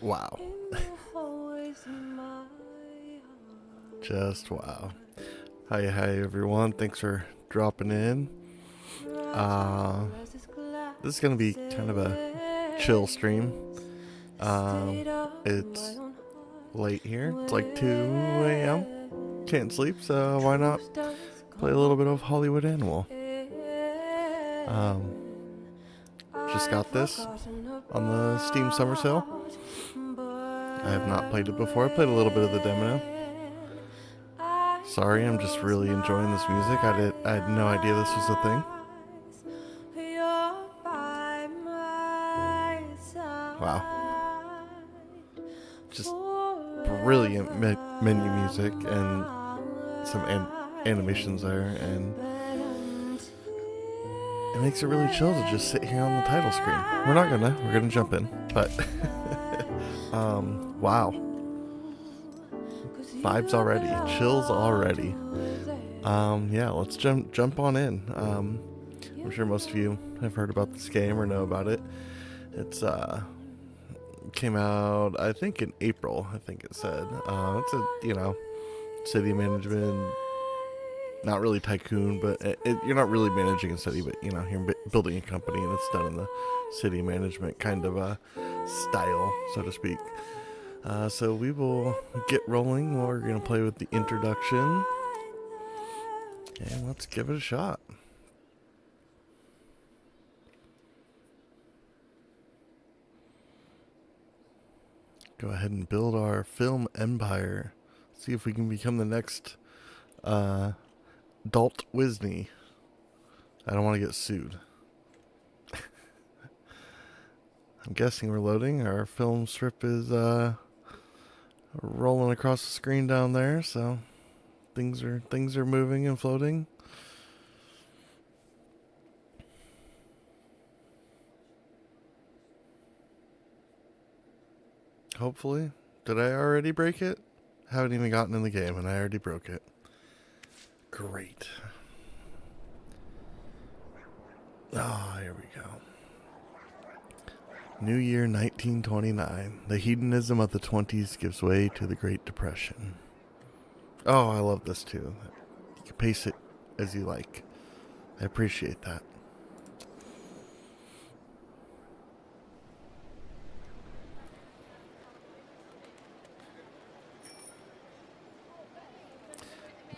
Wow. Just wow. Hi everyone. Thanks for dropping in. Uh, this is gonna be kind of a chill stream. It's late here. It's like 2 a.m. Can't sleep, so why not play a little bit of Hollywood Animal? Um, just got this on the Steam Summer Sale. I have not played it before. I played a little bit of the demo. Sorry, I'm just really enjoying this music. I had no idea this was a thing. Wow. Just brilliant menu music and some animations there, and it makes it really chill to just sit here on the title screen. We're gonna jump in, but wow, vibes already, chills already. Yeah, let's jump on in. I'm sure most of you have heard about this game or know about it. It's came out, I think, in April. I think it said. It's a city management, not really tycoon, but you're not really managing a city, but you're building a company, and it's done in the city management kind of a style, so to speak. So we will get rolling. We're gonna play with the introduction, and let's give it a shot. Go ahead and build our film empire. See if we can become the next Dalt Wisney. I don't want to get sued. I'm guessing we're loading. Our film strip is rolling across the screen down there, so things are moving and floating. Hopefully. Did I already break it? Haven't even gotten in the game and I already broke it. Great. Here we go. New Year 1929. The hedonism of the 20s gives way to the Great Depression. Oh, I love this too. You can pace it as you like. I appreciate that.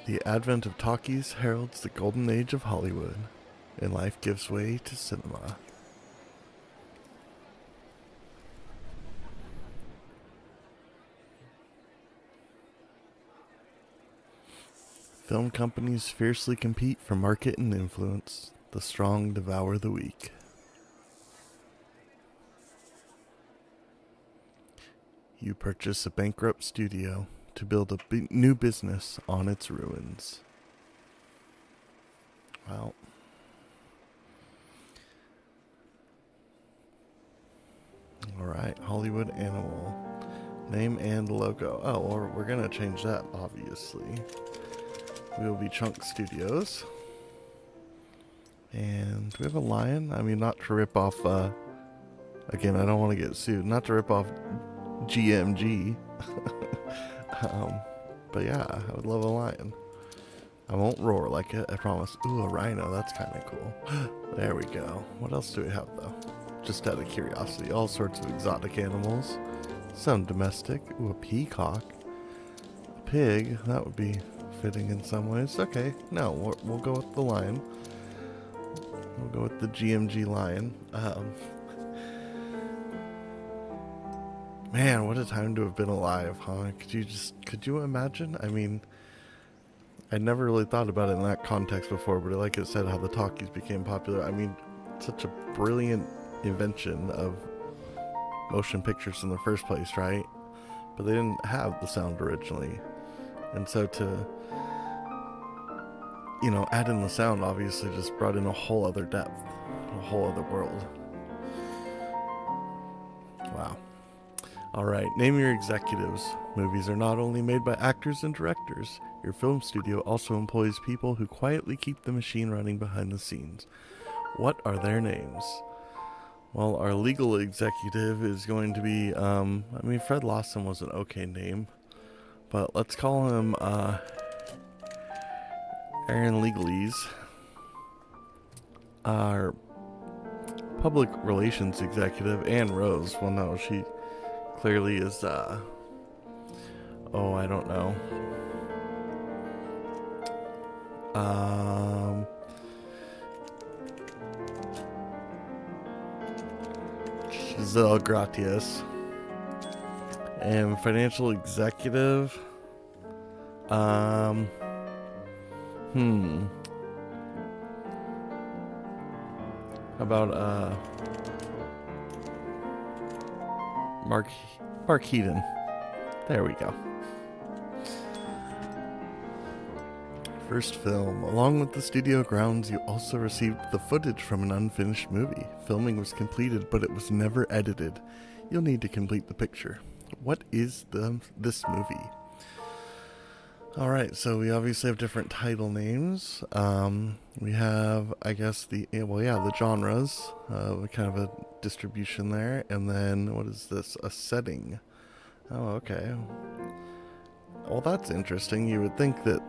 The advent of talkies heralds the golden age of Hollywood, and life gives way to cinema. Film companies fiercely compete for market and influence. The strong devour the weak. You purchase a bankrupt studio to build a new business on its ruins. Well, alright, Hollywood Animal. Name and logo. Oh, well, we're gonna change that, obviously. We will be Chunk Studios. And do we have a lion? I mean, not to rip off, again, I don't want to get sued. Not to rip off GMG. But yeah, I would love a lion. I won't roar like it, I promise. Ooh, a rhino, that's kind of cool. There we go. What else do we have, though? Just out of curiosity, all sorts of exotic animals. Some domestic. Ooh, a peacock. A pig, that would be fitting in some ways. Okay, no, we'll go with the lion. We'll go with the GMG lion. Man, what a time to have been alive, huh? Could you imagine? I mean, I never really thought about it in that context before, but like it said, how the talkies became popular. I mean, such a brilliant invention of motion pictures in the first place, right? But they didn't have the sound originally. And so to, add in the sound obviously just brought in a whole other depth, a whole other world. Wow. Alright, name your executives. Movies are not only made by actors and directors. Your film studio also employs people who quietly keep the machine running behind the scenes. What are their names? Well, our legal executive is going to be, I mean, Fred Lawson was an okay name, but let's call him, Aaron Legalese. Our public relations executive, Anne Rose, well, no, she clearly is, oh, I don't know. Giselle Gratias. And financial executive, about, Mark Heaton. There we go. First film. Along with the studio grounds, you also received the footage from an unfinished movie. Filming was completed, but it was never edited. You'll need to complete the picture. What is this movie? Alright, so we obviously have different title names. We have, I guess, the genres. Kind of a distribution there. And then, what is this? A setting. Oh, okay. Well, that's interesting. You would think that,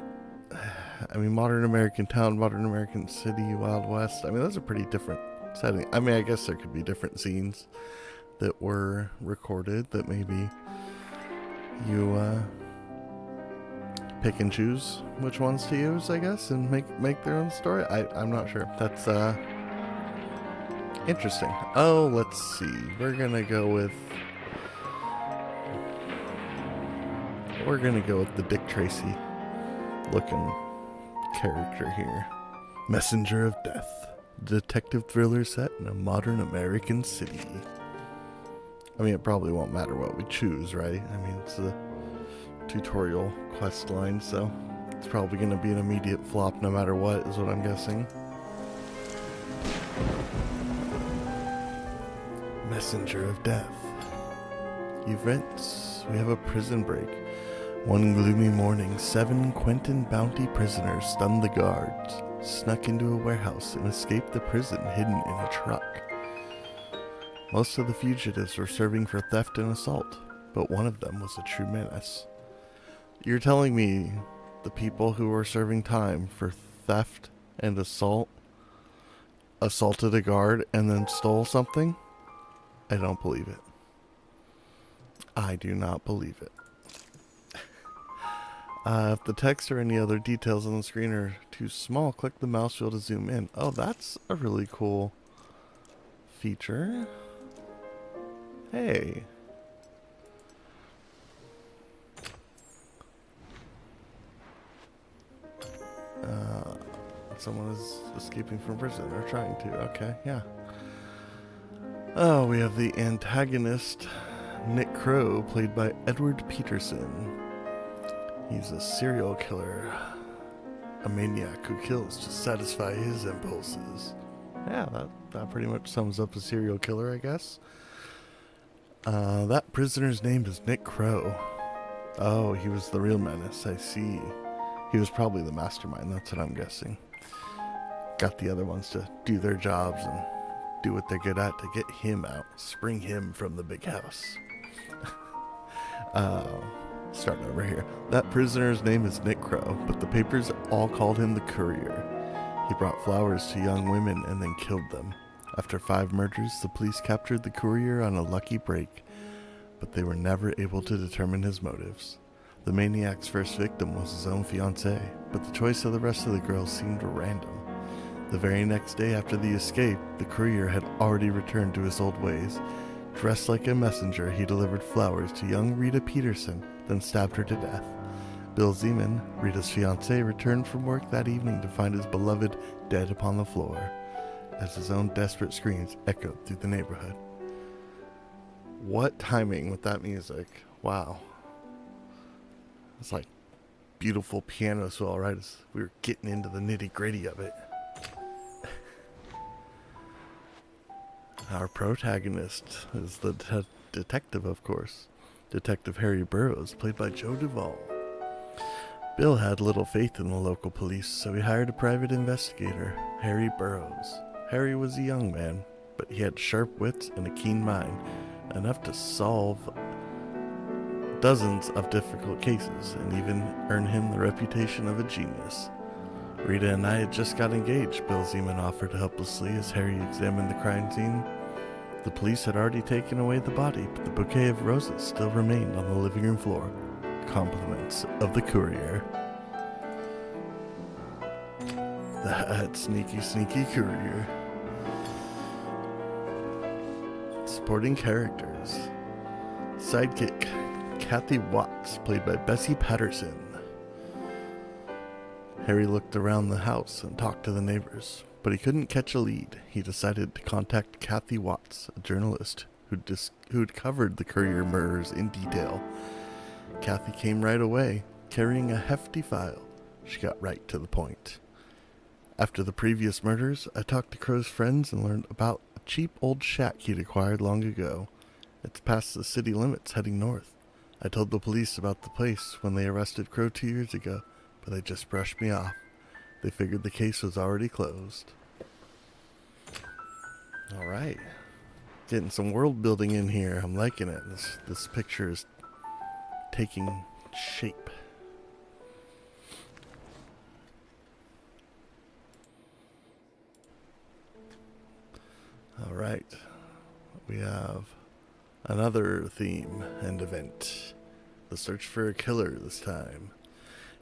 I mean, modern American town, modern American city, Wild West. I mean, those are pretty different settings. I mean, I guess there could be different scenes that were recorded that maybe you pick and choose which ones to use, I guess, and make their own story. I'm not sure. That's interesting. Oh, let's see. We're gonna go with the Dick Tracy looking character here. Messenger of Death. Detective thriller set in a modern American city. I mean, it probably won't matter what we choose, right? I mean, it's a tutorial quest line, so it's probably going to be an immediate flop no matter what, is what I'm guessing. Messenger of Death. Events. We have a prison break. One gloomy morning, 7 Quentin Bounty prisoners stunned the guards, snuck into a warehouse, and escaped the prison hidden in a truck. Most of the fugitives were serving for theft and assault, but one of them was a true menace. You're telling me the people who were serving time for theft and assault assaulted a guard and then stole something? I don't believe it. I do not believe it. If the text or any other details on the screen are too small, click the mouse wheel to zoom in. Oh, that's a really cool feature. Hey. Someone is escaping from prison, or trying to. Okay, yeah. Oh, we have the antagonist, Nick Crow, played by Edward Peterson. He's a serial killer, a maniac who kills to satisfy his impulses. Yeah, that pretty much sums up a serial killer, I guess. That prisoner's name is Nick Crow. Oh, he was the real menace, I see. He was probably the mastermind, that's what I'm guessing. Got the other ones to do their jobs and do what they're good at to get him out. Spring him from the big house. Starting over here. That prisoner's name is Nick Crow, but the papers all called him the Courier. He brought flowers to young women and then killed them. After 5 murders, the police captured the Courier on a lucky break, but they were never able to determine his motives. The maniac's first victim was his own fiancée, but the choice of the rest of the girls seemed random. The very next day after the escape, the Courier had already returned to his old ways. Dressed like a messenger, he delivered flowers to young Rita Peterson, then stabbed her to death. Bill Zeman, Rita's fiancé, returned from work that evening to find his beloved dead upon the floor, as his own desperate screams echoed through the neighborhood. What timing with that music. Wow. It's like beautiful piano solo, right? As we were getting into the nitty-gritty of it. Our protagonist is the detective, of course. Detective Harry Burroughs, played by Joe Duvall. Bill had little faith in the local police, so he hired a private investigator, Harry Burroughs. Harry was a young man, but he had sharp wits and a keen mind, enough to solve dozens of difficult cases and even earn him the reputation of a genius. Rita and I had just got engaged, Bill Zeman offered helplessly as Harry examined the crime scene. The police had already taken away the body, but the bouquet of roses still remained on the living room floor. Compliments of the courier. That sneaky, sneaky courier. Supporting characters. Sidekick, Kathy Watts, played by Bessie Patterson. Harry looked around the house and talked to the neighbors, but he couldn't catch a lead. He decided to contact Kathy Watts, a journalist who'd covered the courier murders in detail. Kathy came right away, carrying a hefty file. She got right to the point. After the previous murders, I talked to Crow's friends and learned about a cheap old shack he'd acquired long ago. It's past the city limits heading north. I told the police about the place when they arrested Crow 2 years ago, but they just brushed me off. They figured the case was already closed. Alright. Getting some world building in here. I'm liking it. This picture is taking shape. Alright. We have another theme and event. The search for a killer this time.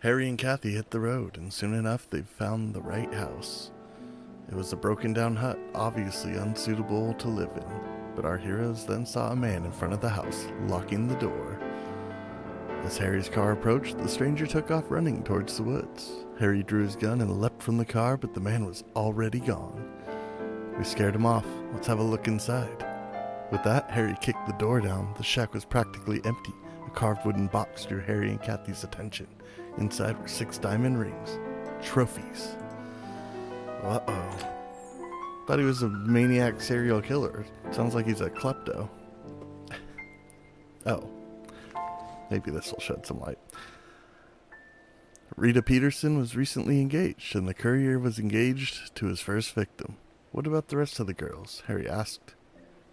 Harry and Kathy hit the road, and soon enough they found the right house. It was a broken down hut, obviously unsuitable to live in, but our heroes then saw a man in front of the house, locking the door. As Harry's car approached, the stranger took off running towards the woods. Harry drew his gun and leapt from the car, but the man was already gone. We scared him off. Let's have a look inside. With that, Harry kicked the door down. The shack was practically empty. A carved wooden box drew Harry and Kathy's attention. Inside were 6 diamond rings. Trophies. Uh-oh. Thought he was a maniac serial killer. Sounds like he's a klepto. Oh. Maybe this will shed some light. Rita Peterson was recently engaged, and the courier was engaged to his first victim. What about the rest of the girls? Harry asked.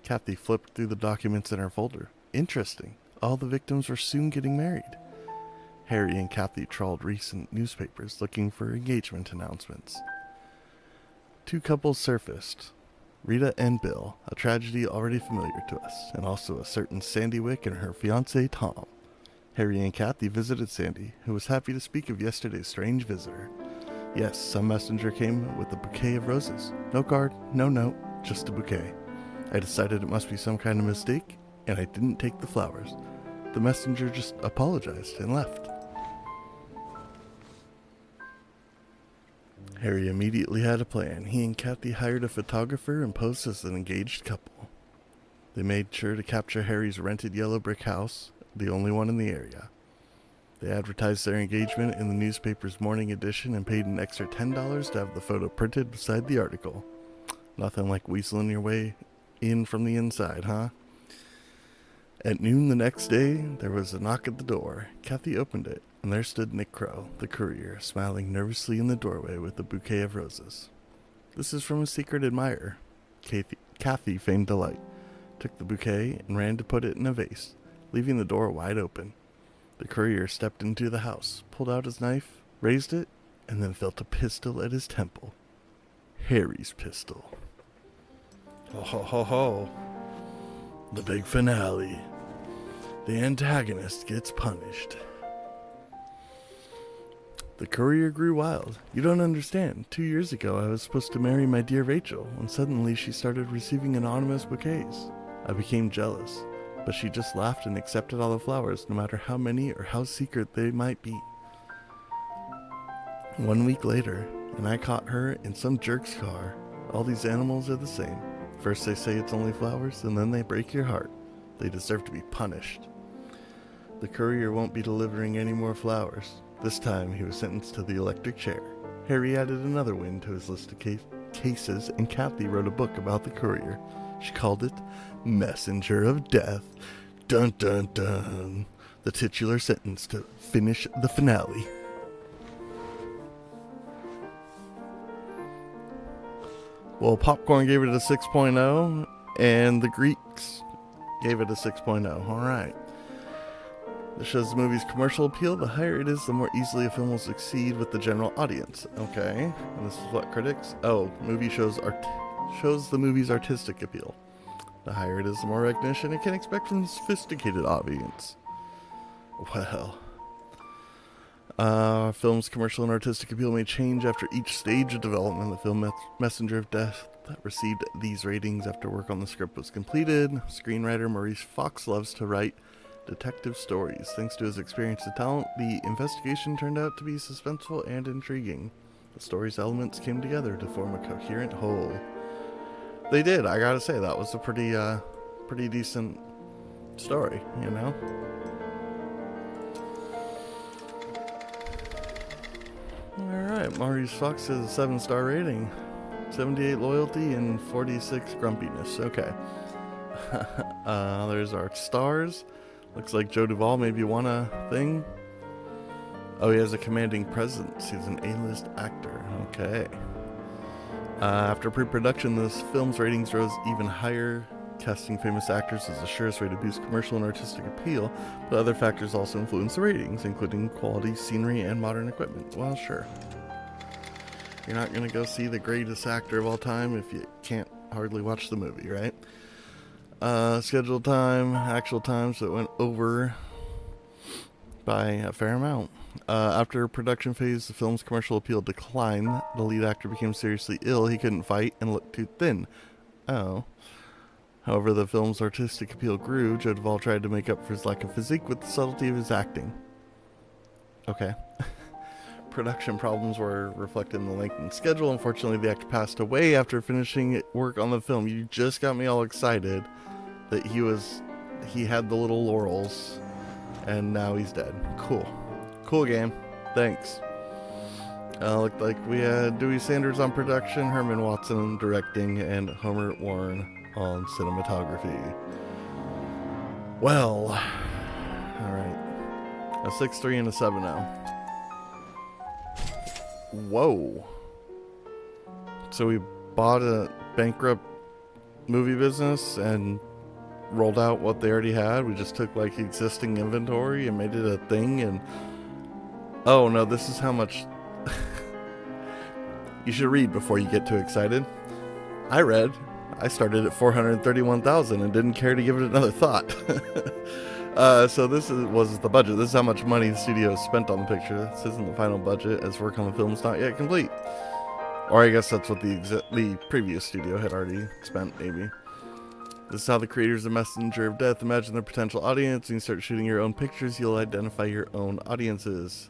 Kathy flipped through the documents in her folder. Interesting. All the victims were soon getting married. Harry and Kathy trawled recent newspapers looking for engagement announcements. 2 couples surfaced. Rita and Bill, a tragedy already familiar to us, and also a certain Sandy Wick and her fiancé Tom. Harry and Kathy visited Sandy, who was happy to speak of yesterday's strange visitor. Yes, some messenger came with a bouquet of roses. No card, no note, just a bouquet. I decided it must be some kind of mistake, and I didn't take the flowers. The messenger just apologized and left. Harry immediately had a plan. He and Kathy hired a photographer and posed as an engaged couple. They made sure to capture Harry's rented yellow brick house, the only one in the area. They advertised their engagement in the newspaper's morning edition and paid an extra $10 to have the photo printed beside the article. Nothing like weaseling your way in from the inside, huh? At noon the next day, there was a knock at the door. Kathy opened it, and there stood Nick Crow, the courier, smiling nervously in the doorway with a bouquet of roses. This is from a secret admirer. Kathy feigned delight, took the bouquet, and ran to put it in a vase, leaving the door wide open. The courier stepped into the house, pulled out his knife, raised it, and then felt a pistol at his temple. Harry's pistol. Ho ho ho ho. The big finale. The antagonist gets punished. The courier grew wild. You don't understand. 2 years ago, I was supposed to marry my dear Rachel, and suddenly she started receiving anonymous bouquets. I became jealous, but she just laughed and accepted all the flowers, no matter how many or how secret they might be. 1 week later, and I caught her in some jerk's car. All these animals are the same. First they say it's only flowers, and then they break your heart. They deserve to be punished. The courier won't be delivering any more flowers. This time he was sentenced to the electric chair. Harry added another win to his list of cases, and Kathy wrote a book about the courier. She called it Messenger of Death. Dun dun dun. The titular sentence to finish the finale. Well, Popcorn gave it a 6.0, and the Greeks gave it a 6.0. Alright. This shows the movie's commercial appeal. The higher it is, the more easily a film will succeed with the general audience. Okay. And this is what critics? Oh, movie shows the movie's artistic appeal. The higher it is, the more recognition it can expect from a sophisticated audience. Well. Film's commercial and artistic appeal may change after each stage of development. The film Messenger of Death that received these ratings after work on the script was completed. Screenwriter Maurice Fox loves to write detective stories. Thanks to his experience and talent, the investigation turned out to be suspenseful and intriguing. The story's elements came together to form a coherent whole. They did. I gotta say, that was a pretty decent story, you know? Alright, Maurice Fox has a 7-star rating. 78 loyalty and 46 grumpiness. Okay. There's our stars. Looks like Joe Duvall maybe won a thing. Oh, he has a commanding presence. He's an A-list actor. Okay. After pre-production, this film's ratings rose even higher. Casting famous actors is the surest way to boost commercial and artistic appeal, but other factors also influence the ratings, including quality, scenery, and modern equipment. Well, sure. You're not going to go see the greatest actor of all time if you can't hardly watch the movie, right? Scheduled time, actual time, so it went over by a fair amount. After production phase, the film's commercial appeal declined. The lead actor became seriously ill. He couldn't fight and looked too thin. Oh. However, the film's artistic appeal grew. Joe Duvall tried to make up for his lack of physique with the subtlety of his acting. Okay. Production problems were reflected in the lengthened schedule. Unfortunately, the actor passed away after finishing work on the film. You just got me all excited that he had the little laurels, and now he's dead. Cool game. Thanks. Looked like we had Dewey Sanders on production, Herman Watson directing, and Homer Warren on cinematography. Well, alright. A 6.3 and a 7.0. Whoa. So we bought a bankrupt movie business and rolled out what they already had. We just took like existing inventory and made it a thing, and oh no, this is how much you should read before you get too excited. I started at 431,000 and didn't care to give it another thought. So this was the budget. This is how much money the studio spent on the picture. This isn't the final budget, as work on the film is not yet complete. Or I guess that's what the previous studio had already spent, maybe. This is how the creators of Messenger of Death imagine their potential audience. When you start shooting your own pictures, you'll identify your own audiences.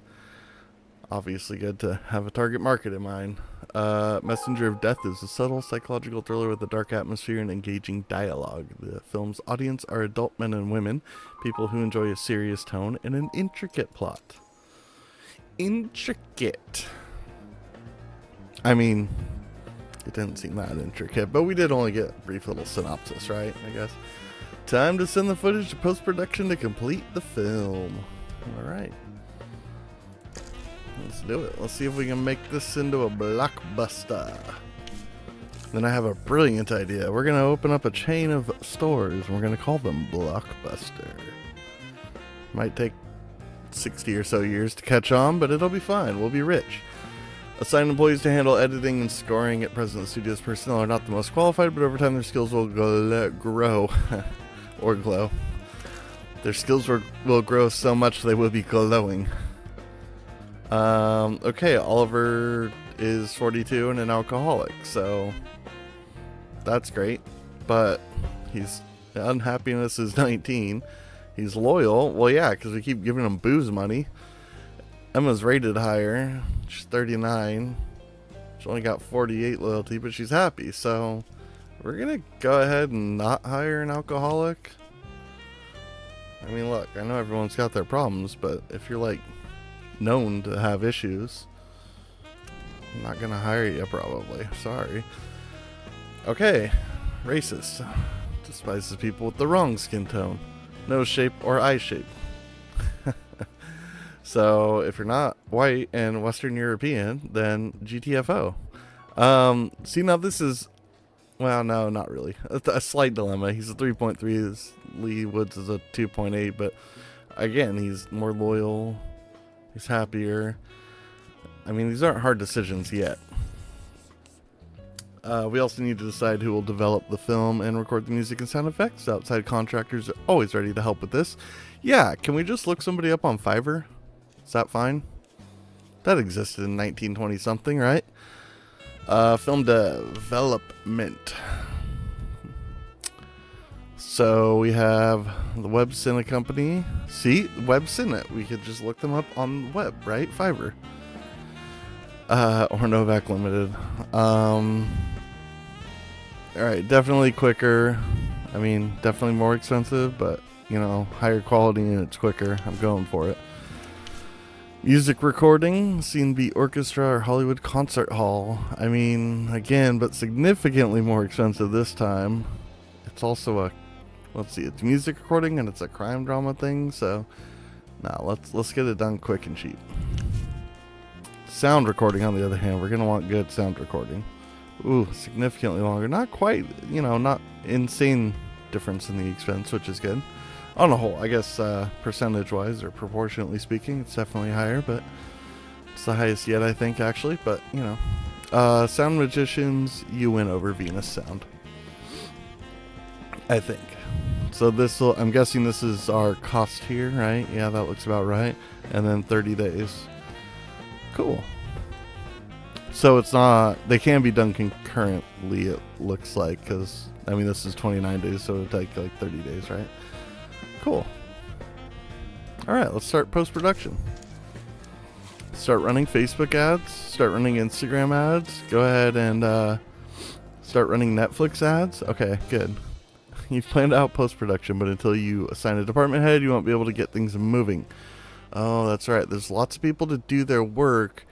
Obviously good to have a target market in mind. Messenger of Death is a subtle psychological thriller with a dark atmosphere and engaging dialogue. The film's audience are adult men and women, people who enjoy a serious tone and an intricate plot. Intricate. I mean, it didn't seem that intricate, but we did only get a brief little synopsis, right? I guess. Time to send the footage to post-production to complete the film. Alright. Let's do it. Let's see if we can make this into a blockbuster. Then I have a brilliant idea. We're going to open up a chain of stores, and we're going to call them Blockbuster. Might take 60 or so years to catch on, but it'll be fine. We'll be rich. Assign employees to handle editing and scoring. At present, the studio's personnel are not the most qualified, but over time their skills will grow. Or glow. Their skills will grow so much they will be glowing. Okay, Oliver is 42 and an alcoholic, so that's great. But his unhappiness is 19. He's loyal. Well, yeah, because we keep giving him booze money. Emma's rated higher. She's 39. She only got 48 loyalty, but she's happy. So we're going to go ahead and not hire an alcoholic. I mean, look, I know everyone's got their problems, but if you're like known to have issues, I'm not going to hire you probably. Sorry. Okay. Racist. Despises people with the wrong skin tone. Nose shape or eye shape. So, if you're not white and Western European, then GTFO. See, now this is Well, no, not really. A slight dilemma. He's a 3.3. Lee Woods is a 2.8, but again, he's more loyal. He's happier. I mean, these aren't hard decisions yet. We also need to decide who will develop the film and record the music and sound effects. Outside contractors are always ready to help with this. Yeah, can we just look somebody up on Fiverr? Is that fine? That existed in 1920 something, right? Film development. So we have the Web Cine Company. See, Web Cine. We could just look them up on the web, right? Fiverr. Or Novak Limited. Alright, definitely quicker. I mean, definitely more expensive, but, you know, higher quality and it's quicker. I'm going for it. Music recording, C&B Orchestra or Hollywood Concert Hall. I mean, again, but significantly more expensive this time. It's also a, let's see, it's music recording and it's a crime drama thing, so now let's get it done quick and cheap. Sound recording, on the other hand, we're gonna want good sound recording. Ooh, significantly longer. Not quite, you know, not insane difference in the expense, which is good. On the whole, I guess percentage-wise or proportionately speaking, it's definitely higher, but it's the highest yet, I think, actually. But, you know, Sound Magicians, you win over Venus Sound, I think. So this will, I'm guessing this is our cost here, right? Yeah, that looks about right. And then 30 days. Cool. So it's not, they can be done concurrently, it looks like, because, I mean, this is 29 days, so it'll take like 30 days, right? Cool. Alright, let's start post-production. Start running Facebook ads, start running Instagram ads, go ahead and start running Netflix ads. Okay, good. You've planned out post-production, but until you assign a department head, you won't be able to get things moving. Oh, that's right. There's lots of people to do their work,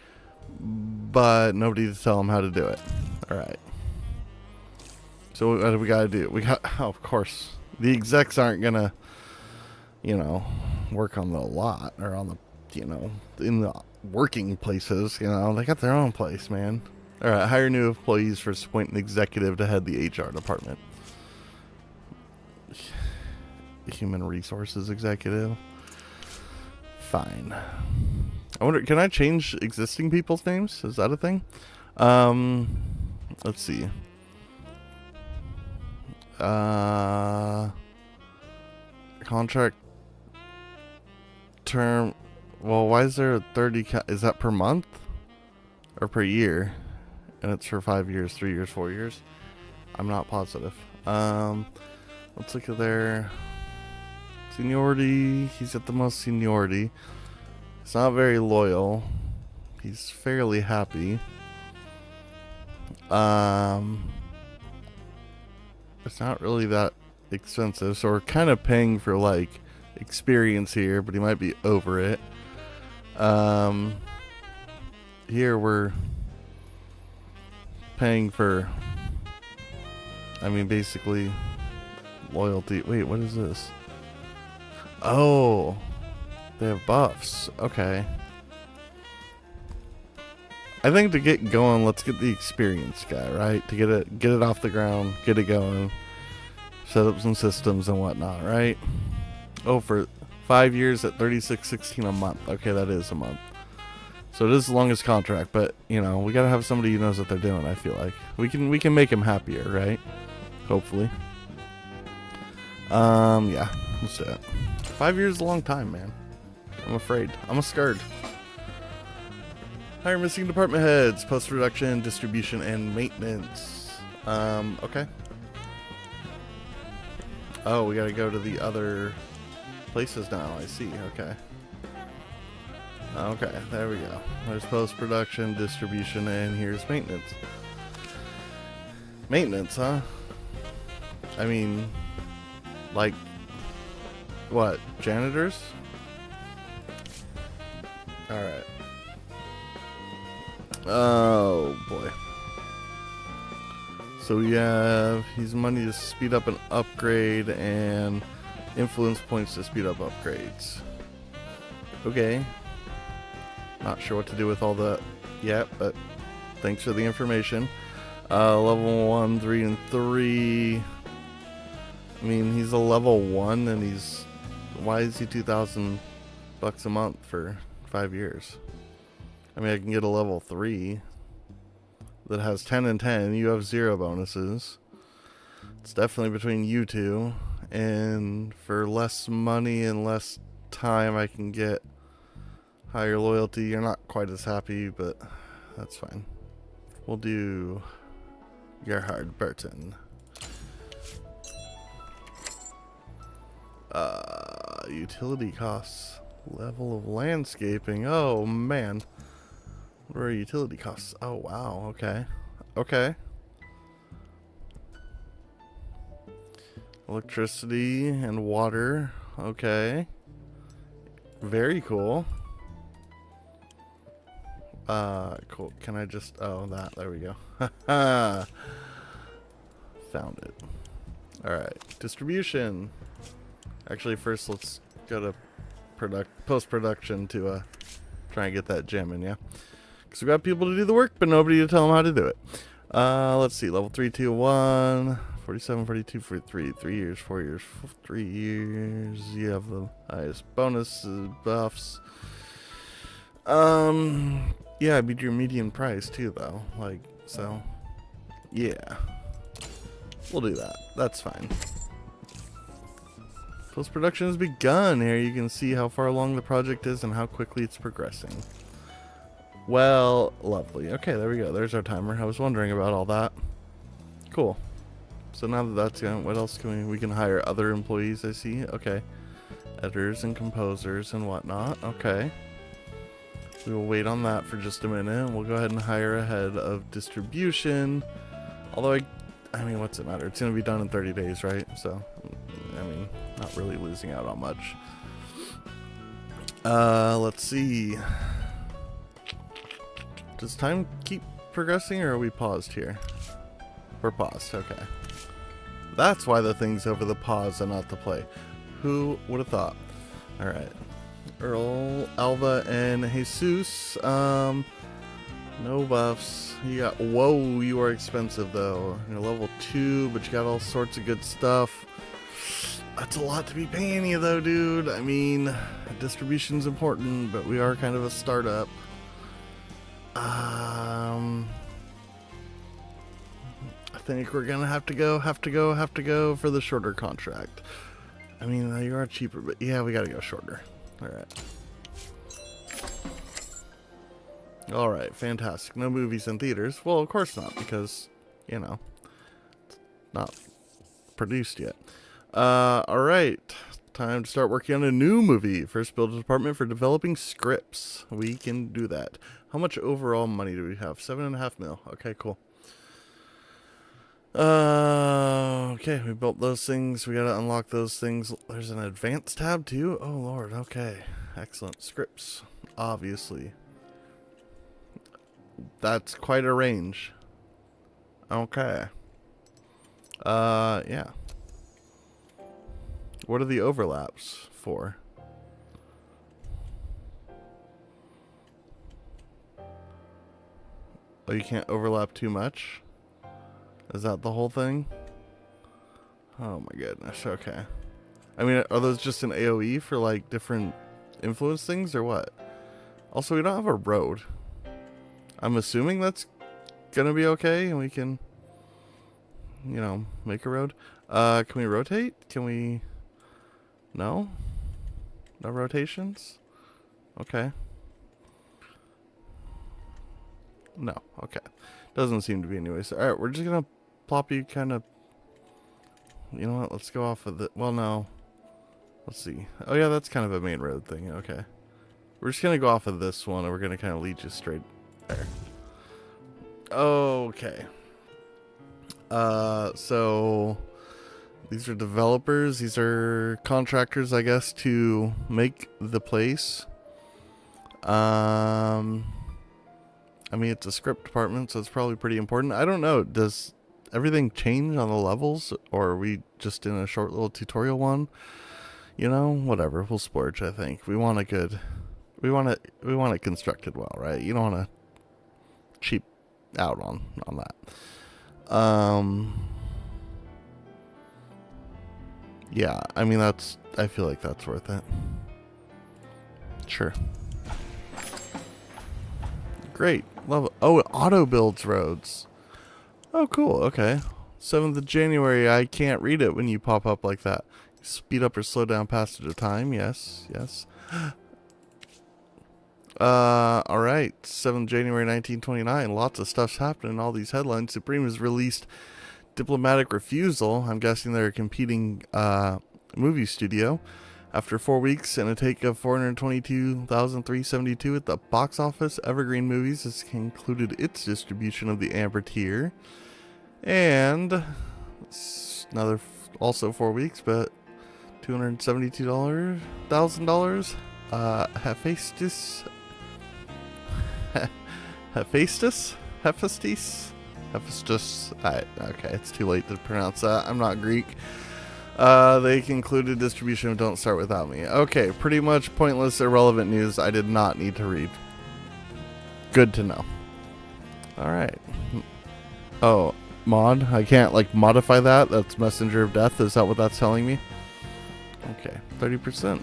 but nobody to tell them how to do it. Alright. So what do we gotta do? We got, oh, of course, the execs aren't gonna, you know, work on the lot or on the, you know, in the working places, you know, they got their own place, man. Alright, hire new employees for appoint an executive to head the HR department. Human resources executive. Fine. I wonder, can I change existing people's names? Is that a thing? Let's see. Contract term. Well, why is there a 30? Is that per month or per year? And it's for 5 years, 3 years, 4 years. I'm not positive. Let's look at their seniority. He's at the most seniority. He's not very loyal. He's fairly happy. It's not really that expensive, so we're kind of paying for like experience here, but he might be over it. Here we're paying for, I mean, basically loyalty. Wait, what is this? Oh, they have buffs. Okay. I think to get going, let's get the experienced guy, right? To get it off the ground, get it going, set up some systems and whatnot, right? Oh, for 5 years at $36.16 a month. Okay, that is a month. So it is the longest contract, but you know, we gotta have somebody who knows what they're doing. I feel like we can make him happier, right? Hopefully. Yeah, let's do it. 5 years is a long time, man. I'm afraid. I'm scared. Hire missing department heads, post-production, distribution, and maintenance. Okay. Oh, we gotta go to the other places now, I see, okay. Okay, there we go. There's post-production, distribution, and here's maintenance. Maintenance, huh? I mean, like, what, janitors? Alright. Oh boy. So we have, he's money to speed up an upgrade and influence points to speed up upgrades. Okay. Not sure what to do with all that yet, but thanks for the information. Level 1, 3, and 3. I mean, he's a level 1 and he's... Why is he $2,000 a month for 5 years? I mean, I can get a level 3 that has 10 and 10. You have 0 bonuses. It's definitely between you two. And for less money and less time, I can get higher loyalty. You're not quite as happy, but that's fine. We'll do Gerhard Burton. Utility costs. Level of landscaping. Oh, man. What are utility costs? Oh, wow. Okay. Okay. Electricity and water. Okay. Very cool. Cool. Can I just... Oh, that. There we go. Found it. Alright. Distribution. Actually, first let's go to post-production to try and get that gem in, yeah? Because we got people to do the work, but nobody to tell them how to do it. Let's see. Level 3, 2, 1. 47, 42, 43. 3 years, 4 years, 3 years. You have the highest bonuses, buffs. Yeah, I beat your median price too, though. Like, so. Yeah. We'll do that. That's fine. Post-production has begun. Here you can see how far along the project is and how quickly it's progressing. Well, lovely. Okay, there we go. There's our timer. I was wondering about all that. Cool. So now that that's going, what else can we can hire other employees, I see. Okay. Editors and composers and whatnot. Okay. We will wait on that for just a minute. We'll go ahead and hire a head of distribution. Although I mean, what's it matter? It's going to be done in 30 days, right? So, I mean, not really losing out on much. Let's see. Does time keep progressing, or are we paused here? We're paused, okay. That's why the thing's over the pause and not the play. Who would have thought? Alright. Earl, Alva, and Jesus. No buffs. You got... Whoa, you are expensive, though. You're level 2, but you got all sorts of good stuff. That's a lot to be paying you, though, dude. I mean, distribution's important, but we are kind of a startup. I think we're gonna have to go for the shorter contract. I mean, you are cheaper, but yeah, we gotta go shorter. Alright, fantastic. No movies in theaters. Well, of course not, because, you know, it's not produced yet. Alright. Time to start working on a new movie. First, build a department for developing scripts. We can do that. How much overall money do we have? 7.5 mil. Okay, cool. Okay, we built those things. We gotta unlock those things. There's an advanced tab too? Oh lord, okay. Excellent. Scripts, obviously. That's quite a range. Okay. Yeah. What are the overlaps for? Oh, you can't overlap too much? Is that the whole thing? Oh my goodness, okay. I mean, are those just an AoE for like different influence things or what? Also, we don't have a road. I'm assuming that's gonna be okay and we can, you know, make a road. Can we rotate? Can we... No? No rotations? Okay. No, okay. Doesn't seem to be anyways. Alright, we're just gonna plop you kind of... You know what, let's go off of the... Well, no. Let's see. Oh yeah, that's kind of a main road thing, okay. We're just gonna go off of this one and we're gonna kind of lead you straight there. Okay. So... These are developers. These are contractors, I guess, to make the place. I mean, it's a script department, so it's probably pretty important. I don't know. Does everything change on the levels, or are we just in a short little tutorial one? You know, whatever. We'll splurge, I think. We want a good... We want it constructed well, right? You don't want to cheap out on that. Yeah, I mean, I feel like that's worth it. Sure. Great. Love it. Oh, it auto builds roads. Oh, cool. Okay. 7th of January. I can't read it when you pop up like that. Speed up or slow down passage of time. Yes. Yes. Alright. 7th January 1929. Lots of stuff's happening. All these headlines. Supreme has released diplomatic refusal. I'm guessing they're a competing movie studio. After 4 weeks and a take of 422,372 at the box office, Evergreen Movies has concluded its distribution of The Amber Tier. And another also 4 weeks, but $272,000. Hephaestus. Okay, it's too late to pronounce that. I'm not Greek. They concluded distribution of Don't Start Without Me. Okay, pretty much pointless, irrelevant news I did not need to read. Good to know. Alright. Oh, mod? I can't, like, modify that? That's Messenger of Death? Is that what that's telling me? Okay, 30%.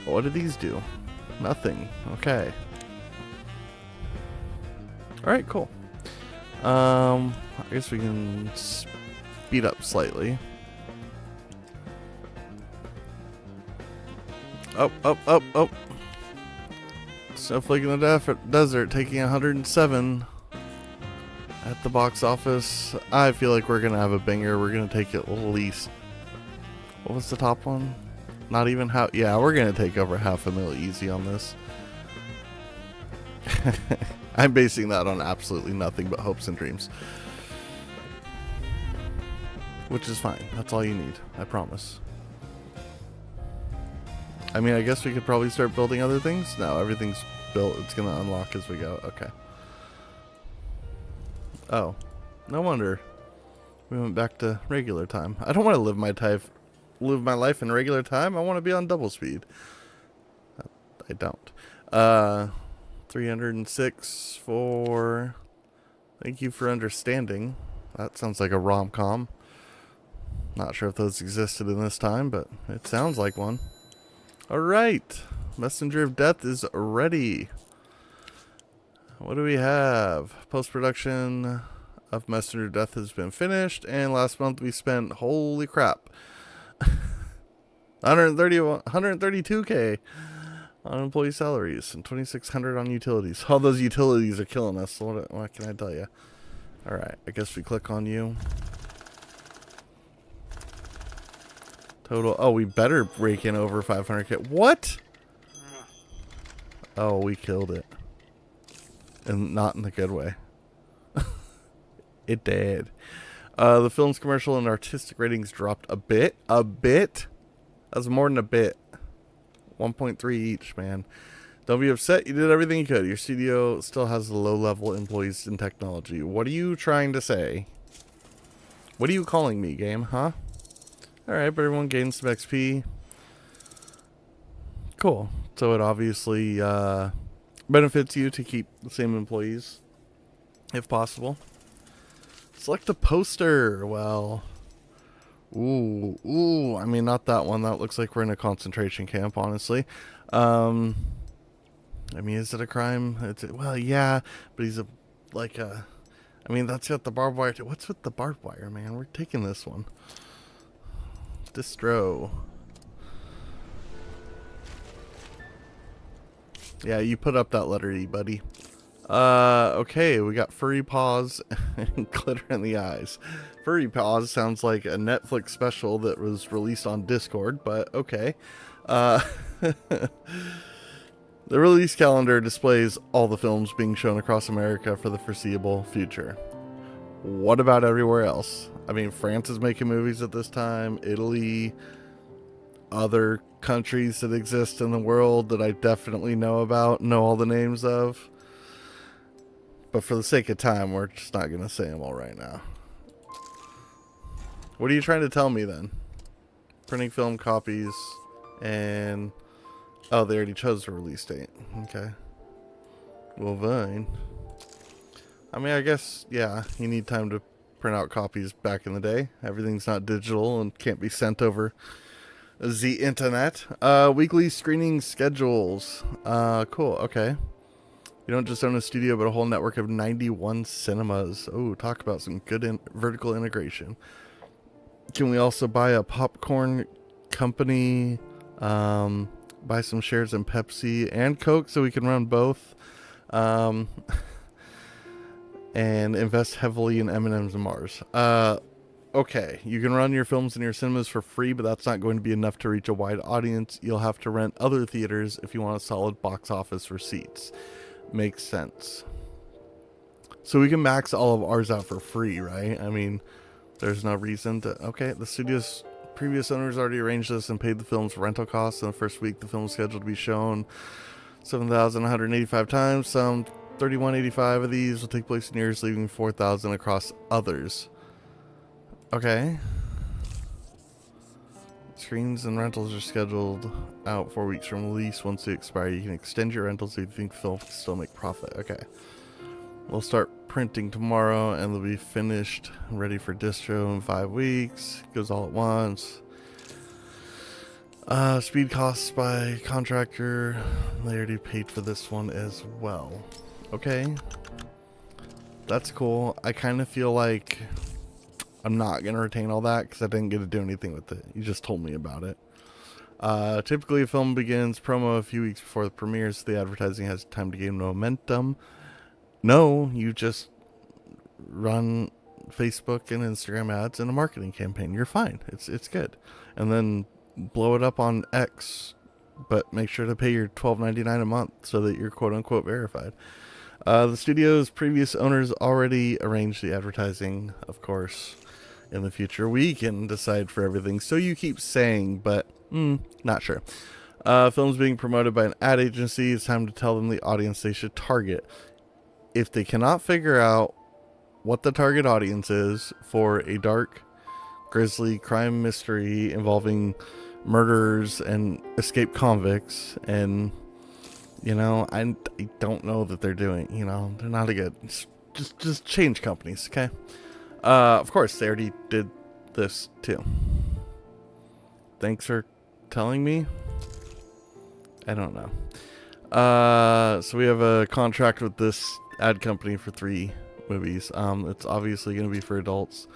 What do these do? Nothing. Okay. Alright, cool. I guess we can speed up slightly. Oh. Snowflake in the Desert taking 107 at the box office. I feel like we're gonna have a banger. We're gonna take at least, what was the top one? Not even half. Yeah, we're gonna take over $500,000 easy on this. I'm basing that on absolutely nothing but hopes and dreams. Which is fine. That's all you need. I promise. I mean, I guess we could probably start building other things. No, everything's built. It's going to unlock as we go. Okay. Oh. No wonder. We went back to regular time. I don't want to live my life in regular time. I want to be on double speed. I don't. 306 for Thank You for Understanding. That sounds like a rom-com. Not sure if those existed in this time, but it sounds like one. Alright. Messenger of Death is ready. What do we have? Post-production of Messenger of Death has been finished, and last month we spent, holy crap, 132K on employee salaries and $2,600 on utilities. All those utilities are killing us. So what can I tell you? All right, I guess we click on you. Total. Oh, we better rake in over 500K. What? Oh, we killed it, and not in the good way. It did. The film's commercial and artistic ratings dropped a bit. A bit. That's more than a bit. 1.3 each, man. Don't be upset. You did everything you could. Your studio still has low-level employees in technology. What are you trying to say? What are you calling me, game, huh? Alright, but everyone gains some XP. Cool. So it obviously benefits you to keep the same employees, if possible. Select a poster. Well... Ooh, I mean, not that one. That looks like we're in a concentration camp, honestly. I mean, is it a crime? Well, yeah, but he's I mean, that's got the barbed wire. What's with the barbed wire, man? We're taking this one. Distro. Yeah, you put up that letter E, buddy. Okay, we got furry paws and glitter in the eyes. Furry paws sounds like a Netflix special that was released on Discord, but okay. The release calendar displays all the films being shown across America for the foreseeable future. What about everywhere else? I mean, France is making movies at this time, Italy, other countries that exist in the world that I definitely know about, know all the names of. But for the sake of time, we're just not going to say them all right now. What are you trying to tell me then? Printing film copies and... Oh, they already chose the release date. Okay. Well, fine. I mean, I guess, yeah, you need time to print out copies back in the day. Everything's not digital and can't be sent over the internet. Weekly screening schedules. Cool, okay. You don't just own a studio, but a whole network of 91 cinemas. Oh, talk about some good vertical integration. Can we also buy a popcorn company, buy some shares in Pepsi and Coke so we can run both, and invest heavily in M&M's and Mars? Okay, you can run your films in your cinemas for free, but that's not going to be enough to reach a wide audience. You'll have to rent other theaters if you want a solid box office receipts. Makes sense. So we can max all of ours out for free, right? I mean, there's no reason to... Okay, the studio's previous owners already arranged this and paid the film's rental costs. In the first week, the film is scheduled to be shown 7,185 times. Some 3,185 of these will take place in years, leaving 4,000 across others. Okay. Screens and rentals are scheduled out 4 weeks from release. Once they expire, you can extend your rentals if you think the film can still make profit. Okay. We'll start printing tomorrow and they'll be finished, ready for distro in 5 weeks. Goes all at once. Speed costs by contractor. They already paid for this one as well. Okay. That's cool. I kind of feel like I'm not going to retain all that because I didn't get to do anything with it. You just told me about it. Typically, a film begins promo a few weeks before the premiere, so the advertising has time to gain momentum. No, you just run Facebook and Instagram ads and a marketing campaign. You're fine. It's good. And then blow it up on X, but make sure to pay your $12.99 a month so that you're quote-unquote verified. The studio's previous owners already arranged the advertising, of course. In the future, we can decide for everything. So you keep saying, but not sure. Films being promoted by an ad agency. It's time to tell them the audience they should target. If they cannot figure out what the target audience is for a dark, grisly crime mystery involving murderers and escaped convicts, and I don't know that they're doing. They're not a good. Just change companies, okay? Of course, they already did this too. Thanks for telling me. I don't know. So we have a contract with this ad company for 3 movies. It's obviously going to be for adults,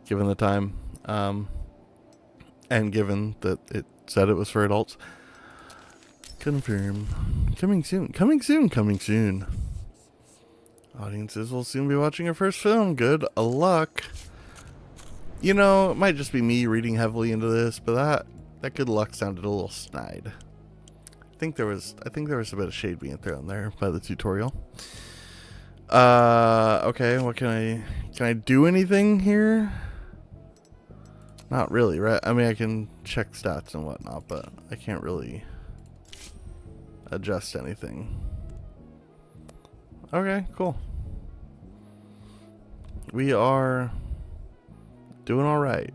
given the time, and given that it said it was for adults. Confirm. Coming soon. Coming soon. Coming soon. Audiences will soon be watching our first film. Good luck. It might just be me reading heavily into this, but that good luck sounded a little snide. I think there was a bit of shade being thrown there by the tutorial. Okay, what can I do anything here? Not really, right? I mean, I can check stats and whatnot, but I can't really adjust anything. Okay, cool. We are doing all right.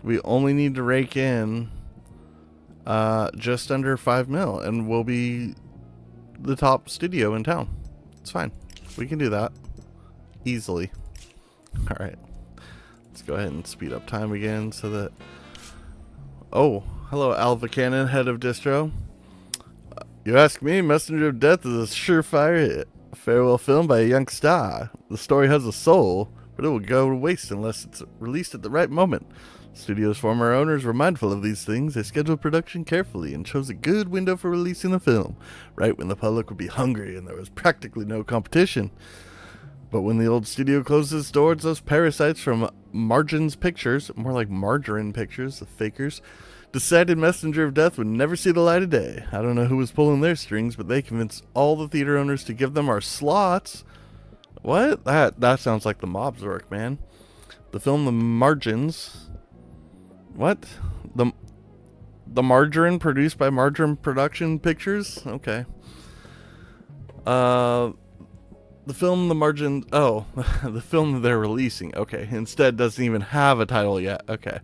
We only need to rake in just under 5 mil, and we'll be the top studio in town. It's fine. We can do that easily. All right. Let's go ahead and speed up time again so that... Oh, hello, Alva Cannon, head of distro. You ask me, Messenger of Death is a surefire hit. A farewell film by a young star. The story has a soul, but it will go to waste unless it's released at the right moment. Studio's former owners were mindful of these things. They scheduled production carefully and chose a good window for releasing the film, right when the public would be hungry and there was practically no competition. But when the old studio closed its doors, those parasites from Margins Pictures, more like Margarine Pictures, the fakers, decided Messenger of Death would never see the light of day. I don't know who was pulling their strings, but they convinced all the theater owners to give them our slots. What? That sounds like the mob's work, man. The film The Margins. What? The Margarine produced by Margarine Production Pictures? Okay. The film The Margin... Oh, the film that they're releasing. Okay. Instead doesn't even have a title yet. Okay.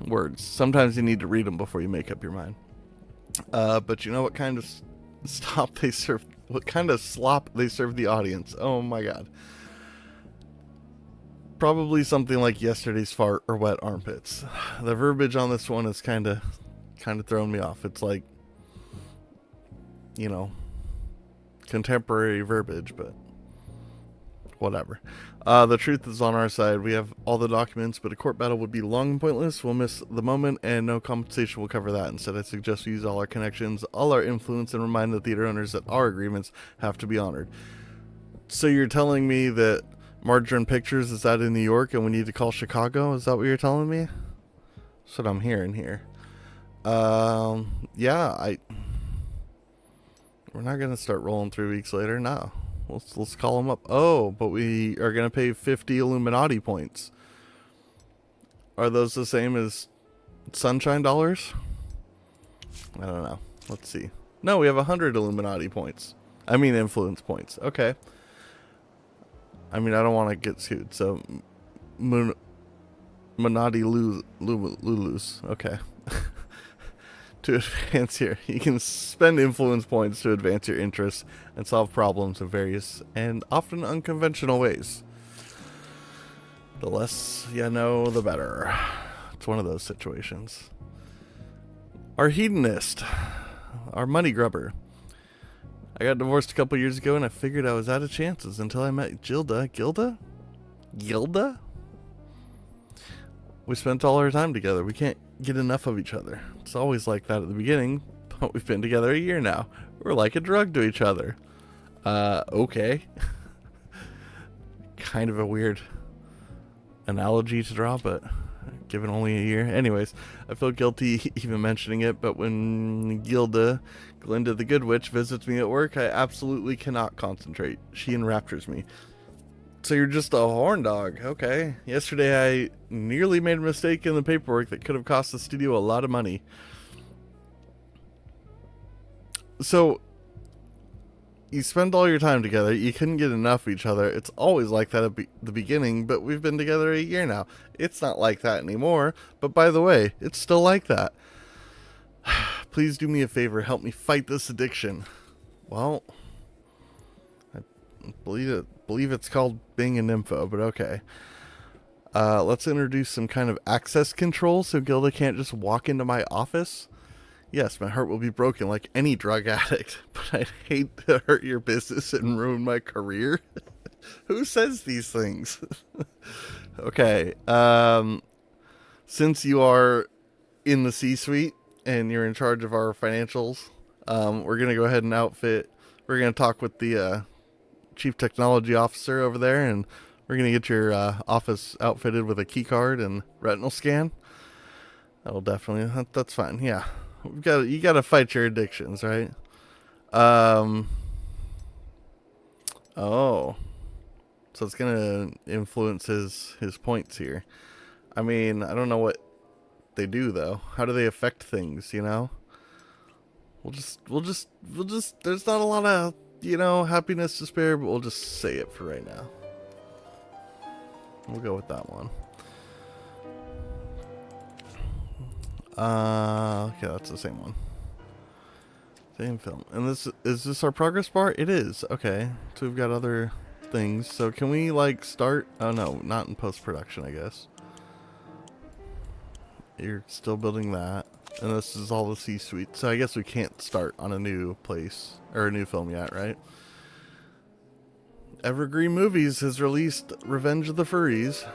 Words. Sometimes you need to read them before you make up your mind. But you know what kind of stop they serve What kind of slop they serve the audience? Oh my god. Probably something like yesterday's fart or wet armpits. The verbiage on this one is kind of throwing me off. It's like, you know, contemporary verbiage, but whatever. The truth is on our side. We have all the documents, but a court battle would be long and pointless. We'll miss the moment, and no compensation will cover that. Instead, I suggest we use all our connections, all our influence, and remind the theater owners that our agreements have to be honored. So you're telling me that Margarine Pictures is out in New York, and we need to call Chicago? Is that what you're telling me? That's what I'm hearing here. Yeah, we're not gonna start rolling 3 weeks later. No. Let's call them up. Oh, but we are going to pay 50 Illuminati points. Are those the same as Sunshine dollars? I don't know. Let's see. No, we have 100 Illuminati points. I mean influence points. Okay. I mean, I don't want to get sued, so Monati Lulus. Okay. To advance here, you can spend influence points to advance your interests and solve problems in various and often unconventional ways. The less you know, the better. It's one of those situations. Our hedonist, our money grubber. I got divorced a couple years ago, and I figured I was out of chances until I met Gilda. Gilda? We spent all our time together. We can't get enough of each other. It's always like that at the beginning, but we've been together a year now. We're like a drug to each other. Okay. Kind of a weird analogy to draw, but given only a year. Anyways, I feel guilty even mentioning it, but when Glinda the Good Witch visits me at work, I absolutely cannot concentrate. She enraptures me. So you're just a horn dog. Okay. Yesterday I nearly made a mistake in the paperwork that could have cost the studio a lot of money. So you spend all your time together. You couldn't get enough of each other. It's always like that at the beginning, but we've been together a year now. It's not like that anymore. But by the way, it's still like that. Please do me a favor. Help me fight this addiction. Well, I believe it's called being a nympho, but okay. Let's introduce some kind of access control so Gilda can't just walk into my office. Yes, my heart will be broken like any drug addict, but I'd hate to hurt your business and ruin my career. Who says these things? Okay. Since you are in the C-suite and you're in charge of our financials, we're going to go ahead and we're going to talk with the chief technology officer over there, and we're going to get your office outfitted with a key card and retinal scan. That'll definitely, that's fine. Yeah. You got to fight your addictions, right? Oh. So it's going to influence his points here. I mean, I don't know what they do though. How do they affect things, you know? We'll just there's not a lot of, happiness to spare, but we'll just say it for right now. We'll go with that one. Okay, that's the same one. Same film. And is this our progress bar? It is. Okay. So we've got other things. So can we start? Oh no, not in post-production, I guess. You're still building that. And this is all the C-suite. So I guess we can't start on a new place or a new film yet, right? Evergreen Movies has released Revenge of the Furries.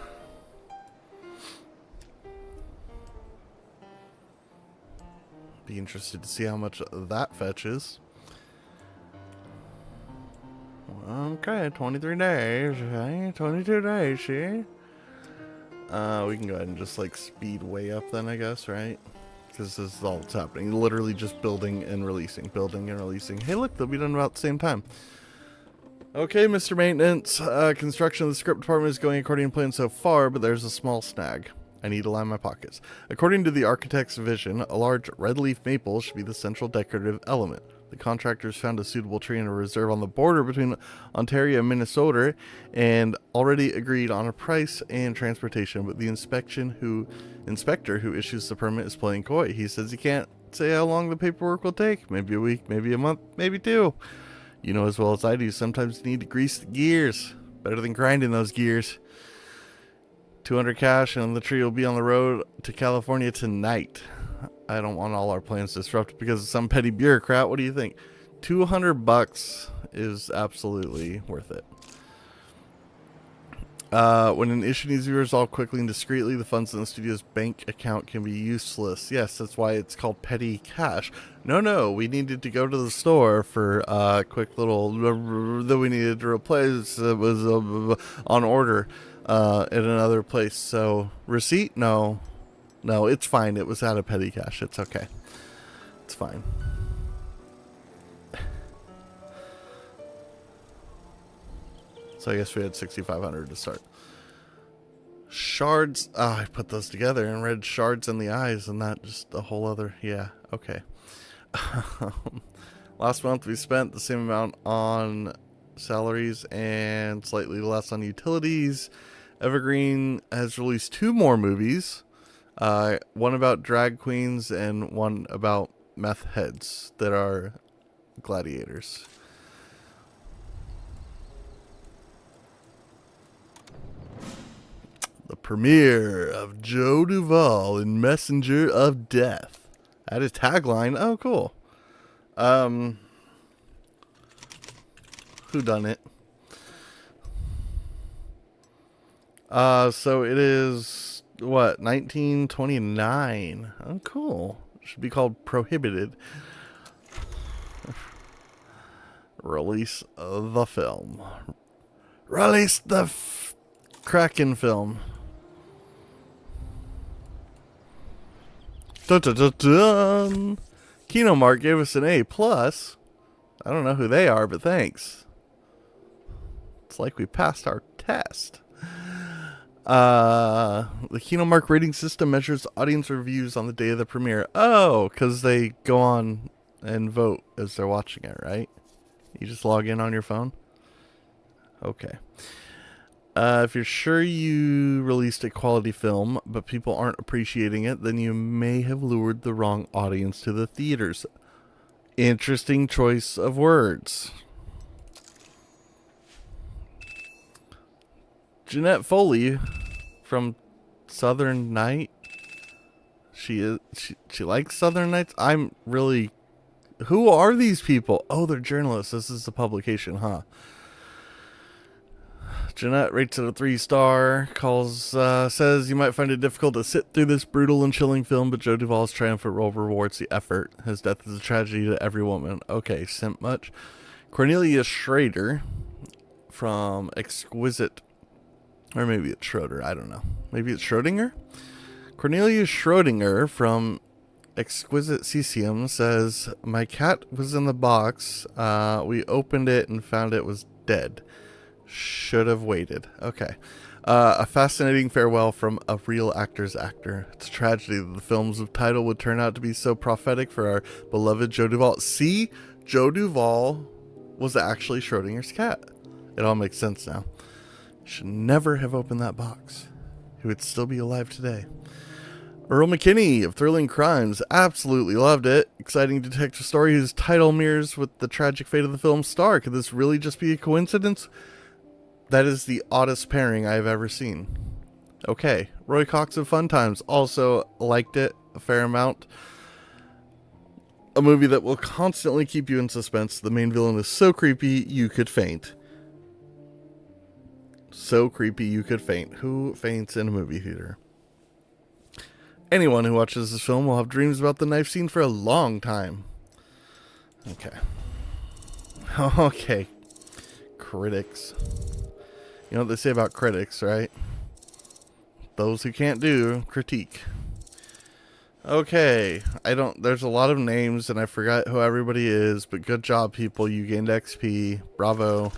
Be interested to see how much that fetches. Okay, 23 days, okay? 22 days, see? We can go ahead and just speed way up then, I guess, right? Because this is all that's happening. Literally just building and releasing, building and releasing. Hey, look, they'll be done about the same time. Okay, Mr. Maintenance. Construction of the script department is going according to plan so far, but there's a small snag. I need to line my pockets. According to the architect's vision, a large red leaf maple should be the central decorative element. The contractors found a suitable tree in a reserve on the border between Ontario and Minnesota and already agreed on a price and transportation, but the inspector who issues the permit is playing coy. He says he can't say how long the paperwork will take. Maybe a week, maybe a month, maybe two. You know as well as I do, sometimes you need to grease the gears. Better than grinding those gears. 200 cash and the tree will be on the road to California tonight. I don't want all our plans disrupted because of some petty bureaucrat. What do you think? $200 is absolutely worth it. When an issue needs to be resolved quickly and discreetly, the funds in the studio's bank account can be useless. Yes, that's why it's called petty cash. No, we needed to go to the store for a quick little that we needed to replace. It was on order at another place. So, receipt? No, it's fine. It was out of petty cash. It's okay. It's fine. So I guess we had 6,500 to start. Shards. I put those together and read shards in the eyes, and that just a whole other. Yeah, okay. Last month we spent the same amount on salaries and slightly less on utilities. Evergreen has released 2 more movies. One about drag queens and one about meth heads that are gladiators. The premiere of Joe Duvall in Messenger of Death. That is tagline. Oh, cool. Who done it? So it is what, 1929. Oh, cool. Should be called Prohibited. Release the film. Release the Kraken film. Dun, dun, dun, dun. Kino Mark gave us an A+. I don't know who they are, but thanks. It's like we passed our test. The Kino Mark rating system measures audience reviews on the day of the premiere. Oh, because they go on and vote as they're watching it, right? You just log in on your phone? Okay. If you're sure you released a quality film, but people aren't appreciating it, then you may have lured the wrong audience to the theaters. Interesting choice of words. Jeanette Foley from Southern Night. She likes Southern Nights. I'm really... Who are these people? Oh, they're journalists. This is the publication, huh? Jeanette rates it a 3-star, says you might find it difficult to sit through this brutal and chilling film, but Joe Duvall's triumphant role rewards the effort. His death is a tragedy to every woman. Okay, simp much. Cornelia Schrader from Exquisite, or maybe it's Schroeder, I don't know. Maybe it's Schrodinger? Cornelia Schrodinger from Exquisite CCM says, my cat was in the box. We opened it and found it was dead. Should have waited. Okay. A fascinating farewell from a real actor's actor. It's a tragedy that the film's title would turn out to be so prophetic for our beloved Joe Duvall. See? Joe Duvall was actually Schrodinger's cat. It all makes sense now. Should never have opened that box. He would still be alive today. Earl McKinney of Thrilling Crimes absolutely loved it. Exciting detective story whose title mirrors with the tragic fate of the film's star. Could this really just be a coincidence? That is the oddest pairing I have ever seen. Okay. Roy Cox of Fun Times also liked it a fair amount. A movie that will constantly keep you in suspense. The main villain is so creepy you could faint. So creepy you could faint. Who faints in a movie theater? Anyone who watches this film will have dreams about the knife scene for a long time. Okay. Okay. Critics. You know what they say about critics, right? Those who can't do, critique. Okay. There's a lot of names and I forgot who everybody is, but good job, people. You gained XP. Bravo.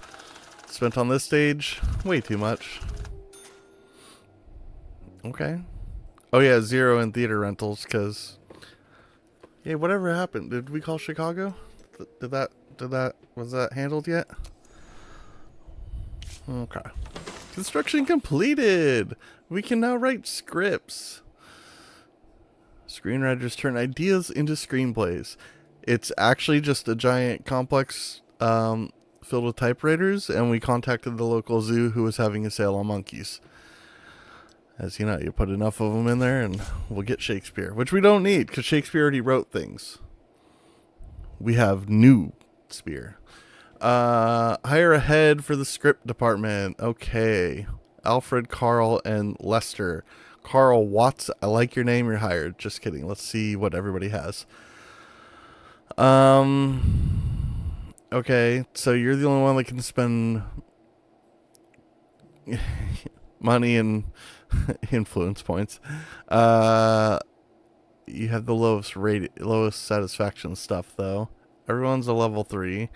Spent on this stage way too much. Okay. Oh yeah, 0 in theater rentals, because... Yeah, whatever happened? Did we call Chicago? Was that handled yet? Okay. Construction completed! We can now write scripts. Screenwriters turn ideas into screenplays. It's actually just a giant complex filled with typewriters, and we contacted the local zoo who was having a sale on monkeys. As you know, you put enough of them in there and we'll get Shakespeare, which we don't need because Shakespeare already wrote things. We have new Spear. Hire a head for the script department. Okay. Alfred, Carl, and Lester. Carl Watts, I like your name, you're hired. Just kidding. Let's see what everybody has. Okay, so you're the only one that can spend money and influence points. You have the lowest satisfaction stuff, though. Everyone's a level 3.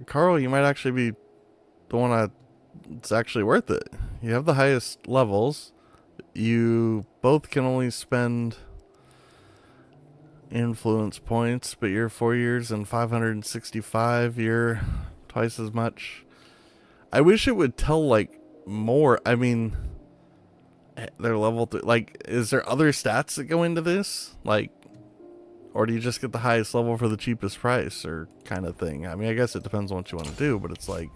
Carl, you might actually be the one that's actually worth it. You have the highest levels. You both can only spend influence points, but you're 4 years and 565. You're twice as much. I wish it would tell, like, more. I mean, they're level 3. Like, is there other stats that go into this? Like, or do you just get the highest level for the cheapest price, or kind of thing? I mean, I guess it depends on what you want to do, but it's like,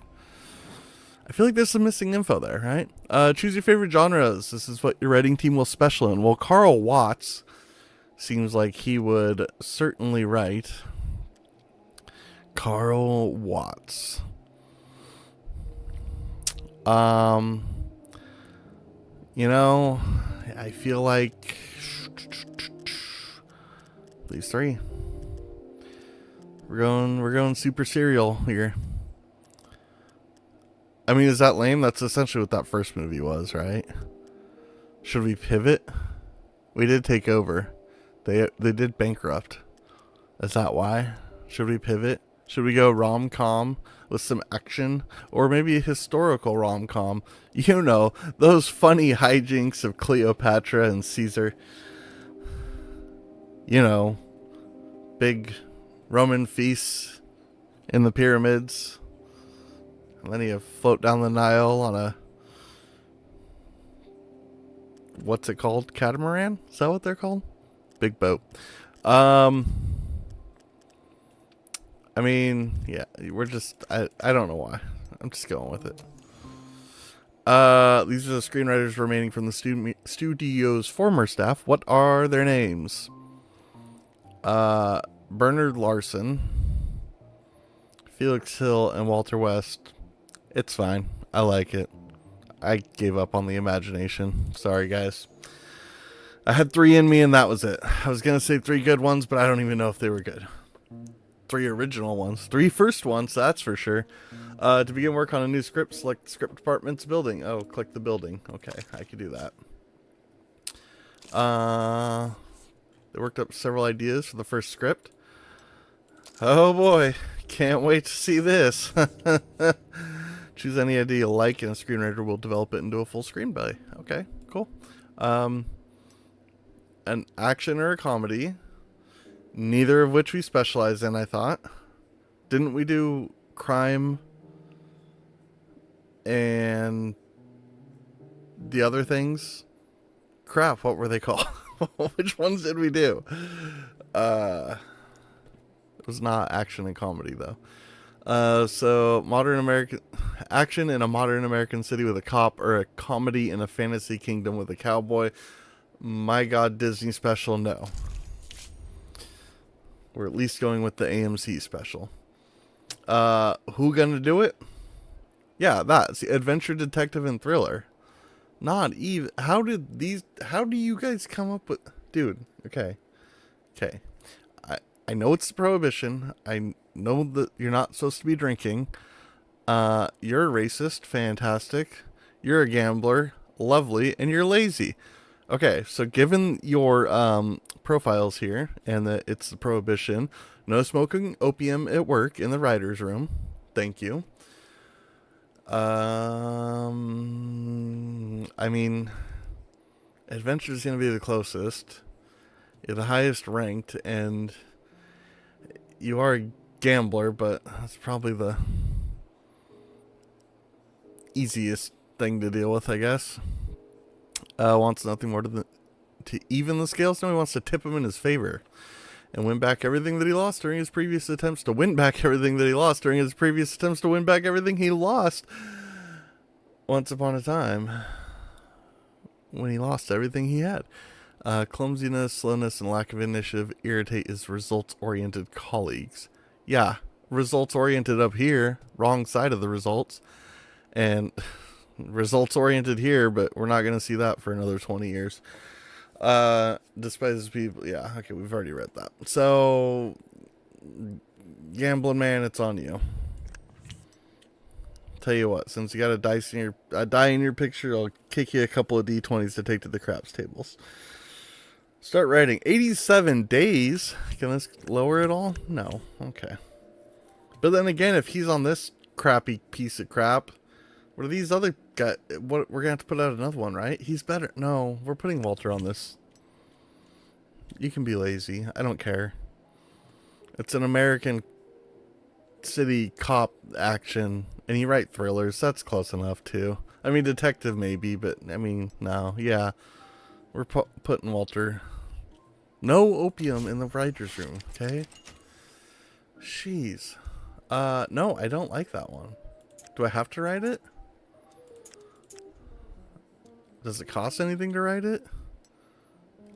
I feel like there's some missing info there, right? Choose your favorite genres. This is what your writing team will special in. Well, Carl Watts seems like he would certainly write. Carl Watts. You know, I feel like these 3. We're going super serial here. I mean, is that lame? That's essentially what that first movie was, right? Should we pivot? We did take over. They did bankrupt. Is that why? Should we pivot? Should we go rom-com with some action? Or maybe a historical rom-com? You know, those funny hijinks of Cleopatra and Caesar. You know, big Roman feasts in the pyramids. And then you float down the Nile on a... what's it called? Catamaran? Is that what they're called? Big boat. I mean, yeah, we're just... I don't know why. I'm just going with it. These are the screenwriters remaining from the studio's former staff. What are their names? Bernard Larson, Felix Hill, and Walter West. It's fine. I like it. I gave up on the imagination. Sorry, guys. I had 3 in me and that was it. I was going to say 3 good ones, but I don't even know if they were good. 3 original ones. 3 first ones, that's for sure. To begin work on a new script, select the script department's building. Oh, click the building. Okay, I could do that. They worked up several ideas for the first script. Oh boy, can't wait to see this. Choose any idea you like and a screenwriter will develop it into a full screenplay. Okay, cool. An action or a comedy. Neither of which we specialize in, I thought. Didn't we do crime and the other things? Crap, what were they called? Which ones did we do? It was not action and comedy, though. So modern American action in a modern American city with a cop, or a comedy in a fantasy kingdom with a cowboy. My God, Disney special, no. We're at least going with the AMC special. Who gonna do it? Yeah, that's the adventure, detective, and thriller. Not even. How do you guys come up with, dude? Okay. I know it's prohibition. I know that you're not supposed to be drinking. You're a racist. Fantastic. You're a gambler. Lovely. And you're lazy. Okay, so given your profiles here, and that it's the prohibition, no smoking opium at work in the writer's room. Thank you. I mean, adventure's going to be the closest. You're the highest ranked, and you are a gambler, but that's probably the easiest thing to deal with, I guess. Wants nothing more to even the scales. No, he wants to tip him in his favor. and win back everything that he lost during his previous attempts to win back everything that he lost during his previous attempts to win back everything he lost once upon a time when he lost everything he had. Clumsiness, slowness, and lack of initiative irritate his results-oriented colleagues. Yeah, results-oriented up here, wrong side of the results, and results-oriented here, but we're not going to see that for another 20 years. Despises people. Yeah, okay, we've already read that. So, gambling man, it's on you. Tell you what, since you got a die in your picture, I'll kick you a couple of d20s to take to the craps tables. Start writing. 87 days. Can this lower it all? No. Okay. But then again, if he's on this crappy piece of crap, what are these other guys? What, we're gonna have to put out another one, right? He's better. No, we're putting Walter on this. You can be lazy. I don't care. It's an American city cop action, and you write thrillers. That's close enough too. I mean, detective maybe, but I mean, no. Yeah, we're putting Walter. No opium in the writer's room. Okay. Jeez. No, I don't like that one. Do I have to write it? Does it cost anything to write it?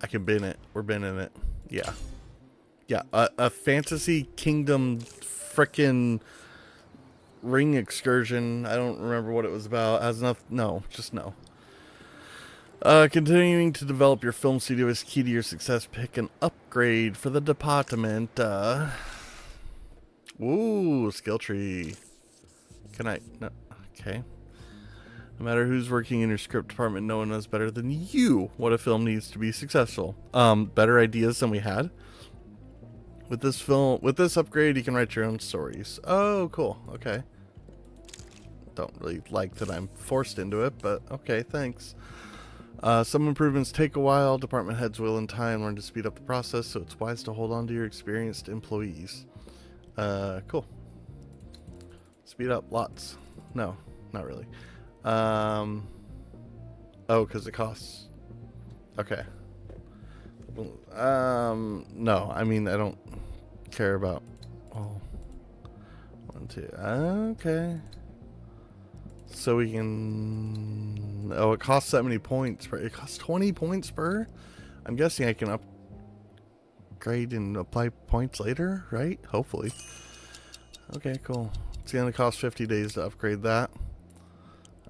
I can bin it. We're binning it. Yeah. Yeah, a fantasy kingdom frickin' ring excursion. I don't remember what it was about. Has enough. No, just no. Continuing to develop your film studio is key to your success. Pick an upgrade for the department. Ooh, skill tree. Can I? No. Okay. No matter who's working in your script department, no one knows better than you what a film needs to be successful. Better ideas than we had. With this upgrade, you can write your own stories. Oh, cool. Okay. Don't really like that I'm forced into it, but okay, thanks. Some improvements take a while. Department heads will in time learn to speed up the process, so it's wise to hold on to your experienced employees. Cool. Speed up lots. No, not really. Oh, because it costs. Okay. No, I mean, I don't care about. Oh, 1, 2. Okay. So we can. Oh, it costs that many points. It costs 20 points per. I'm guessing I can upgrade and apply points later, right? Hopefully. Okay, cool. It's gonna cost 50 days to upgrade that.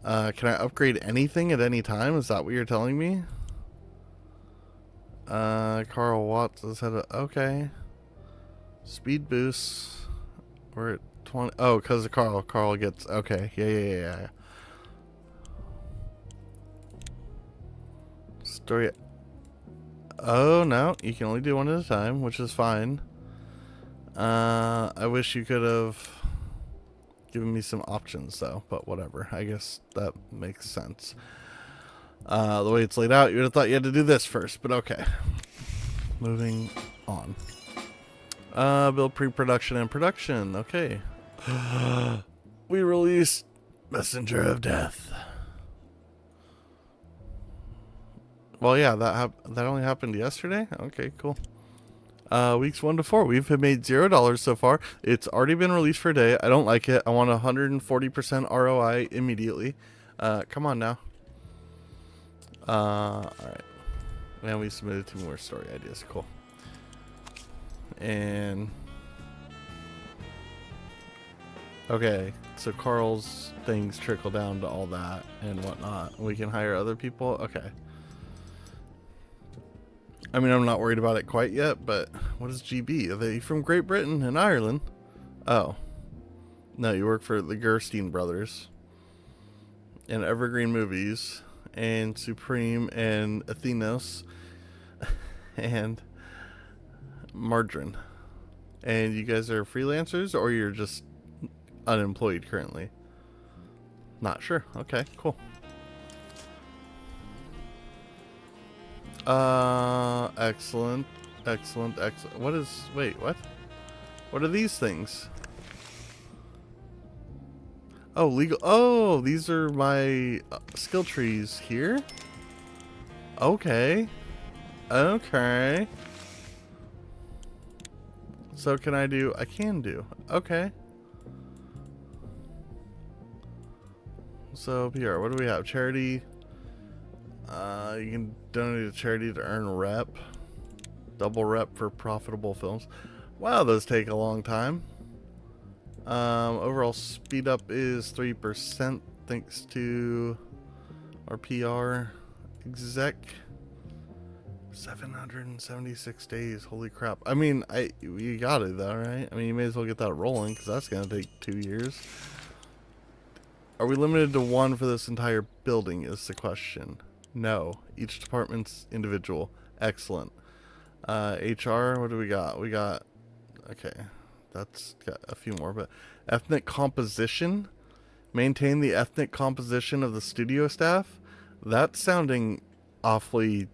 Can I upgrade anything at any time? Is that what you're telling me? Carl Watts has had a. Okay. Speed boost. We're at 20. Oh, because of Carl. Carl gets. Okay. Yeah. Story. Oh, no. You can only do one at a time, which is fine. I wish you could have given me some options, though. But whatever. I guess that makes sense. The way it's laid out, you would have thought you had to do this first. But okay. Moving on. Build pre-production and production. Okay. We released Messenger of Death. Well, yeah, that only happened yesterday. Okay, cool. Weeks 1 to 4. We've made $0 so far. It's already been released for a day. I don't like it. I want 140% ROI immediately. Come on now. All right. And we submitted 2 more story ideas. Cool. And okay, so Carl's things trickle down to all that and whatnot. We can hire other people. Okay. I mean, I'm not worried about it quite yet, but what is GB? Are they from Great Britain and Ireland? Oh. No, you work for the Gerstein brothers and Evergreen Movies and Supreme and Athenos and Margarine. And you guys are freelancers or you're just unemployed currently? Not sure. Okay, cool. Excellent. What is, wait, what? What are these things? Oh, legal. Oh, these are my skill trees here. Okay. So can I do? I can do. Okay. So PR, what do we have? Charity. You can donate to charity to earn rep. Double rep for profitable films. Wow, those take a long time. Overall speed up is 3% thanks to our PR exec. 776 days. Holy crap. I mean, you got it though, right? I mean, you may as well get that rolling because that's going to take 2 years. Are we limited to 1 for this entire building is the question. No. Each department's individual. Excellent. HR, what do we got? We got, okay, that's got a few more, but ethnic composition. Maintain the ethnic composition of the studio staff. That's sounding awfully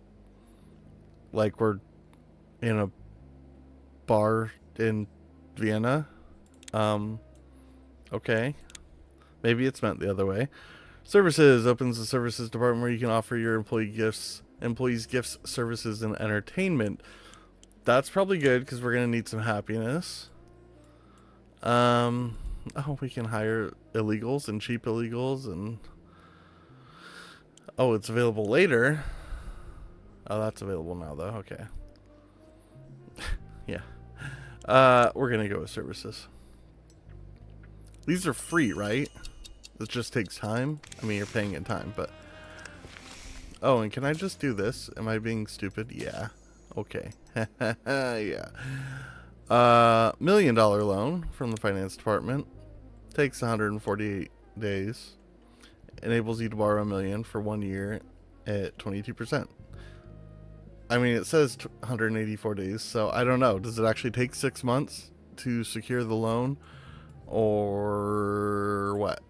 like we're in a bar in Vienna. Okay. Maybe it's meant the other way. Services opens the services department where you can offer your employees gifts, services, and entertainment. That's probably good because we're gonna need some happiness. Oh, we can hire illegals and cheap illegals, and oh, it's available later. Oh, that's available now though. Okay. Yeah. We're gonna go with services. These are free, right? It just takes time. I mean, you're paying in time, but... Oh, and can I just do this? Am I being stupid? Yeah. Okay. Yeah. $1 million loan from the finance department. Takes 148 days. Enables you to borrow $1 million for 1 year at 22%. I mean, it says 184 days, so I don't know. Does it actually take 6 months to secure the loan? Or what?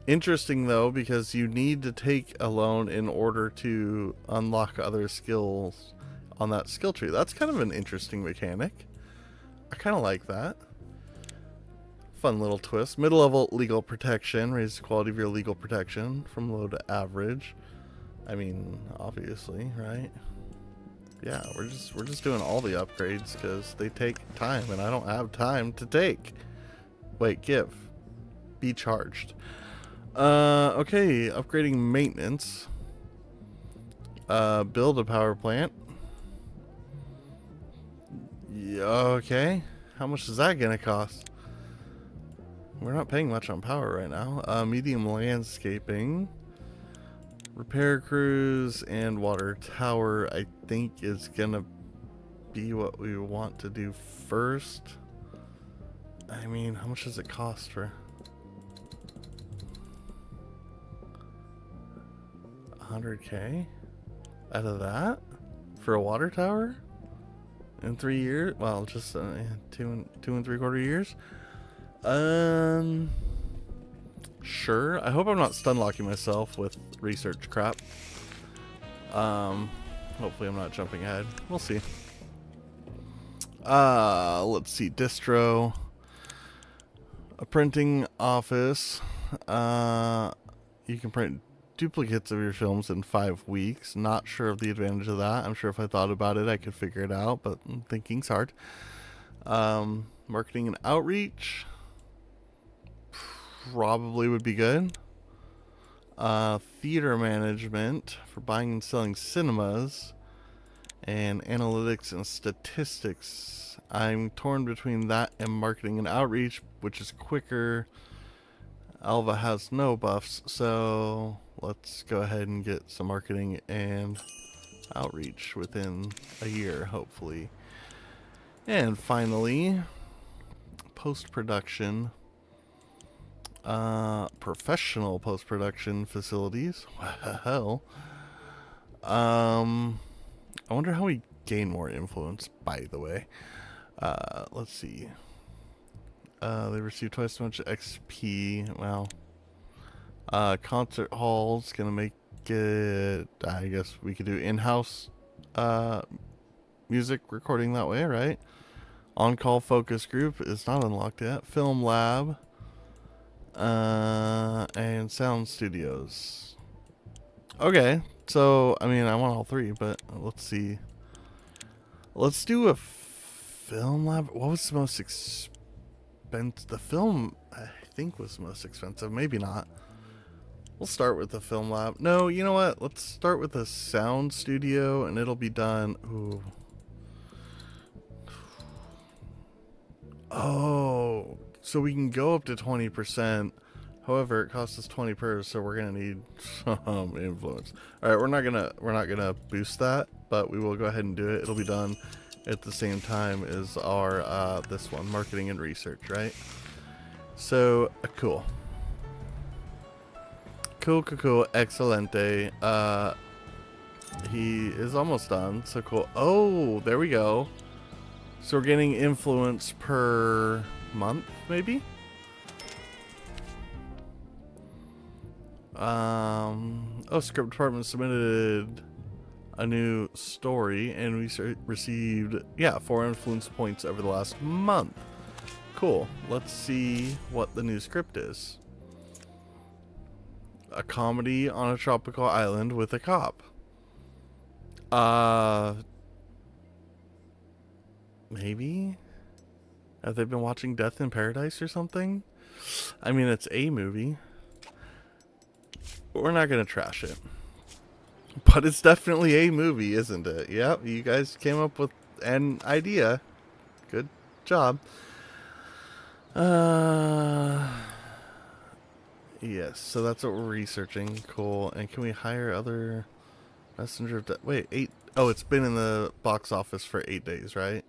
Interesting though, because you need to take a loan in order to unlock other skills on that skill tree. That's kind of an interesting mechanic. I kind of like that. Fun little twist. Middle-level legal protection. Raise the quality of your legal protection from low to average. I mean, obviously, right? Yeah, we're just doing all the upgrades because they take time, and I don't have time to take. Wait, give. Be charged. Okay, upgrading maintenance. Build a power plant. Yeah, okay. How much is that gonna cost? We're not paying much on power right now. Medium landscaping. Repair crews and water tower, I think, is gonna be what we want to do first. I mean, how much does it cost for 100K out of that for a water tower in 3 years? Well, just 2 and 3/4 years. Sure. I hope I'm not stun locking myself with research crap. Hopefully I'm not jumping ahead. We'll see. Let's see. Distro. A printing office. You can print duplicates of your films in 5 weeks. Not sure of the advantage of that. I'm sure if I thought about it, I could figure it out, but thinking's hard. Marketing and outreach. Probably would be good. Theater management for buying and selling cinemas, and analytics and statistics. I'm torn between that and marketing and outreach, which is quicker. Alva has no buffs, so let's go ahead and get some marketing and outreach within a year, hopefully. And finally, post-production. Professional post-production facilities. Well, I wonder how we gain more influence, by the way. Let's see. They receive twice as much XP. Wow. Concert halls, gonna make it, I guess we could do in-house music recording that way, right? On-call focus group is not unlocked yet. Film lab. And sound studios. Okay, so I mean, I want all 3, but let's see. Let's do a film lab. What was the most expensive? The film, I think, was the most expensive. Maybe not. We'll start with the film lab. No, you know what? Let's start with the sound studio, and it'll be done. Ooh. Oh, so we can go up to 20%. However, it costs us 20 per, so we're gonna need some influence. All right, we're not gonna boost that, but we will go ahead and do it. It'll be done at the same time as our this one, marketing and research, right? So cool. Cool, excelente. He is almost done, so cool. Oh, there we go. So we're getting influence per month, maybe? Oh, script department submitted a new story, and we received, yeah, 4 influence points over the last month. Cool. Let's see what the new script is. A comedy on a tropical island with a cop. Maybe? Have they been watching Death in Paradise or something? I mean, it's a movie. We're not gonna trash it. But it's definitely a movie, isn't it? Yep, you guys came up with an idea. Good job. Yes, so that's what we're researching. Cool. And can we hire other messenger of wait, 8. Oh, it's been in the box office for 8 days, right?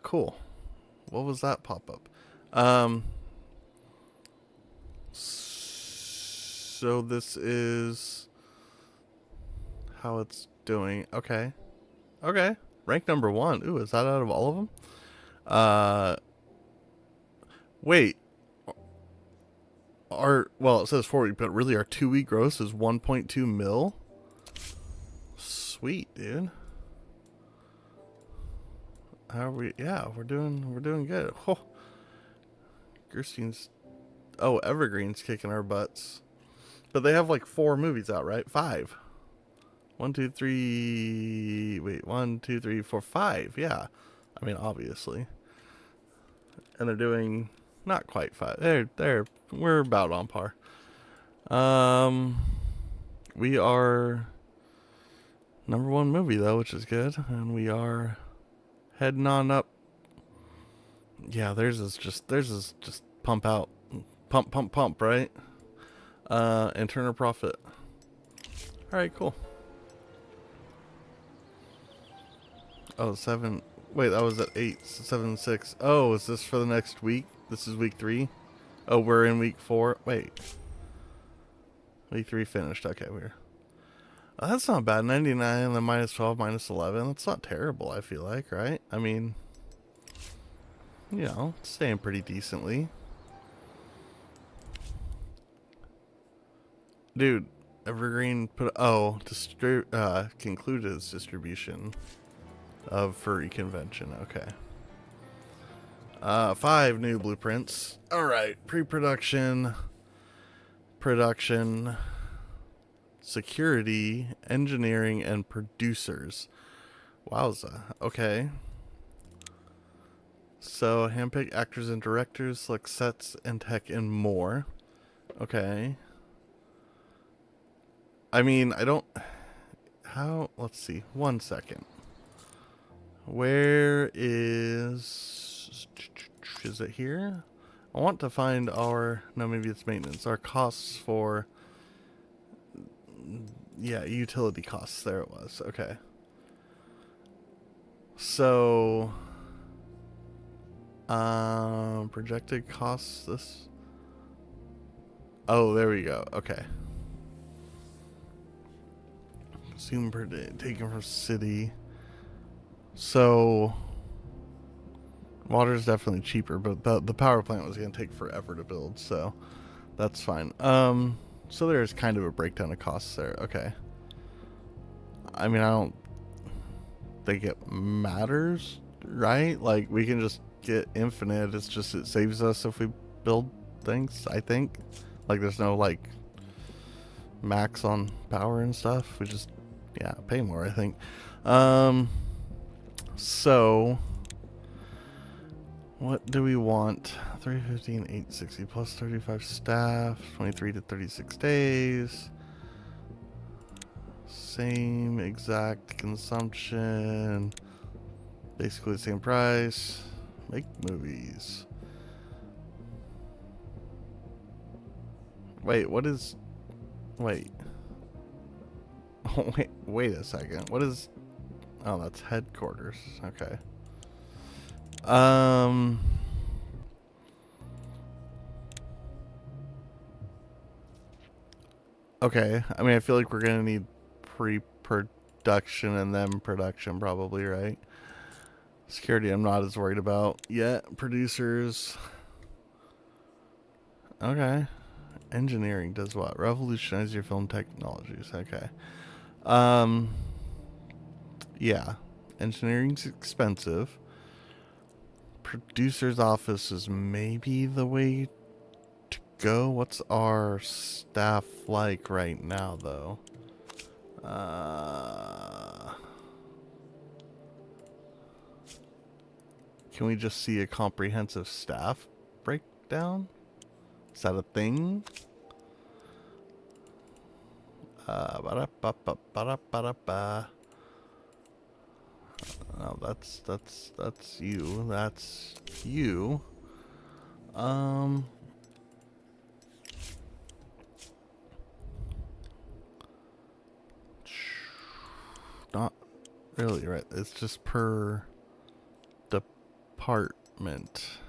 Cool. What was that pop-up? So this is how it's doing. Okay. Okay. Rank number 1. Ooh, is that out of all of them? Wait. Well, it says 4 week, but really our 2 week gross is 1.2 mil. Sweet, dude. How are we? Yeah, we're doing good. Oh. Gerstein's, Evergreen's kicking our butts. But they have like 4 movies out, right? 5. 1, 2, 3. Wait, 1, 2, 3, 4, 5. Yeah. I mean, obviously. And they're doing not quite 5. We're about on par. We are number 1 movie though, which is good, and we are heading on up. Yeah, theirs is just pump out, pump, right? And turn a profit. All right, cool. Oh, 7. Wait, that was at 8, 7, 6. Oh, is this for the next week? This is week 3. Oh, we're in week 4. Wait. Week 3 finished. Okay, that's not bad. 99 and then minus 12, minus 11. That's not terrible, I feel like, right? I mean, you know, staying pretty decently. Dude, Evergreen concluded its distribution of furry convention. Okay. 5 new blueprints. Alright, pre-production, production, security, engineering, and producers. Wowza. Okay. So, handpick actors and directors, select sets and tech, and more. Okay. I mean, let's see. 1 second. Where is it here? I want to find no, maybe it's maintenance. Our costs for, yeah, utility costs. There it was. Okay. So, projected costs, oh, there we go. Okay. Consume per day, taken from city. So, water is definitely cheaper, but the power plant was going to take forever to build, so that's fine. So there's kind of a breakdown of costs there. Okay. I mean, I don't think it matters, right? Like, we can just get infinite. It's just, it saves us if we build things, I think. Like, there's no, like, max on power and stuff. We just, yeah, pay more, I think. So What do we want? 315, 860 plus 35 staff, 23 to 36 days. Same exact consumption. Basically the same price. Make movies. Wait, what is... Wait. Oh, wait a second. What is... Oh, that's headquarters. Okay. Okay. I mean, I feel like we're gonna need pre-production and then production probably, right? Security I'm not as worried about yet. Producers. Okay. Engineering does what? Revolutionize your film technologies. Okay. Yeah. Engineering's expensive. Producer's office is maybe the way to go. What's our staff like right now, though? Can we just see a comprehensive staff breakdown? Is that a thing? Oh, that's you. That's you. Not really, right? It's just per department.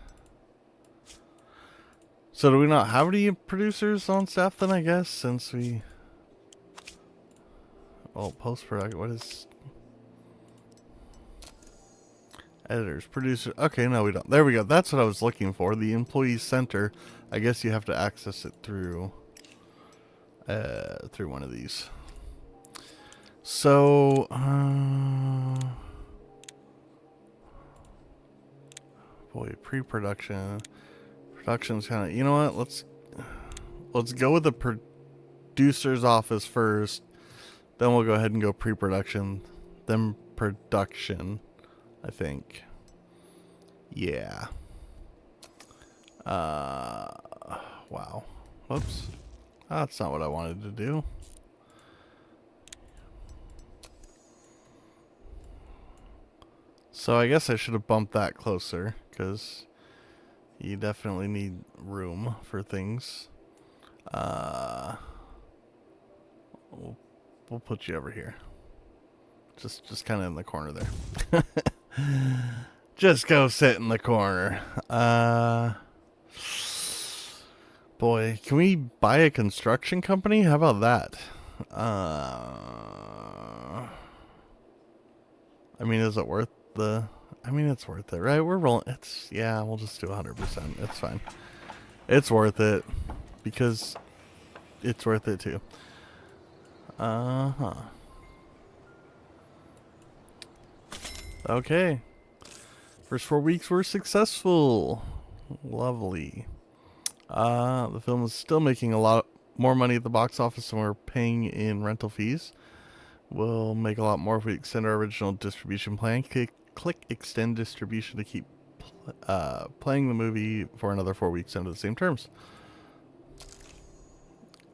So do we not have any producers on staff then, I guess, since we... Oh, post-production, what is... Editors, producers... Okay, no, we don't. There we go. That's what I was looking for. The employee center. I guess you have to access it through... through one of these. So... boy, pre-production... Production's kind of... You know what? Let's go with the producer's office first. Then we'll go ahead and go pre-production. Then production, I think. Yeah. Wow. Whoops. That's not what I wanted to do. So I guess I should have bumped that closer, because you definitely need room for things. We'll put you over here. Just kind of in the corner there. Just go sit in the corner. Boy, can we buy a construction company? How about that? I mean, is it worth the... I mean, it's worth it, right? We're rolling... It's... Yeah, we'll just do 100%. It's fine. It's worth it. Because it's worth it, too. Okay. First 4 weeks were successful. Lovely. The film is still making a lot more money at the box office than we're paying in rental fees. We'll make a lot more if we extend our original distribution plan. Click extend distribution to keep playing the movie for another 4 weeks under the same terms.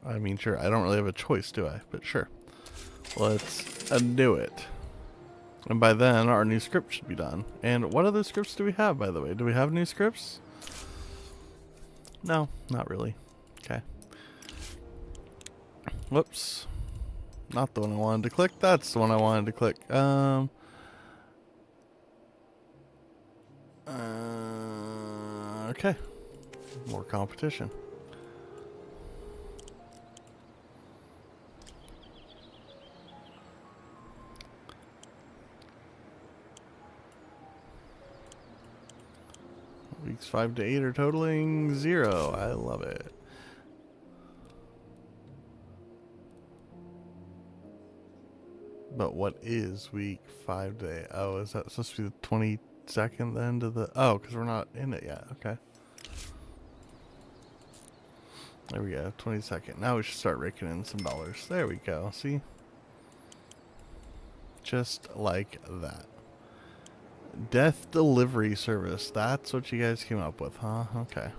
I mean, sure, I don't really have a choice, do I? But sure. Let's do it. And by then, our new script should be done. And what other scripts do we have, by the way? Do we have new scripts? No, not really. Okay. Whoops. Not the one I wanted to click. That's the one I wanted to click. Okay. More competition. Weeks 5 to 8 are totaling 0. I love it. But what is week 5 to 8? Oh, is that supposed to be the 22nd then to the... Oh, because we're not in it yet. Okay. There we go. 22nd. Now we should start raking in some dollars. There we go. See? Just like that. Death delivery service. That's what you guys came up with, huh? Okay.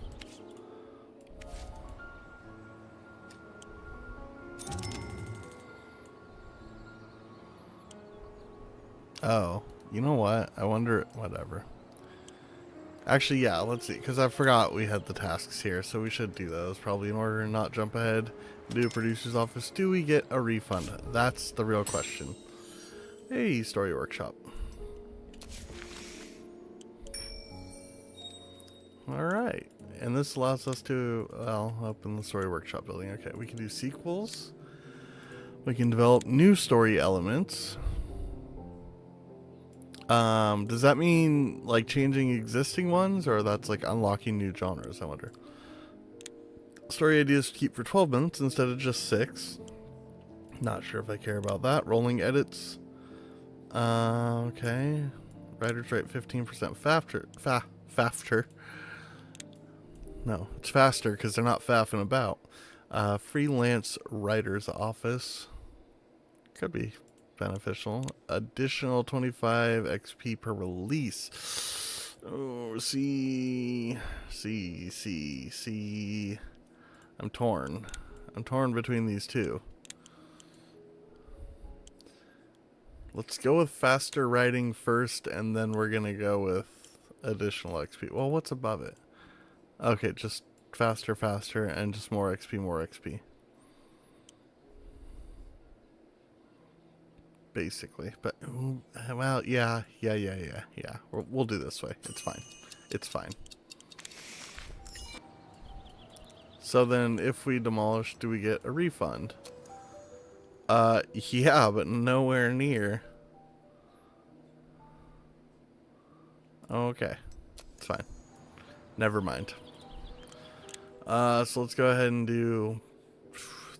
Oh, you know what? I wonder, whatever. Actually, yeah, let's see, because I forgot we had the tasks here, so we should do those probably in order and not jump ahead. Do producer's office. Do we get a refund? That's the real question. Hey, story workshop. Alright, and this allows us to, well, open the story workshop building. Okay, we can do sequels. We can develop new story elements. Does that mean like changing existing ones, or that's like unlocking new genres, I wonder? Story ideas keep for 12 minutes instead of just 6. Not sure if I care about that. Rolling edits. Okay. Writers write 15% faster. No, it's faster because they're not faffing about. Freelance writer's office. Could be beneficial. Additional 25 XP per release. Oh, see. I'm torn. I'm torn between these two. Let's go with faster writing first, and then we're going to go with additional XP. Well, what's above it? Okay, just faster, and just more XP. Basically, but well, yeah. We'll do this way. It's fine. So then, if we demolish, do we get a refund? Yeah, but nowhere near. Okay, it's fine. Never mind. So let's go ahead and do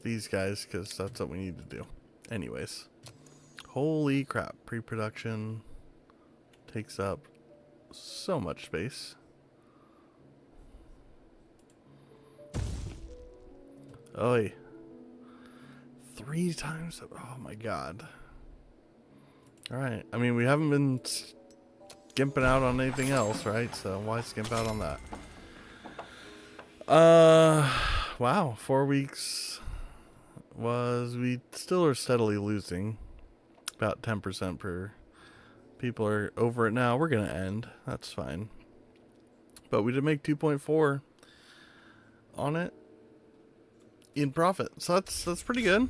these guys, because that's what we need to do. Anyways. Holy crap, pre-production takes up so much space. Oi. 3 times, oh my god. Alright, I mean, we haven't been skimping out on anything else, right? So why skimp out on that? Wow, 4 weeks we still are steadily losing. About 10% per. People are over it now. We're gonna end. That's fine. But we did make 2.4 on it in profit, so that's pretty good.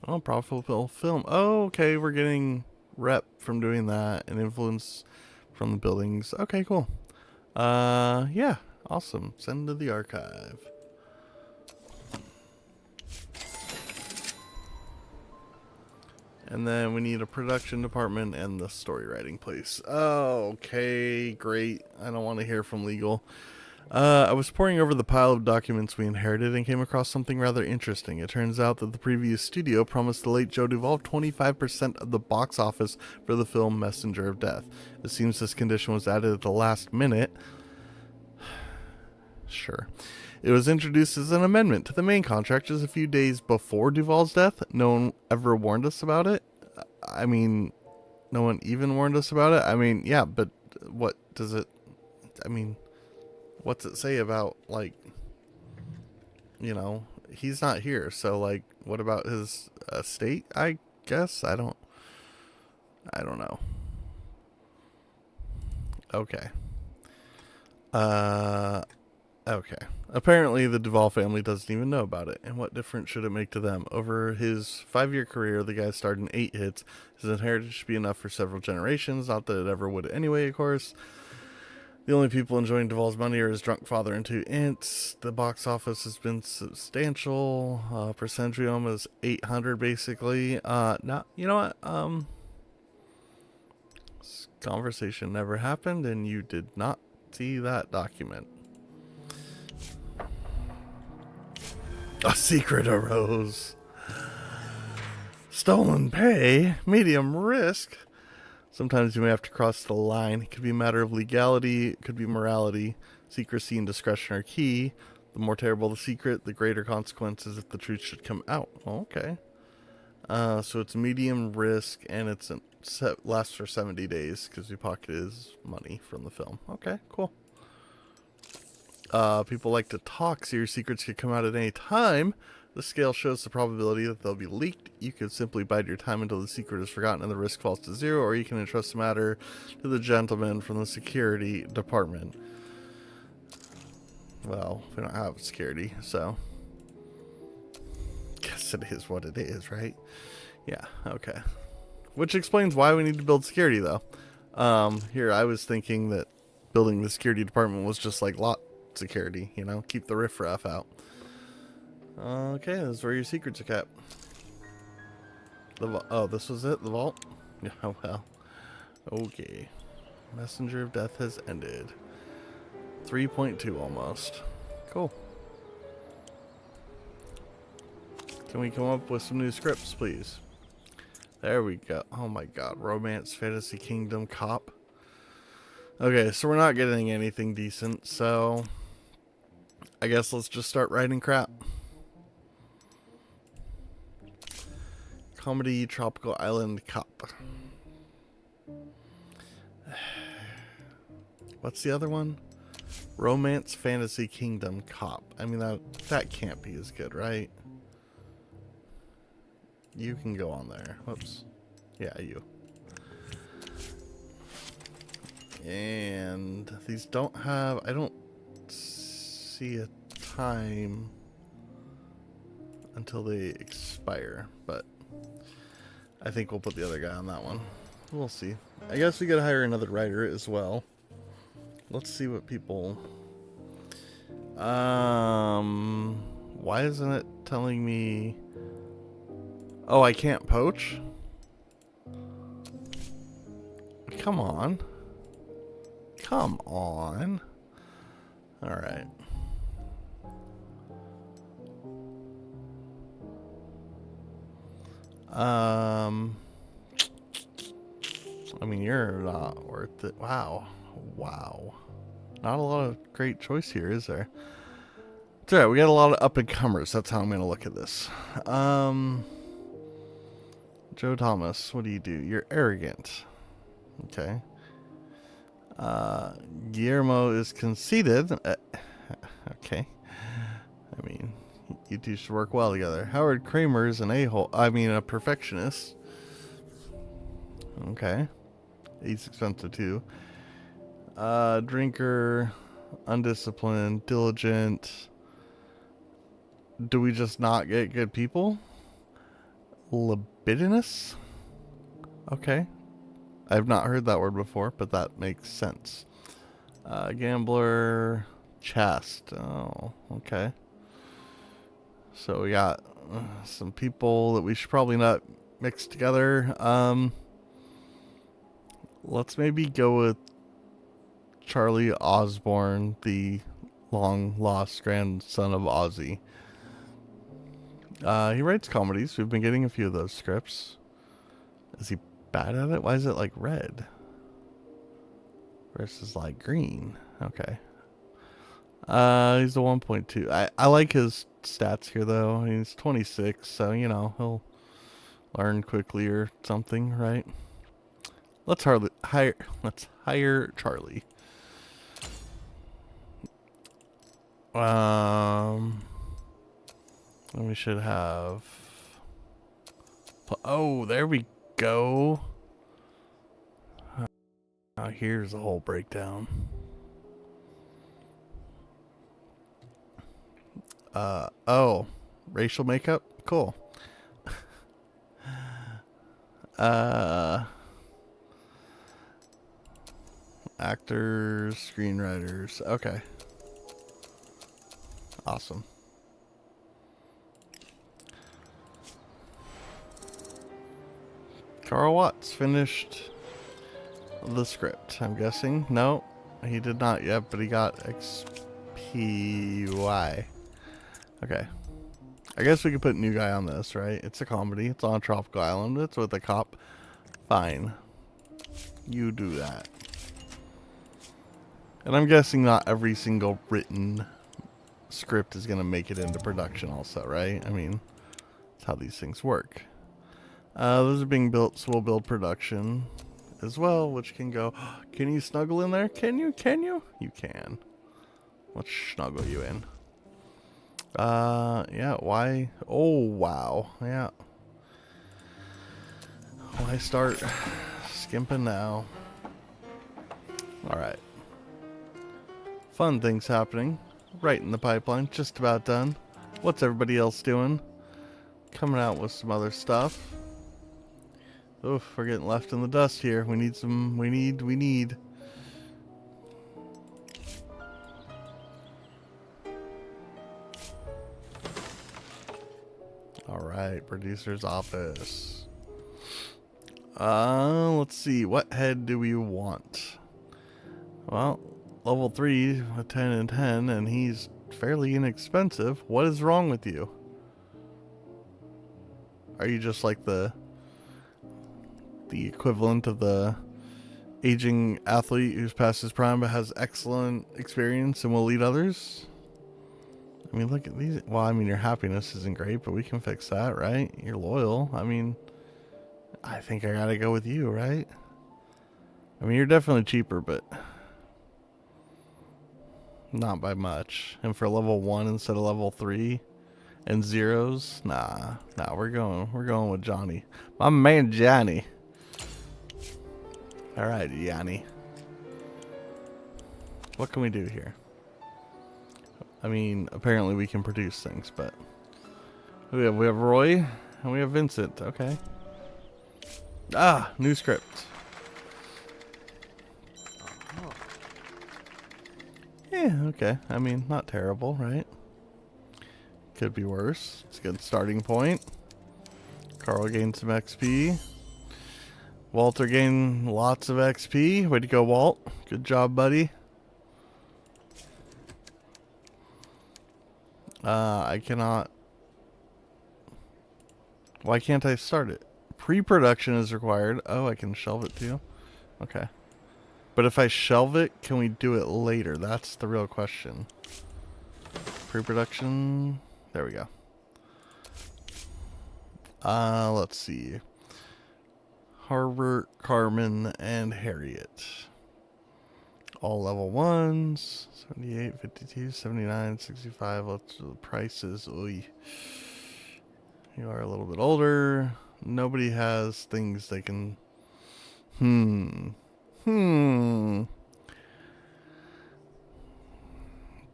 Oh, profitable film. Oh, okay. We're getting rep from doing that and influence from the buildings. Okay, cool. Yeah, awesome. Send to the archive. And then we need a production department and the story writing place. Oh, okay, great. I don't want to hear from legal. I was poring over the pile of documents we inherited and came across something rather interesting. It turns out that the previous studio promised the late Joe Duvall 25% of the box office for the film Messenger of Death. It seems this condition was added at the last minute. Sure. It was introduced as an amendment to the main contract just a few days before Duvall's death. No one ever warned us about it. I mean, no one even warned us about it. I mean, yeah, but what does it... I mean, what's it say about, like, you know, he's not here. So, like, what about his estate, I guess? I don't know. Okay. Okay. Apparently, the Duvall family doesn't even know about it, and what difference should it make to them? Over his 5-year career, the guy starred in 8 hits. His inheritance should be enough for several generations, not that it ever would anyway, of course. The only people enjoying Duvall's money are his drunk father and 2 aunts. The box office has been substantial. Percentage almost 800, basically. Now, you know what? This conversation never happened, and you did not see that document. A secret arose. Stolen pay, medium risk. Sometimes you may have to cross the line. It could be a matter of legality, it could be morality. Secrecy and discretion are key. The more terrible the secret, the greater consequences if the truth should come out. Okay. So it's medium risk, and it's lasts for 70 days because you pocket is money from the film. Okay, cool. People like to talk, so your secrets could come out at any time. The scale shows the probability that they'll be leaked. You could simply bide your time until the secret is forgotten and the risk falls to 0, or you can entrust the matter to the gentleman from the security department. Well, we don't have security, so guess it is what it is, right? Yeah, okay. Which explains why we need to build security, though. Here, I was thinking that building the security department was just like lot security, you know, keep the riffraff out. Okay, this is where your secrets are kept. Oh, this was it? The vault? Yeah, well. Okay. Messenger of Death has ended. 3.2 almost. Cool. Can we come up with some new scripts, please? There we go. Oh my god. Romance, Fantasy Kingdom, Cop. Okay, so we're not getting anything decent, so I guess let's just start writing crap. Comedy, Tropical Island, Cop. What's the other one? Romance, Fantasy Kingdom, Cop. I mean, that can't be as good, right? You can go on there. Whoops. Yeah, you. And these don't have... I don't see a time until they expire, but I think we'll put the other guy on that one. We'll see. I guess we gotta hire another writer as well. Let's see what people... Why isn't it telling me... Oh, I can't poach? Come on. Come on. Alright. I mean, you're not worth it. Wow. Wow. Not a lot of great choice here, is there? It's alright, we got a lot of up-and-comers. That's how I'm going to look at this. Joe Thomas, what do? You're arrogant. Okay. Guillermo is conceited. Okay. I mean, you two should work well together. Howard Kramer is an a-hole. I mean, a perfectionist. Okay. He's expensive too. Drinker, undisciplined, diligent. Do we just not get good people? Libidinous? Okay. I've not heard that word before, but that makes sense. Gambler, chaste. Oh, okay. So we got some people that we should probably not mix together. Let's maybe go with Charlie Osborne, the long-lost grandson of Ozzy. He writes comedies. We've been getting a few of those scripts. Is he bad at it? Why is it like red versus like green? Okay. He's a 1.2. I like his stats here though. He's 26, so you know he'll learn quickly or something, right? Let's hire Charlie. We should have... Oh, there we go. Here's the whole breakdown. Oh, racial makeup? Cool. Actors, screenwriters. Okay. Awesome. Carl Watts finished the script, I'm guessing. No, he did not yet, but he got XPY. Okay. I guess we could put new guy on this, right? It's a comedy. It's on a tropical island. It's with a cop. Fine. You do that. And I'm guessing not every single written script is going to make it into production also, right? I mean, that's how these things work. Those are being built, so we'll build production as well, which can go. Can you snuggle in there? Can you? Can you? You can. Let's snuggle you in. Yeah, why? Oh, wow. Yeah. Why start skimping now? Alright. Fun things happening. Right in the pipeline. Just about done. What's everybody else doing? Coming out with some other stuff. Oof, we're getting left in the dust here. We need some, we need. Alright, producer's office. Let's see, what head do we want? Well, level 3, a 10 and 10, and he's fairly inexpensive. What is wrong with you? Are you just like the equivalent of the aging athlete who's past his prime but has excellent experience and will lead others? I mean, look at these. Well, I mean, your happiness isn't great, but we can fix that, right? You're loyal. I mean, I think I gotta go with you, right? I mean, you're definitely cheaper, but not by much. And for level 1 instead of level 3 and zeros, nah, we're going with Johnny. My man Johnny. Alright, Yanni. What can we do here? I mean, apparently we can produce things, but we have Roy and we have Vincent. Okay. Ah, new script. Yeah, okay. I mean, not terrible, right? Could be worse. It's a good starting point. Carl gained some XP. Walter gained lots of XP. Way to go, Walt. Good job, buddy. I cannot. Why can't I start it? Pre-production is required. Oh, I can shelve it too. Okay. But if I shelve it, can we do it later? That's the real question. Pre-production. There we go. Let's see. Harbert, Carmen, and Harriet. All level 1s. 78, 52, 79, 65. Let's do the prices. Oy. You are a little bit older. Nobody has things they can...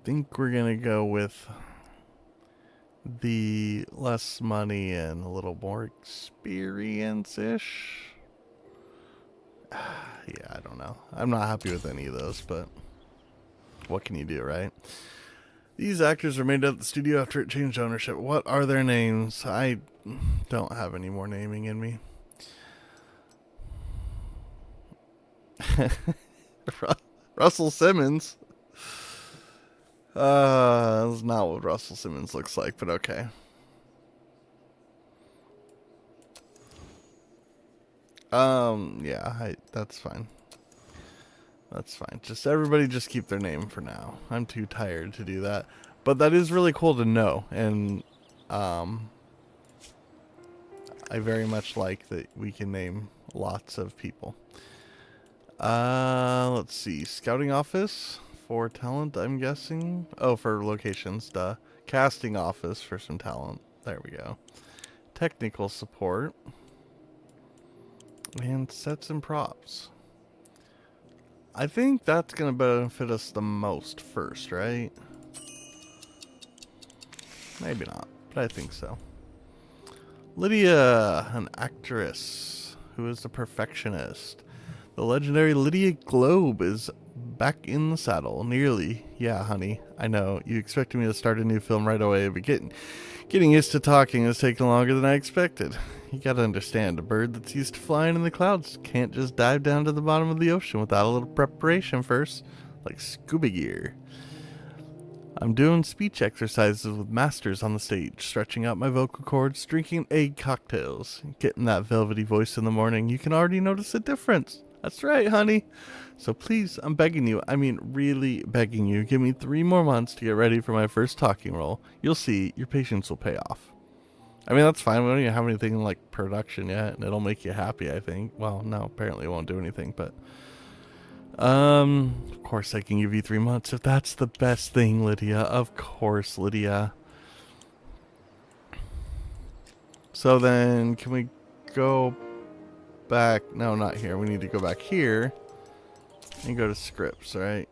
Think we're gonna go with the less money and a little more experience-ish. Yeah, I don't know. I'm not happy with any of those, but what can you do, right? These actors were made up at the studio after it changed ownership. What are their names? I don't have any more naming in me. Russell Simmons. That's not what Russell Simmons looks like, but okay. Yeah, that's fine. That's fine. Just everybody just keep their name for now. I'm too tired to do that. But that is really cool to know, and I very much like that we can name lots of people. Let's see. Scouting office for talent, I'm guessing. Oh, for locations, duh. Casting office for some talent. There we go. Technical support. And sets and props. I think that's going to benefit us the most first, right? Maybe not, but I think so. Lydia, an actress who is a perfectionist. The legendary Lydia Globe is back in the saddle. Nearly. Yeah, honey. I know. You expected me to start a new film right away, but getting used to talking has taken longer than I expected. You gotta understand, a bird that's used to flying in the clouds can't just dive down to the bottom of the ocean without a little preparation first, like scuba gear. I'm doing speech exercises with masters on the stage, stretching out my vocal cords, drinking egg cocktails, getting that velvety voice in the morning. You can already notice a difference. That's right, honey. So please, I'm begging you, I mean really begging you, give me 3 more months to get ready for my first talking role. You'll see, your patience will pay off. I mean, that's fine. We don't even have anything in, like, production yet, and it'll make you happy, I think. Well, no, apparently it won't do anything, but... Of course I can give you 3 months if that's the best thing, Lydia. Of course, Lydia. So then, can we go back? No, not here. We need to go back here and go to scripts, right?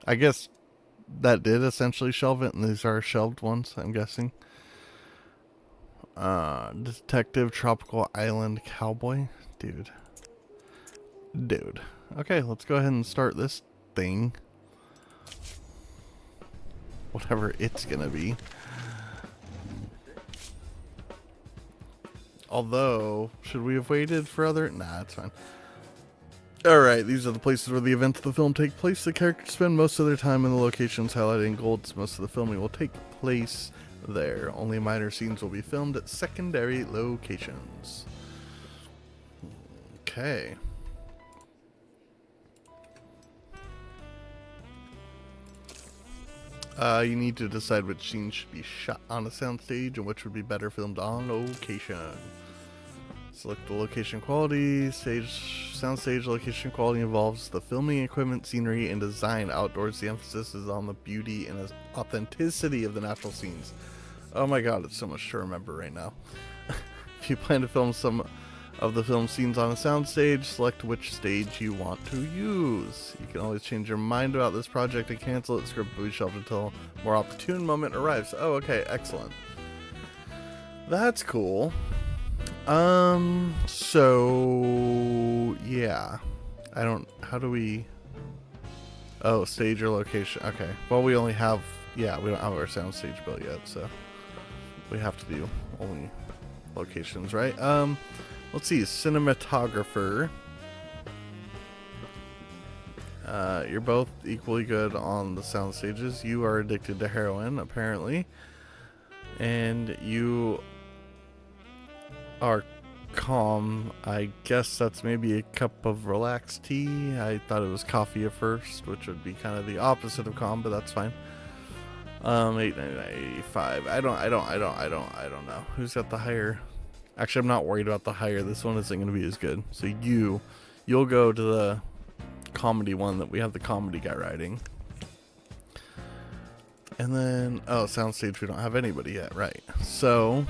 I guess that did essentially shelve it, and these are shelved ones, I'm guessing. Detective, Tropical Island, Cowboy. Dude. Okay, let's go ahead and start this thing. Whatever it's gonna be. Although, should we have waited for other... Nah, it's fine. Alright, these are the places where the events of the film take place. The characters spend most of their time in the locations highlighted in gold. Most of the filming will take place there. Only minor scenes will be filmed at secondary locations. Okay. You need to decide which scenes should be shot on a soundstage and which would be better filmed on location. Select the location quality. Soundstage location quality involves the filming equipment, scenery, and design. Outdoors, the emphasis is on the beauty and authenticity of the natural scenes. Oh my god, it's so much to remember right now. If you plan to film some of the film scenes on a soundstage, select which stage you want to use. You can always change your mind about this project and cancel it. Script will be shelved until a more opportune moment arrives. Oh, okay, excellent. That's cool. So yeah. How do we... Oh, stage or location. Okay. Well, we only have... Yeah, we don't have our soundstage built yet, so we have to do only locations, right? Let's see, cinematographer. You're both equally good on the sound stages. You are addicted to heroin, apparently. And you are calm. I guess that's maybe a cup of relaxed tea. I thought it was coffee at first, which would be kind of the opposite of calm, but that's fine. 8.95. I don't know. Who's got the higher? Actually, I'm not worried about the higher. This one isn't going to be as good. So you'll go to the comedy one that we have the comedy guy writing. And then, oh, soundstage, we don't have anybody yet, right? So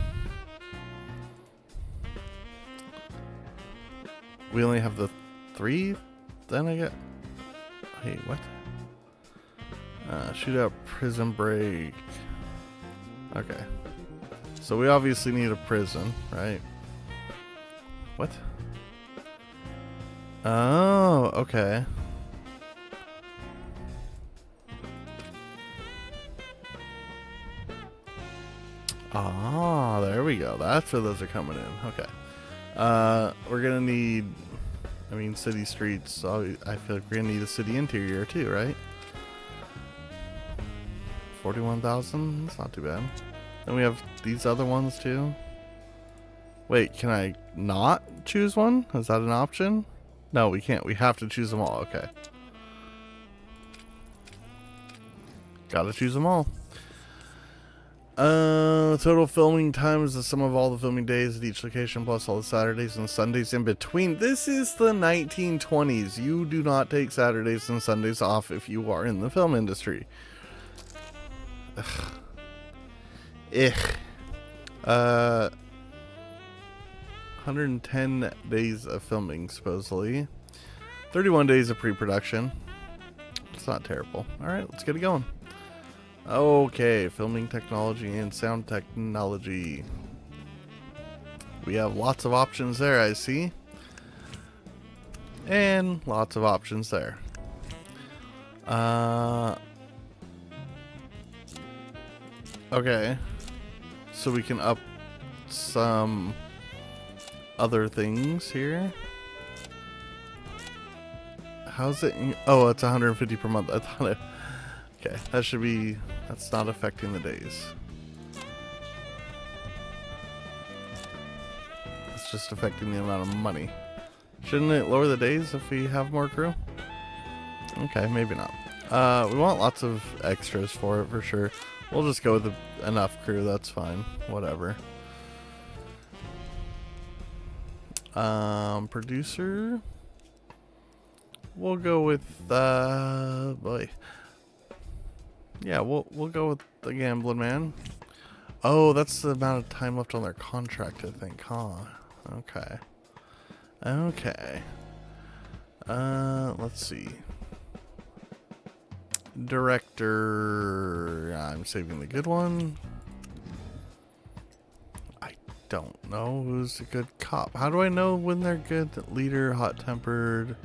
we only have the 3. Then I get. Hey, what? Shootout, prison break. Okay. So we obviously need a prison, right? What? Oh, okay. Ah, there we go. That's where those are coming in. Okay. We're gonna need, I mean, city streets. So I feel like we're gonna need a city interior too, right? 41,000? That's not too bad. Then we have these other ones too. Wait, can I not choose one? Is that an option? No, we can't. We have to choose them all. Okay. Gotta choose them all. Total filming time is the sum of all the filming days at each location plus all the Saturdays and Sundays in between. This is the 1920s. You do not take Saturdays and Sundays off if you are in the film industry. Ugh. 110 days of filming, supposedly. 31 days of pre-production. It's not terrible. Alright, let's get it going. Okay, filming technology and sound technology. We have lots of options there, I see. And lots of options there. Okay. So we can up some other things here. How's it? Oh, it's 150 per month. I thought it. Okay, that should be. That's not affecting the days. It's just affecting the amount of money. Shouldn't it lower the days if we have more crew? Okay, maybe not. We want lots of extras for it for sure. We'll just go with enough crew. That's fine. Whatever. Producer. We'll go with boy. Yeah, we'll go with the Gambling Man. Oh, that's the amount of time left on their contract, I think, huh? Okay. Okay. Let's see. Director. I'm saving the good one. I don't know who's a good cop. How do I know when they're good? Leader, hot-tempered,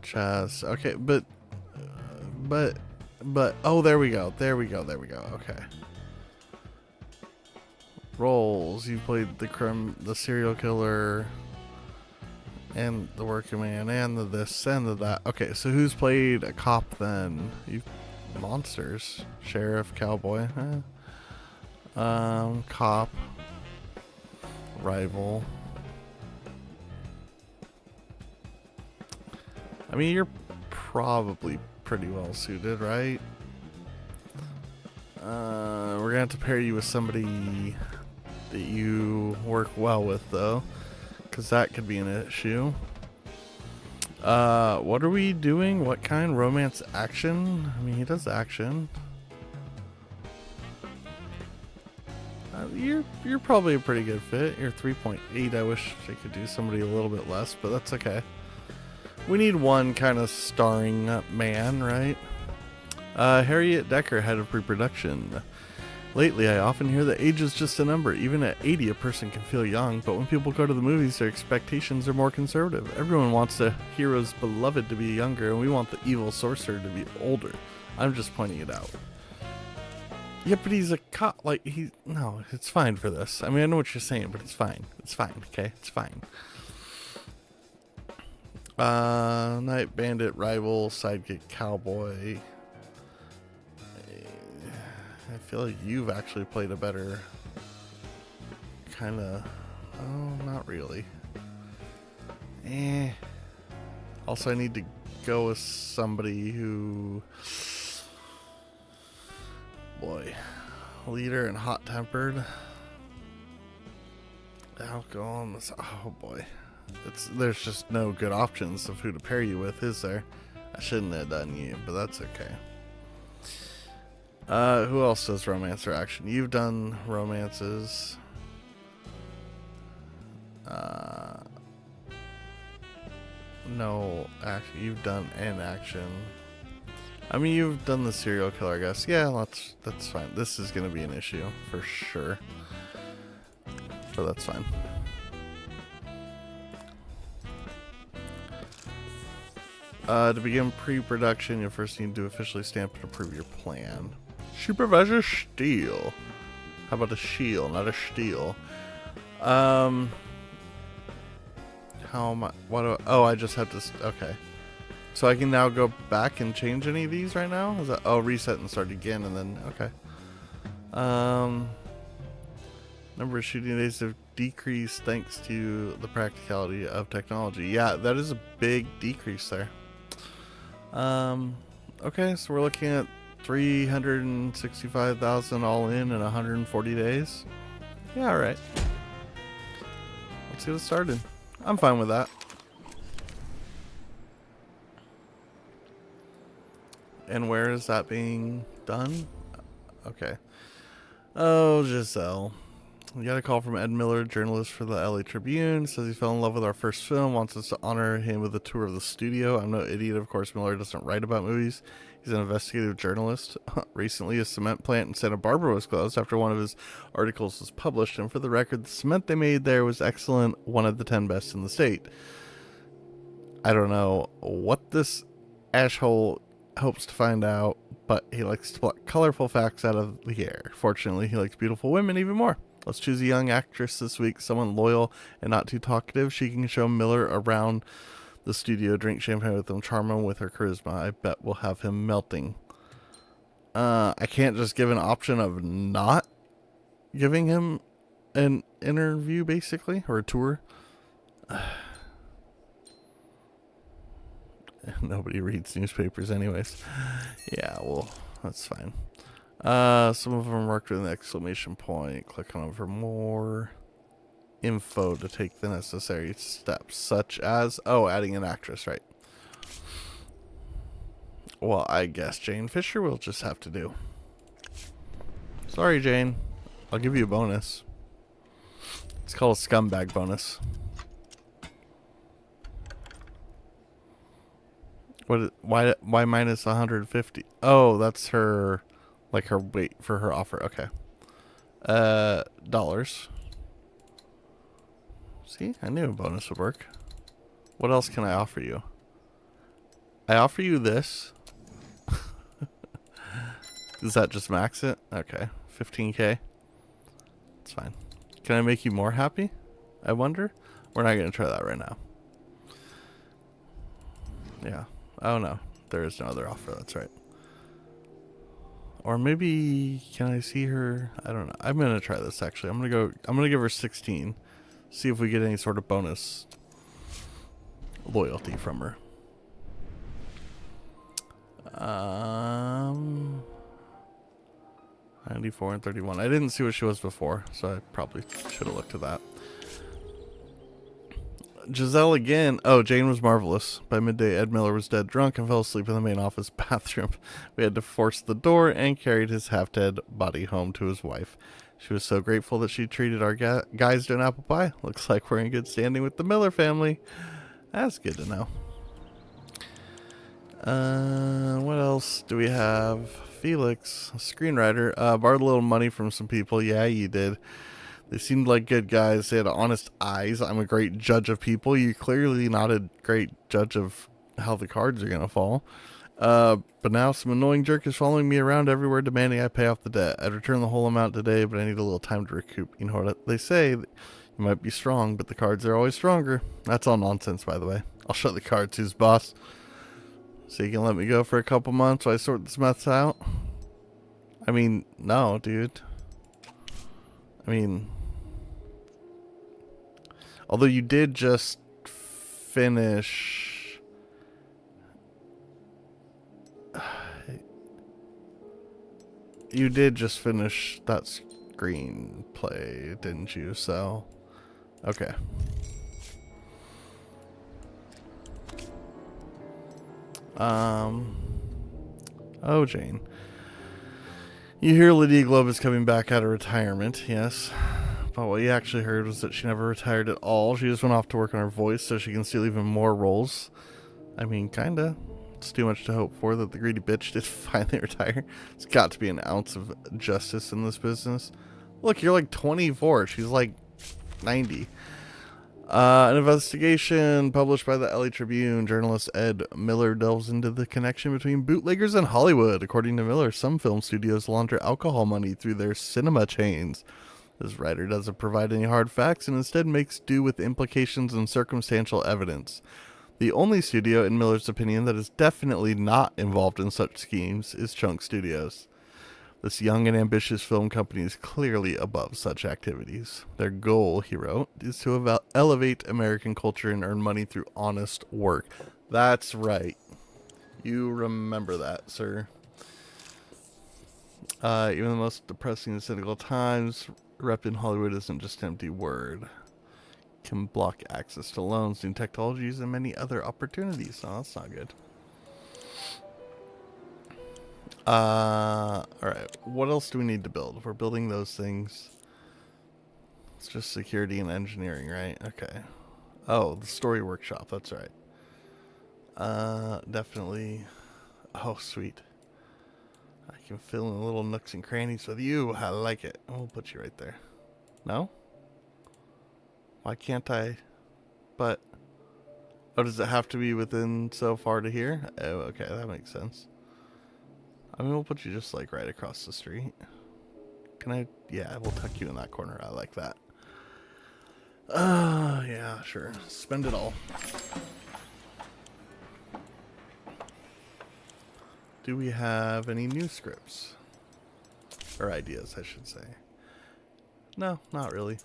chess. Okay, but oh, there we go. Okay. Roles. You played the serial killer, and the working man, and the this, and the that. Okay, so who's played a cop then? You monsters. Sheriff, cowboy. Cop. Rival. I mean, you're probably pretty well suited, right? We're gonna have to pair you with somebody that you work well with, though, because that could be an issue. What are we doing? What kind? Romance, action? I mean, he does action. You're probably a pretty good fit. You're 3.8. I wish I could do somebody a little bit less, but that's okay. We need one kind of starring man, right? Harriet Decker, head of pre-production. Lately, I often hear that age is just a number. Even at 80, a person can feel young, but when people go to the movies, their expectations are more conservative. Everyone wants the hero's beloved to be younger, and we want the evil sorcerer to be older. I'm just pointing it out. Yeah, but he's a cop. Like, no, it's fine for this. I mean, I know what you're saying, but it's fine. It's fine, okay? It's fine. Night bandit, rival, sidekick, cowboy. I feel like you've actually played a better kind of. Oh, not really. Also, I need to go with somebody who. Boy. Leader and hot tempered. Alcohol. Oh, boy. There's just no good options of who to pair you with, is there? I shouldn't have done you, but that's okay. Who else does romance or action? You've done romances. No, action. You've done an action. I mean, you've done the serial killer, I guess. Yeah, that's fine. This is gonna be an issue for sure, but that's fine. To begin pre-production, you'll first need to officially stamp and approve your plan. Supervisor Steele. How about a shield, not a steel? How am I? Oh, I just have to. Okay. So I can now go back and change any of these right now? Is that? Oh, reset and start again, and then okay. Number of shooting days have decreased thanks to the practicality of technology. Yeah, that is a big decrease there. Okay, so we're looking at 365,000 all in 140 days. Yeah, all right. Let's get it started. I'm fine with that. And where is that being done? Okay. Oh, Giselle. We got a call from Ed Miller, journalist for the LA Tribune. Says he fell in love with our first film, wants us to honor him with a tour of the studio. I'm no idiot, of course. Miller doesn't write about movies. He's an investigative journalist. Recently, a cement plant in Santa Barbara was closed after one of his articles was published. And for the record, the cement they made there was excellent, one of the 10 best in the state. I don't know what this asshole hopes to find out, but he likes to pluck colorful facts out of the air. Fortunately, he likes beautiful women even more. Let's choose a young actress this week, someone loyal and not too talkative. She can show Miller around the studio, drink champagne with him, charm him with her charisma. I bet we'll have him melting. I can't just give an option of not giving him an interview, basically, or a tour. Nobody reads newspapers anyways. Yeah, well, that's fine. Some of them marked with an exclamation point. Click on them for more info to take the necessary steps, such as, oh, adding an actress, right? Well, I guess Jane Fisher will just have to do. Sorry, Jane. I'll give you a bonus. It's called a scumbag bonus. What? Why minus 150? Oh, that's her, like her weight for her offer. Okay. Dollars. See, I knew a bonus would work. What else can I offer you? I offer you this. Does that just max it? Okay. 15k. It's fine. Can I make you more happy? I wonder. We're not going to try that right now. Yeah. Oh no. There is no other offer. That's right. Or maybe can I see her? I don't know. I'm going to try this actually. I'm going to give her 16. See if we get any sort of bonus loyalty from her. 94 and 31. I didn't see what she was before, so I probably should have looked at that. Giselle again. Oh, Jane was marvelous. By midday, Ed Miller was dead drunk and fell asleep in the main office bathroom. We had to force the door and carried his half-dead body home to his wife. She was so grateful that she treated our guys to an apple pie. Looks like we're in good standing with the Miller family. That's good to know. What else do we have? Felix, a screenwriter, borrowed a little money from some people. Yeah, you did. They seemed like good guys. They had honest eyes. I'm a great judge of people. You're clearly not a great judge of how the cards are going to fall. But now some annoying jerk is following me around everywhere demanding I pay off the debt. I'd return the whole amount today, but I need a little time to recoup. You know what they say? You might be strong, but the cards are always stronger. That's all nonsense, by the way. I'll show the cards who's boss. So you can let me go for a couple months while I sort this mess out? I mean, no, dude. I mean, although you did just finish... You did just finish that screenplay, didn't you? So, okay. Oh, Jane. You hear Lydia Globe is coming back out of retirement, yes. But what you actually heard was that she never retired at all. She just went off to work on her voice so she can steal even more roles. I mean, kinda. It's too much to hope for that the greedy bitch did finally retire. There's got to be an ounce of justice in this business. Look, you're like 24. She's like 90. An investigation published by the LA Tribune. Journalist Ed Miller delves into the connection between bootleggers and Hollywood. According to Miller, some film studios launder alcohol money through their cinema chains. This writer doesn't provide any hard facts and instead makes do with implications and circumstantial evidence. The only studio, in Miller's opinion, that is definitely not involved in such schemes is Chunk Studios. This young and ambitious film company is clearly above such activities. Their goal, he wrote, is to elevate American culture and earn money through honest work. That's right. You remember that, sir. Even the most depressing and cynical times, rep in Hollywood isn't just an empty word. Can block access to loans, new technologies, and many other opportunities. Oh, that's not good. Alright, what else do we need to build? If we're building those things, it's just security and engineering, right? Okay. Oh, the story workshop, that's right. Definitely. Oh, sweet. I can fill in little nooks and crannies with you. I like it. We'll put you right there. No? Why can't I? But, oh, does it have to be within so far to here? Oh, okay, that makes sense. I mean, we'll put you just like right across the street. Can I? Yeah, we'll tuck you in that corner. I like that. Yeah, sure. Spend it all. Do we have any new scripts? Or ideas, I should say. No, not really.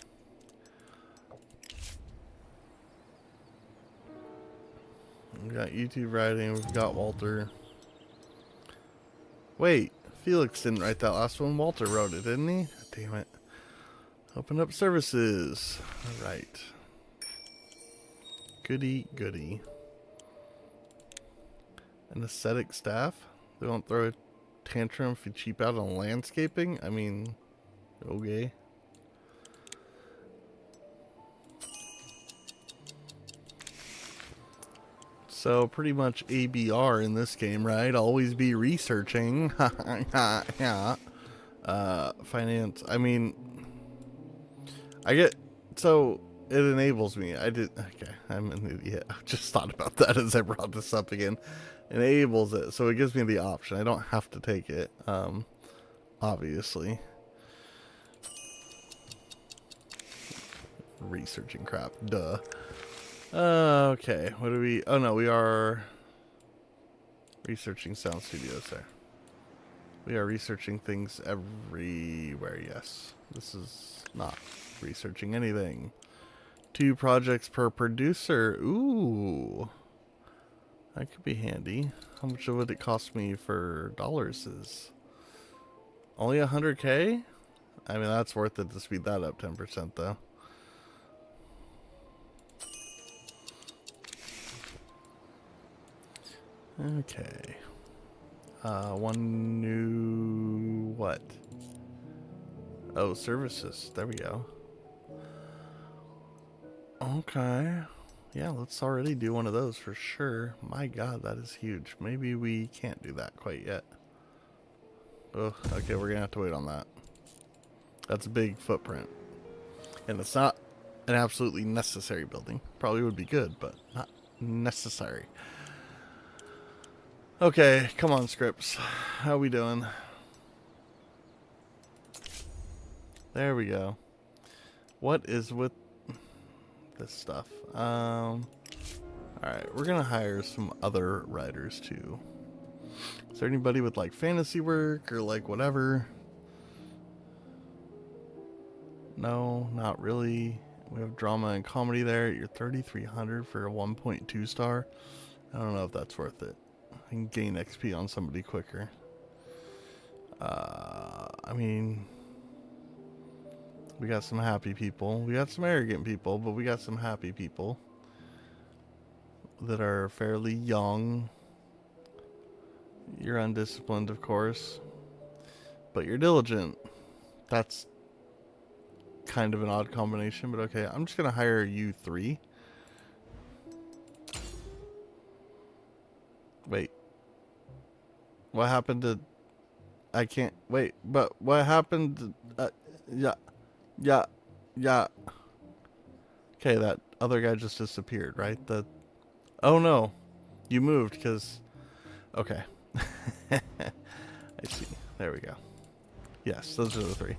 We've got YouTube writing. We've got Walter. Wait, Felix didn't write that last one. Walter wrote it, didn't he? Damn it. Open up services. Alright. Goody, goody. An aesthetic staff? They won't throw a tantrum if you cheap out on landscaping? I mean, okay. So pretty much ABR in this game, right? Always be researching. Yeah. Finance. I mean, I get, so it enables me. Okay, I'm an idiot. I just thought about that as I brought this up again. Enables it, so it gives me the option. I don't have to take it, obviously. Researching crap, duh. Okay, what do we... Oh no, we are researching sound studios there. We are researching things everywhere, yes. This is not researching anything. 2 projects per producer. Ooh. That could be handy. How much would it cost me for dollars? Is only 100K? I mean, that's worth it to speed that up 10% though. Okay. One new what? Oh, services. There we go. Okay. Yeah, let's already do one of those for sure. My god, that is huge. Maybe we can't do that quite yet. Oh, okay, we're gonna have to wait on that. That's a big footprint. And it's not an absolutely necessary building. Probably would be good, but not necessary. Okay, come on, scripts. How we doing? There we go. What is with this stuff? Alright, we're gonna hire some other writers too. Is there anybody with like fantasy work or like whatever? No, not really. We have drama and comedy there. You're 3,300 for a 1.2 star. I don't know if that's worth it. I can gain XP on somebody quicker. I mean, we got some happy people. We got some arrogant people, but we got some happy people that are fairly young. You're undisciplined, of course, but you're diligent. That's kind of an odd combination, but okay. I'm just gonna hire you 3. Wait. What happened to... I can't... Wait, but what happened to... Yeah. Okay, that other guy just disappeared, right? Oh no. You moved, because... Okay. I see. There we go. Yes, those are the 3.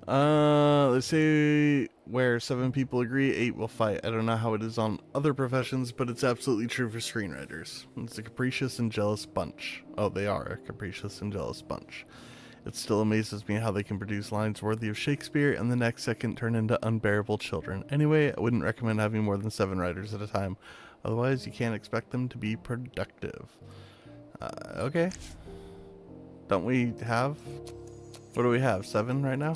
Let's say where 7 people agree, 8 will fight. I don't know how it is on other professions, but it's absolutely true for screenwriters. It's a capricious and jealous bunch. Oh, they are a capricious and jealous bunch. It still amazes me how they can produce lines worthy of Shakespeare and the next second turn into unbearable children. Anyway, I wouldn't recommend having more than 7 writers at a time. Otherwise, you can't expect them to be productive. Okay. Don't we have... What do we have? 7 right now?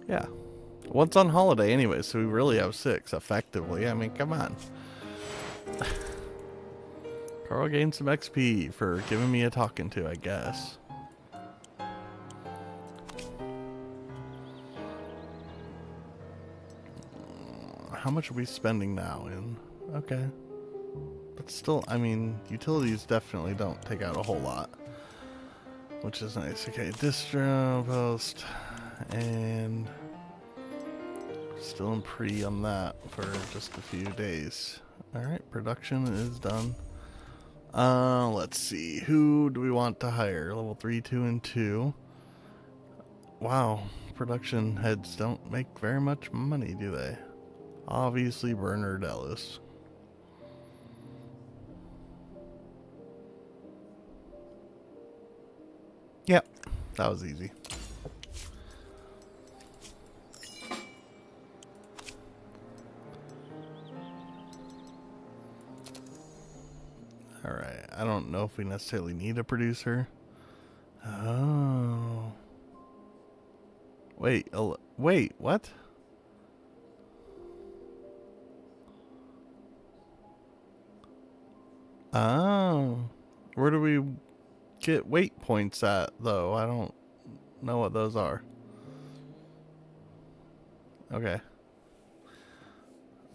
Yeah. One's on holiday anyway, so we really have 6, effectively. I mean, come on. Carl gained some XP for giving me a talking to, I guess. How much are we spending now in? Okay. But still, I mean, utilities definitely don't take out a whole lot. Which is nice. Okay, distro, post, and still in pre on that for just a few days. Alright, production is done. Let's see. Who do we want to hire? Level 3, 2, and 2. Wow, production heads don't make very much money, do they? Obviously, Bernard Ellis. Yep, that was easy. Alright, I don't know if we necessarily need a producer. Wait, wait, what? Oh. Where do we get weight points at, though? I don't know what those are. Okay.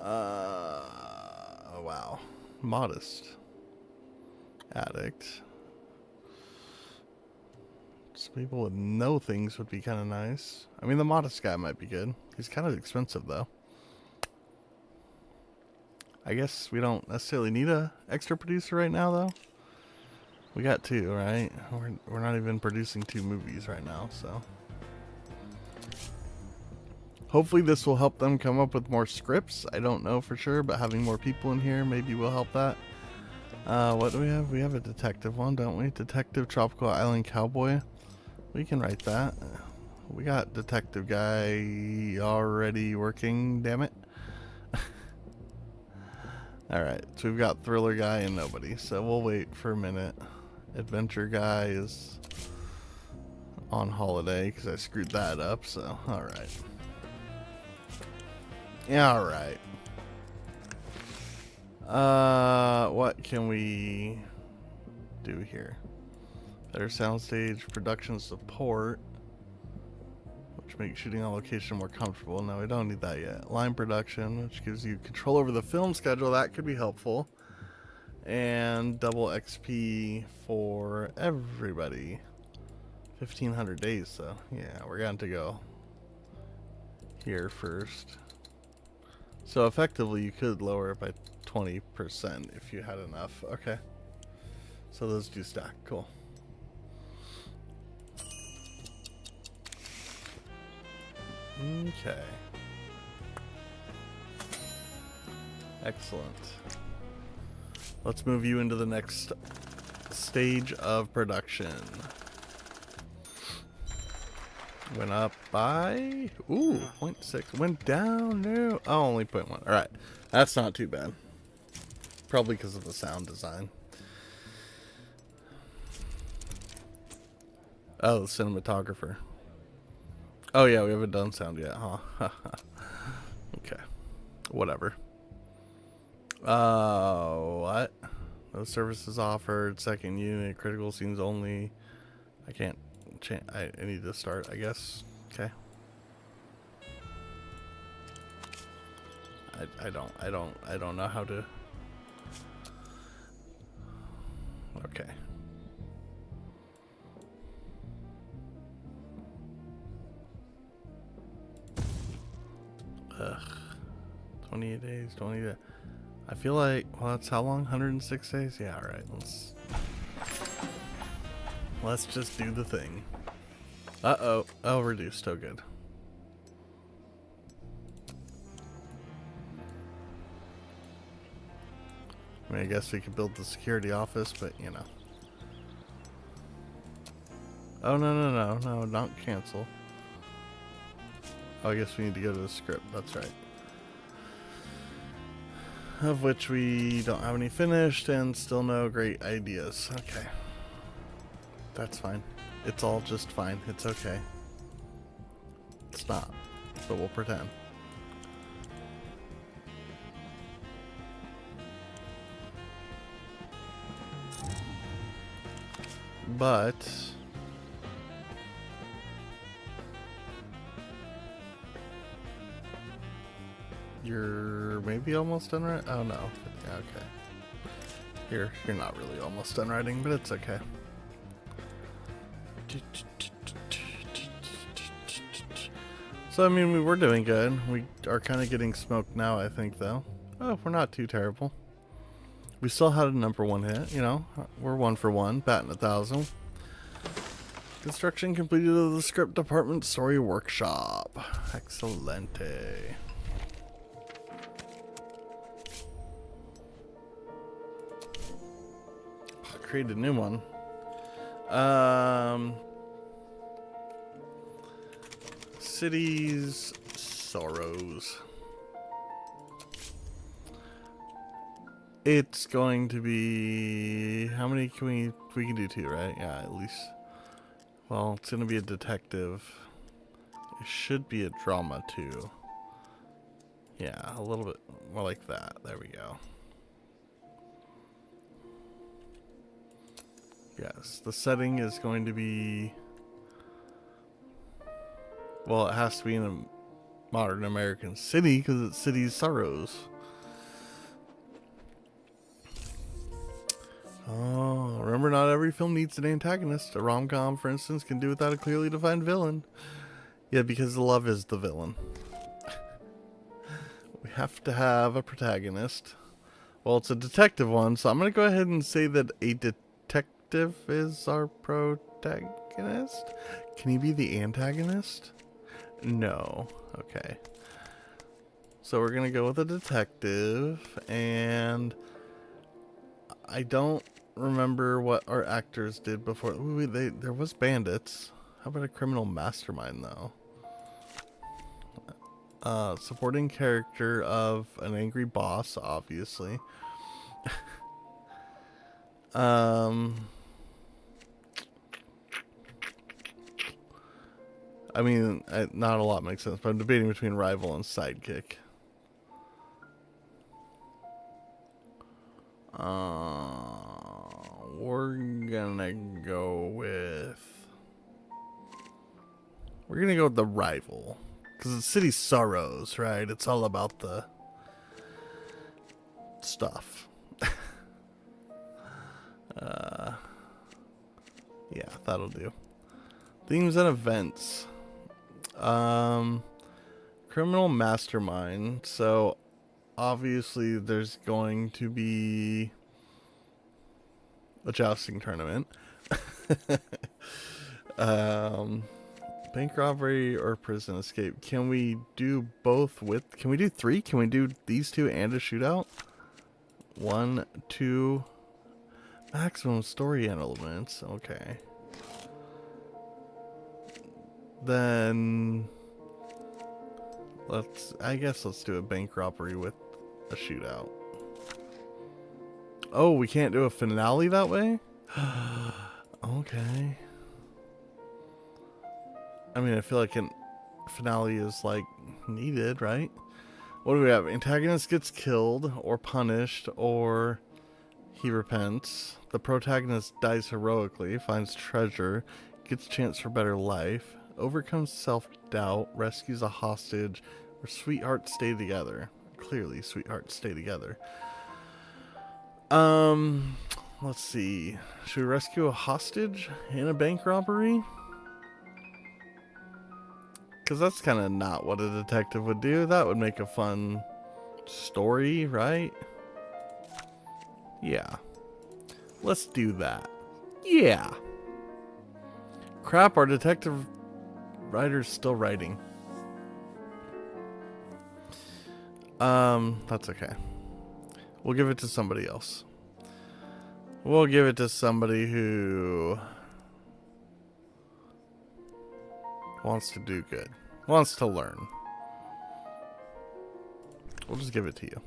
Oh, wow. Modest. Addict. Some people with no things would be kind of nice. I mean, the modest guy might be good. He's kind of expensive, though. I guess we don't necessarily need a extra producer right now, though. We got 2, right? We're not even producing 2 movies right now, so. Hopefully this will help them come up with more scripts. I don't know for sure, but having more people in here maybe will help that. What do we have? We have a detective one, don't we? Detective Tropical Island Cowboy. We can write that. We got detective guy already working, damn it. Alright, so we've got thriller guy and nobody, so we'll wait for a minute. Adventure guy is on holiday because I screwed that up, so alright. Yeah, alright. What can we do here? Better soundstage, production support, which makes shooting on location more comfortable. No, we don't need that yet. Line production, which gives you control over the film schedule. That could be helpful. And double XP for everybody. 1,500 days, so yeah, we're going to go here first. So effectively, you could lower it by 20% if you had enough. Okay. So those do stack. Cool. Okay. Excellent. Let's move you into the next stage of production. Went up by, ooh, 0.6. Went down, no. Oh, only 0.1. Alright. That's not too bad. Probably because of the sound design. Oh, the cinematographer. Oh, yeah, we haven't done sound yet, huh? Okay. Whatever. What? No services offered. Second unit. Critical scenes only. I can't change. I need to start, I guess. Okay. I don't know how to. Okay. Ugh. 28 days, 20 days. I feel like, well, that's how long? 106 days? Yeah, alright. Let's just do the thing. Uh-oh. Oh, reduced. Oh, good. I mean, I guess we could build the security office, but, you know. Oh, no, not cancel. Oh, I guess we need to go to the script. That's right. Of which we don't have any finished and still no great ideas. Okay. That's fine. It's all just fine. It's okay. It's not. But we'll pretend. But you're maybe almost done right? Oh no. Okay. You're not really almost done writing, but it's okay. So I mean, we were doing good. We are kind of getting smoked now, I think, though. Oh, we're not too terrible. We still had a #1 hit, you know. We're 1 for 1, batting 1,000. Construction completed of the script department story workshop. Excelente. Create a new one. Cities sorrows. It's going to be, how many can we can do 2, right? Yeah, at least. Well, it's going to be a detective It should be a drama too. Yeah, a little bit more like that. There we go. Yes, the setting is going to be... Well, it has to be in a modern American city because it's City's Sorrows. Oh, remember, not every film needs an antagonist. A rom-com, for instance, can do without a clearly defined villain. Yeah, because love is the villain. We have to have a protagonist. Well, it's a detective one, so I'm going to go ahead and say that a detective is our protagonist. Can he be the antagonist? No. Okay. So we're going to go with a detective, and I don't remember what our actors did before. Ooh, there was bandits. How about a criminal mastermind, though? Supporting character of an angry boss, obviously. I mean, not a lot makes sense, but I'm debating between rival and sidekick. We're gonna go with the rival. Because it's City Sorrows, right? It's all about the stuff. Yeah, that'll do. Themes and events. Criminal mastermind. So, obviously, there's going to be a jousting tournament. Bank robbery or prison escape. Can we do both with... Can we do 3? Can we do these 2 and a shootout? 1, 2... Maximum story elements. Okay. Then... I guess let's do a bank robbery with a shootout. Oh, we can't do a finale that way? Okay. I mean, I feel like a finale is, like, needed, right? What do we have? Antagonist gets killed or punished, or he repents. The protagonist dies heroically, finds treasure, gets a chance for better life, overcomes self-doubt, rescues a hostage, or sweethearts stay together. Clearly, sweethearts stay together. Let's see. Should we rescue a hostage in a bank robbery? Because that's kind of not what a detective would do. That would make a fun story, right? Yeah. Let's do that. Yeah. Crap, our detective writer's still writing. That's okay. We'll give it to somebody else. We'll give it to somebody who wants to do good. Wants to learn. We'll just give it to you.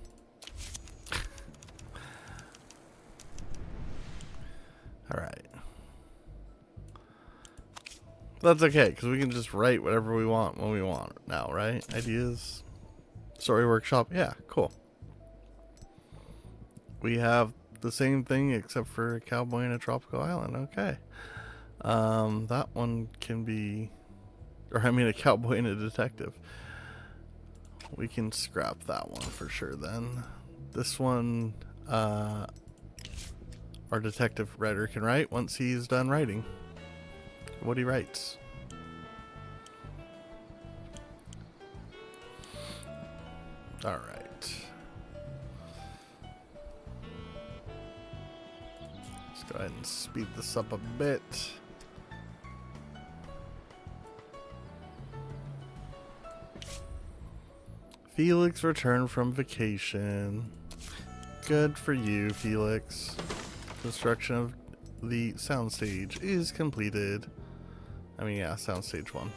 Alright. That's okay, because we can just write whatever we want when we want now, right? Ideas. Story workshop. Yeah, cool. We have the same thing except for a cowboy in a tropical island. Okay. That one can be... Or I mean a cowboy and a detective. We can scrap that one for sure then. This one, our detective writer can write once he's done writing what he writes. Alright. Let's go ahead and speed this up a bit. Felix returned from vacation. Good for you, Felix. Construction of the soundstage is completed. I mean, yeah, soundstage 1.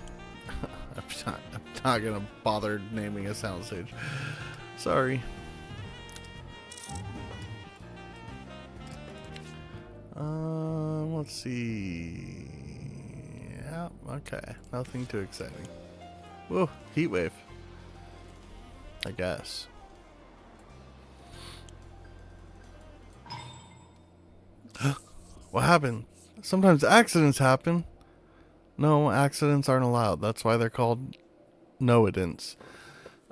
I'm not gonna bother naming a soundstage. Sorry. Let's see. Yeah, okay. Nothing too exciting. Whoa, heat wave. I guess. What happened? Sometimes accidents happen. No, accidents aren't allowed. That's why they're called no-idents.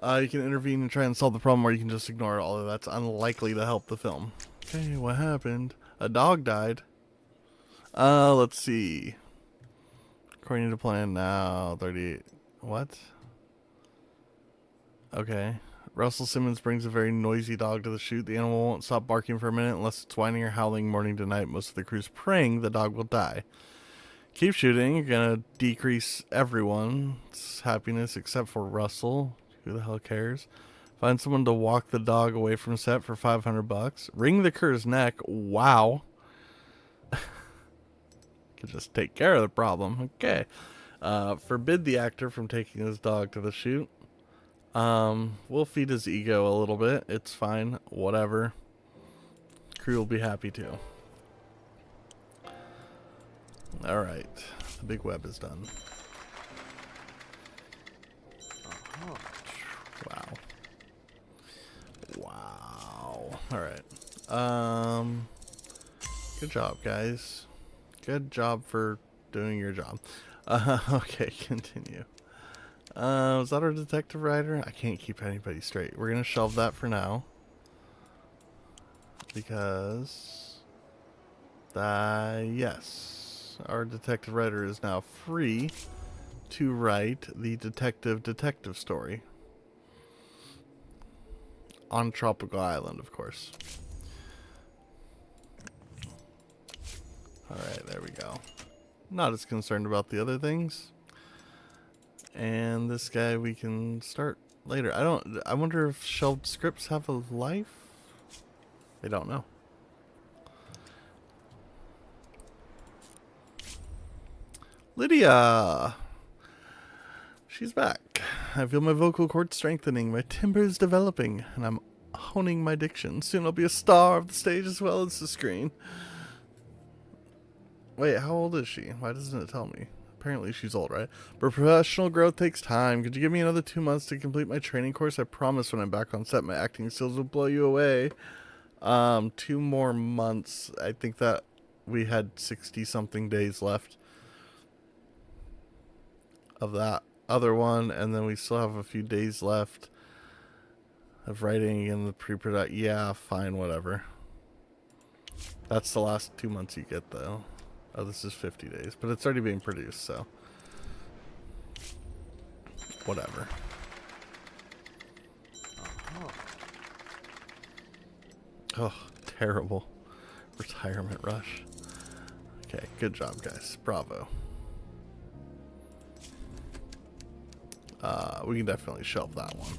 You can intervene and try and solve the problem, or you can just ignore it, although that's unlikely to help the film. Okay, what happened? A dog died. Let's see. According to plan now, 38. What? Okay. Russell Simmons brings a very noisy dog to the shoot. The animal won't stop barking for a minute unless it's whining or howling morning to night. Most of the crew's praying the dog will die. Keep shooting. You're going to decrease everyone's happiness except for Russell. Who the hell cares? Find someone to walk the dog away from set for $500. Wring the crew's neck. Wow. Could just take care of the problem. Okay. Forbid the actor from taking his dog to the shoot. We'll feed his ego a little bit. It's fine. Whatever. Crew will be happy too. Alright. The big web is done. Wow. Wow. Alright. Good job, guys. Good job for doing your job. Okay, continue. Was that our detective writer? I can't keep anybody straight. We're gonna shelve that for now. Because... yes. Our detective writer is now free to write the detective story. On Tropical Island, of course. Alright, there we go. Not as concerned about the other things. And this guy we can start later. I wonder if shelved scripts have a life? They don't know. Lydia! She's back. I feel my vocal cords strengthening, my timbers developing, and I'm honing my diction. Soon I'll be a star of the stage as well as the screen. Wait, how old is she? Why doesn't it tell me? Apparently she's old, right? But professional growth takes time. Could you give me another 2 months to complete my training course? I promise when I'm back on set, my acting skills will blow you away. 2 more months. I think that we had 60-something days left of that other one, and then we still have a few days left of writing in the pre-production. Yeah, fine, whatever. That's the last 2 months you get, though. Oh, this is 50 days, but it's already being produced, so whatever. Oh, terrible retirement rush. Okay, good job, guys. Bravo. We can definitely shelve that one.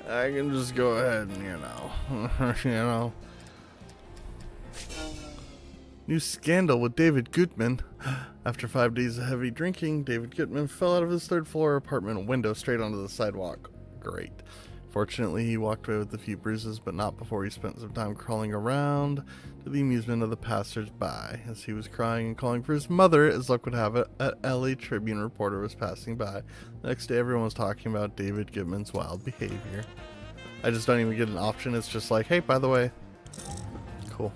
I can just go ahead and, you know. New scandal with David Gutman. After 5 days of heavy drinking, David Gutman fell out of his 3rd floor apartment window straight onto the sidewalk. Great. Fortunately, he walked away with a few bruises, but not before he spent some time crawling around to the amusement of the passers-by. As he was crying and calling for his mother, as luck would have it, an LA Tribune reporter was passing by. The next day, everyone was talking about David Gutman's wild behavior. I just don't even get an option. It's just like, hey, by the way. Cool.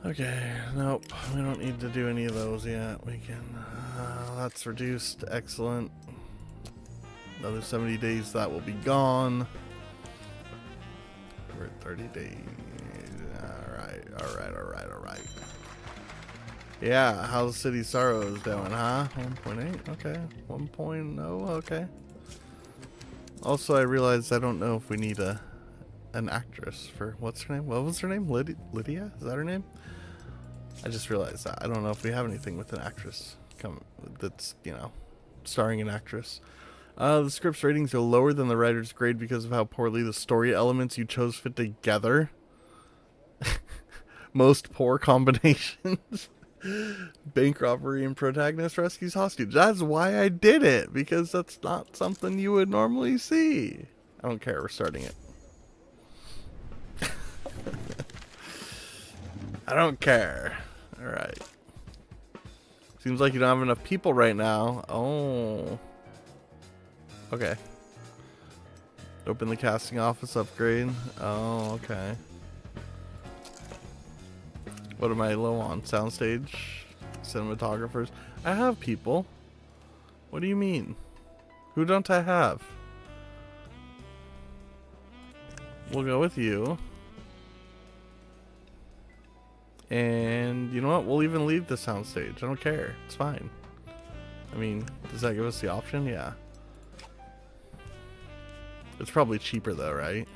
Okay, nope, we don't need to do any of those yet. We can, that's reduced, excellent. Another 70 days, that will be gone. We're at 30 days. Alright. Yeah, how's City Sorrows doing, huh? 1.8, okay. 1.0, okay. Also, I realized I don't know if we need an actress for, what's her name? What was her name? Lydia? Is that her name? I just realized that. I don't know if we have anything with an actress that's, starring an actress. The script's ratings are lower than the writer's grade because of how poorly the story elements you chose fit together. Most poor combinations. Bank robbery and protagonist rescues hostage. That's why I did it, because that's not something you would normally see. I don't care. We're starting it. I don't care. Alright. Seems like you don't have enough people right now. Oh. Okay. Open the casting office upgrade. Oh, okay. What am I low on? Soundstage? Cinematographers? I have people. What do you mean? Who don't I have? We'll go with you. And you know what? We'll even leave the soundstage. I don't care. It's fine. I mean, does that give us the option? Yeah. It's probably cheaper though, right?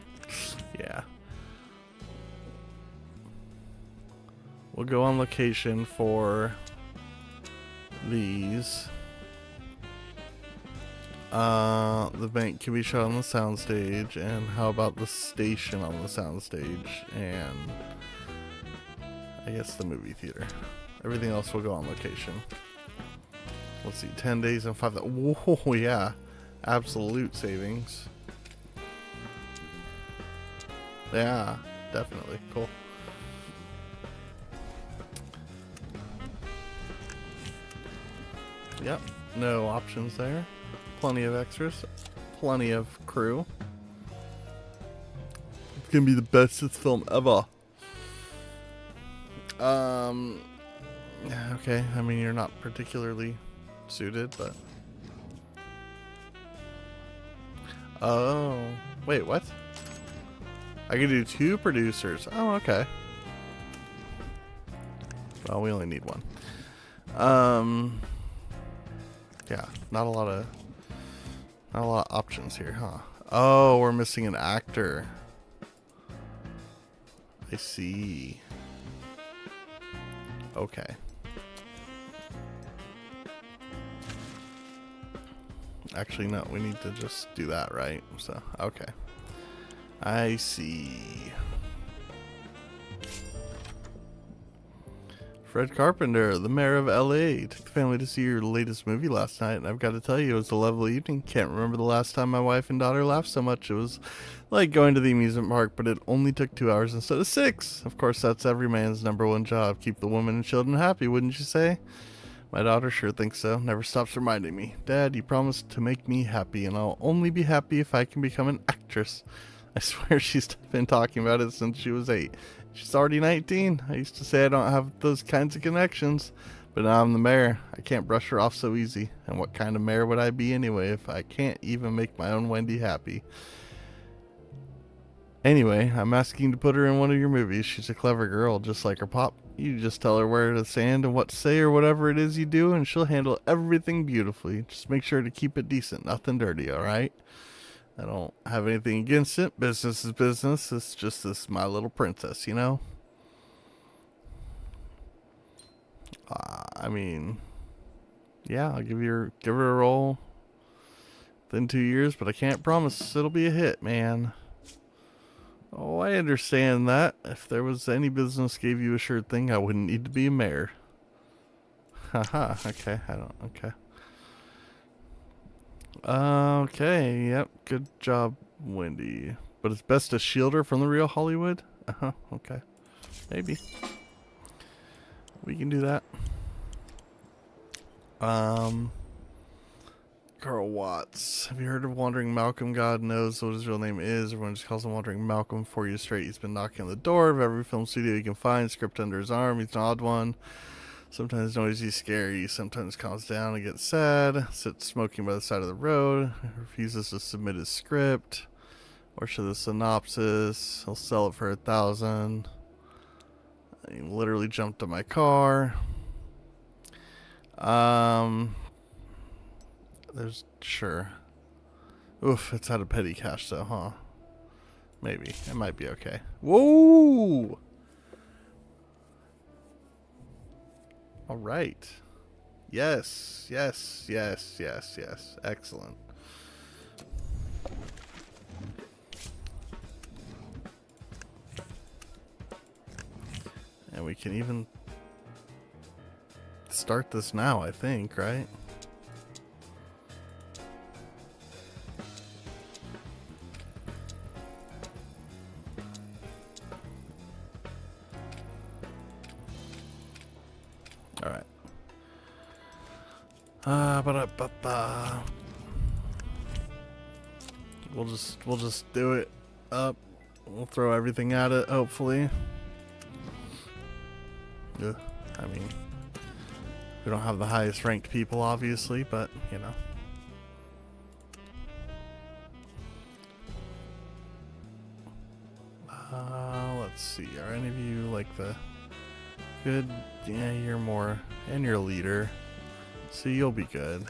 Yeah. We'll go on location for these. The bank can be shot on the soundstage, and how about the station on the soundstage, and I guess the movie theater. Everything else will go on location. Let's see, 10 days and 5. Whoa, yeah, absolute savings. Yeah, definitely cool. Yep, no options there. Plenty of extras, plenty of crew. It's gonna be the bestest film ever. Okay, I mean, you're not particularly suited, but oh, wait, what? I can do 2 producers. Oh, okay. Well, we only need 1. Yeah, not a lot of options here, huh? Oh, we're missing an actor. I see. Okay. Actually, no, we need to just do that, right? So, okay. I see. Fred Carpenter, the mayor of LA, took the family to see your latest movie last night, and I've got to tell you, it was a lovely evening. Can't remember the last time my wife and daughter laughed so much. It was like going to the amusement park, but it only took 2 hours instead of 6. Of course, that's every man's #1 job. Keep the women and children happy, wouldn't you say? My daughter sure thinks so. Never stops reminding me. Dad, you promised to make me happy, and I'll only be happy if I can become an actress. I swear she's been talking about it since she was 8. She's already 19. I used to say I don't have those kinds of connections, but now I'm the mayor. I can't brush her off so easy. And what kind of mayor would I be anyway if I can't even make my own Wendy happy? Anyway, I'm asking to put her in one of your movies. She's a clever girl, just like her pop. You just tell her where to stand and what to say or whatever it is you do, and she'll handle everything beautifully. Just make sure to keep it decent, nothing dirty, alright? I don't have anything against it. Business is business. It's just this my little princess, you know? I mean, yeah, I'll give her a role within 2 years, but I can't promise it'll be a hit, man. Oh, I understand that. If there was any business gave you a sure thing, I wouldn't need to be a mayor. Haha, okay, okay. Okay, yep, good job, Wendy. But it's best to shield her from the real Hollywood? Uh-huh, okay. Maybe. We can do that. Carl Watts. Have you heard of Wandering Malcolm? God knows what his real name is. Everyone just calls him Wandering Malcolm 4 years straight. He's been knocking on the door of every film studio he can find, script under his arm. He's an odd one. Sometimes noisy, scary, sometimes calms down and gets sad, sits smoking by the side of the road, refuses to submit his script, or show the synopsis. He'll sell it for $1,000. He literally jumped to my car. There's, sure. Oof, it's out of petty cash though, huh? Maybe, it might be okay. Whoa! All right. Yes, yes, yes, yes, yes. Excellent. And we can even start this now, I think, right? All right. Ba-da-ba-ba. We'll just do it up. We'll throw everything at it, hopefully. Ugh, I mean, we don't have the highest ranked people, obviously, but, you know. Let's see. Are any of you like the good? Yeah, you're more. And you're a leader. So you'll be good.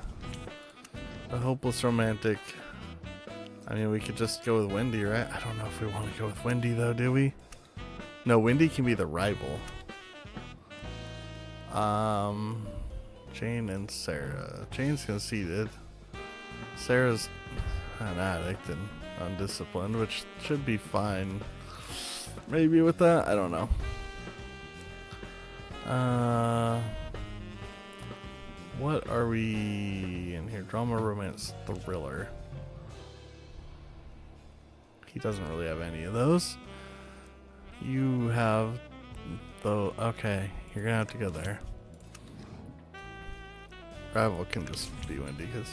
A hopeless romantic. I mean, we could just go with Wendy, right? I don't know if we want to go with Wendy, though, do we? No, Wendy can be the rival. Jane and Sarah. Jane's conceited. Sarah's an addict and undisciplined, which should be fine. Maybe with that? I don't know. What are we in here? Drama, romance, thriller. He doesn't really have any of those. You have though. Okay, you're gonna have to go there. Rival can just be Wendy, because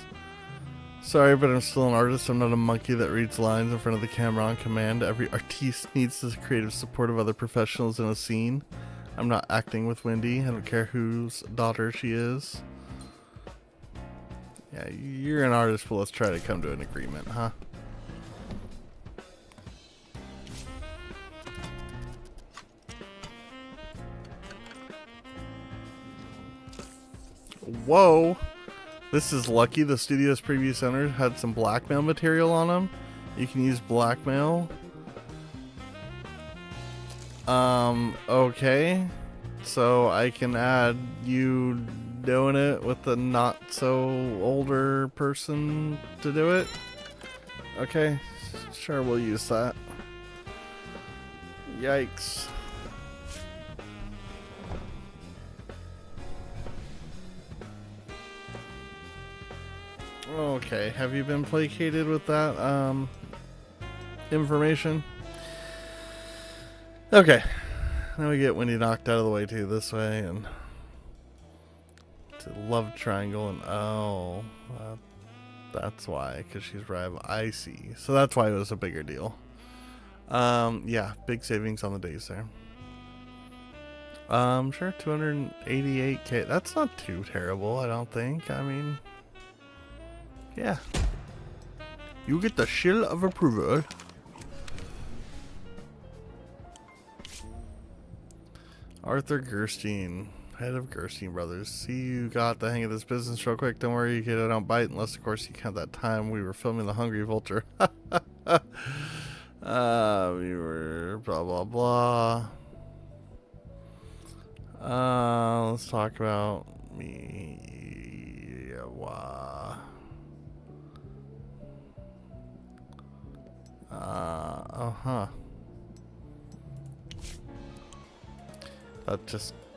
sorry, but I'm still an artist. I'm not a monkey that reads lines in front of the camera on command. Every artiste needs the creative support of other professionals in a scene. I'm not acting with Wendy. I don't care whose daughter she is. Yeah, you're an artist, but let's try to come to an agreement, huh? Whoa! This is lucky. The studio's previous owner had some blackmail material on them. You can use blackmail. Okay. So I can add you doing it with the not so older person to do it. Okay. Sure, we'll use that. Yikes. Okay, have you been placated with that information? Okay, now we get Wendy knocked out of the way too this way, and to love triangle, and oh, that's why, because she's rival. I see. So that's why it was a bigger deal. Yeah, big savings on the days there. Sure, 288k. That's not too terrible, I don't think. I mean, yeah. You get the shield of approval. Arthur Gerstein, head of Gerstein Brothers. See, you got the hang of this business real quick. Don't worry, kid, I don't bite unless, of course, you count that time we were filming The Hungry Vulture. We were blah, blah, blah. Let's talk about me.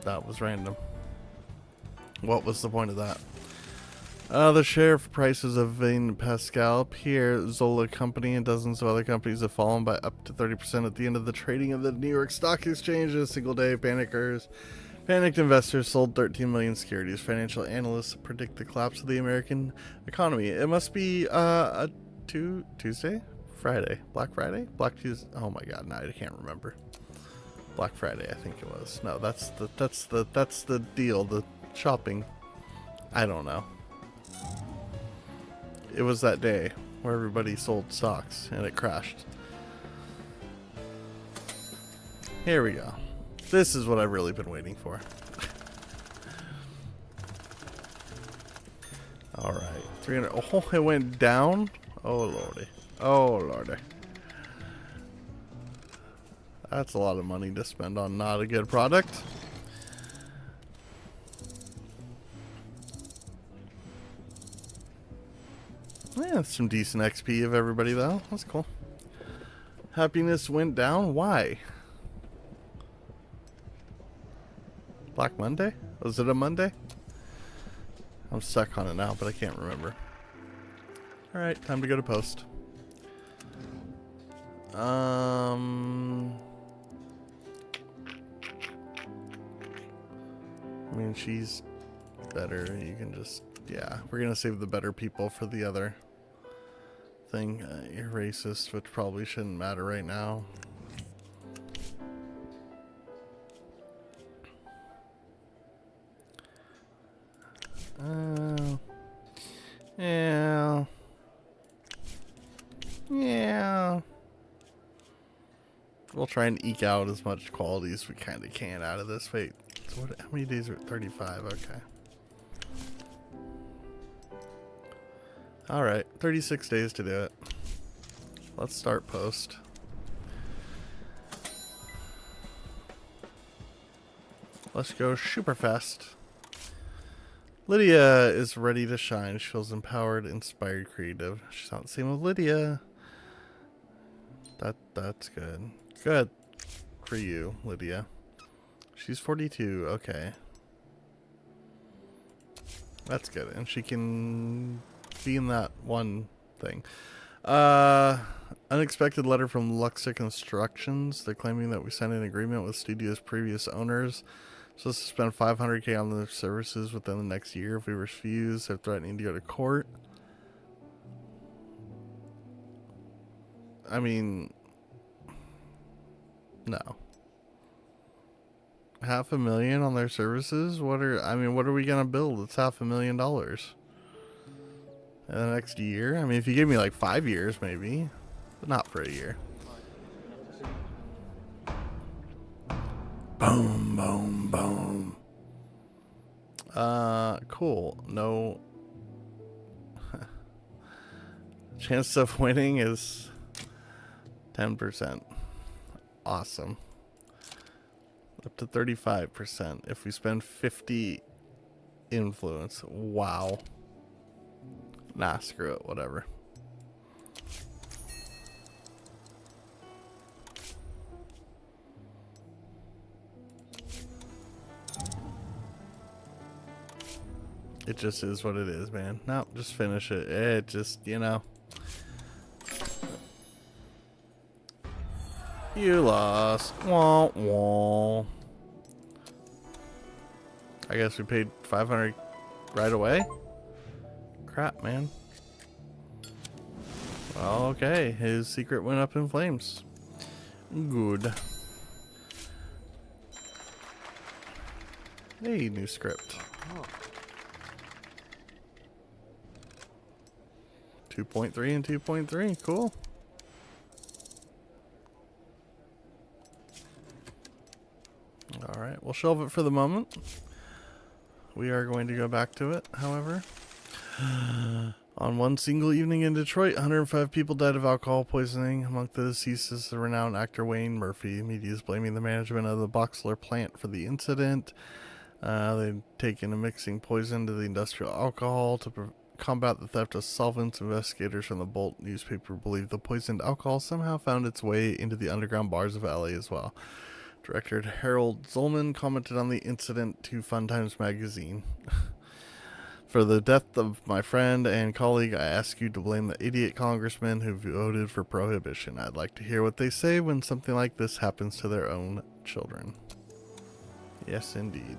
That was random. What was the point of that? The share prices of Vane Pascal, Pierre Zola Company, and dozens of other companies have fallen by up to 30% at the end of the trading of the New York Stock Exchange in a single day. Panicked investors sold 13 million securities. Financial analysts predict the collapse of the American economy. It must be Tuesday? Friday? Black Friday? Black Tuesday? Oh my god, no, I can't remember. Black Friday, I think it was. No, that's the deal, the shopping. I don't know. It was that day where everybody sold stocks and it crashed. Here we go. This is what I've really been waiting for. Alright. 300. Oh, it went down? Oh, lordy. Oh, lordy. That's a lot of money to spend on not a good product. Yeah, some decent XP of everybody, though. That's cool. Happiness went down? Why? Black Monday? Was it a Monday? I'm stuck on it now, but I can't remember. Alright, time to go to post. I mean, she's better. You can just Yeah, we're gonna save the better people for the other thing. You're racist, which probably shouldn't matter right now. Yeah. Yeah. We'll try and eke out as much quality as we kind of can out of this. Wait, so what, how many days are it? 35, okay. Alright, 36 days to do it. Let's start post. Let's go super fast. Lydia is ready to shine. She feels empowered, inspired, creative. She's not the same with Lydia. That's good. Good for you, Lydia. She's 42. Okay. That's good. And she can be in that one thing. Unexpected letter from Luxa Constructions. They're claiming that we signed an agreement with studio's previous owners. Supposed to spend $500K on their services within the next year. If we refuse, they're threatening to go to court. I mean, no. $500,000 on their services? What are we gonna build? It's $500,000 in the next year. I mean, if you give me like 5 years, maybe, but not for a year. Boom, boom, boom. Cool. No. Chance of winning is 10%. Awesome. Up to 35% if we spend 50 influence. Wow. Nah, screw it. Whatever. It just is what it is, man. No, just finish it. It just, you know. You lost. Wah, wah. I guess we paid 500 right away? Crap, man. Well, okay. His secret went up in flames. Good. Hey, new script. 2.3 and 2.3. Cool. Alright, we'll shelve it for the moment. We are going to go back to it, however. On one single evening in Detroit, 105 people died of alcohol poisoning. Among the deceased is the renowned actor Wayne Murphy. Media is blaming the management of the Boxler plant for the incident. They've taken a mixing poison to the industrial alcohol to combat the theft of solvents. Investigators from the Bolt newspaper believe the poisoned alcohol somehow found its way into the underground bars of LA as well. Director Harold Zolman commented on the incident to Fun Times magazine. For the death of my friend and colleague, I ask you to blame the idiot congressman who voted for prohibition. I'd like to hear what they say when something like this happens to their own children. Yes, indeed.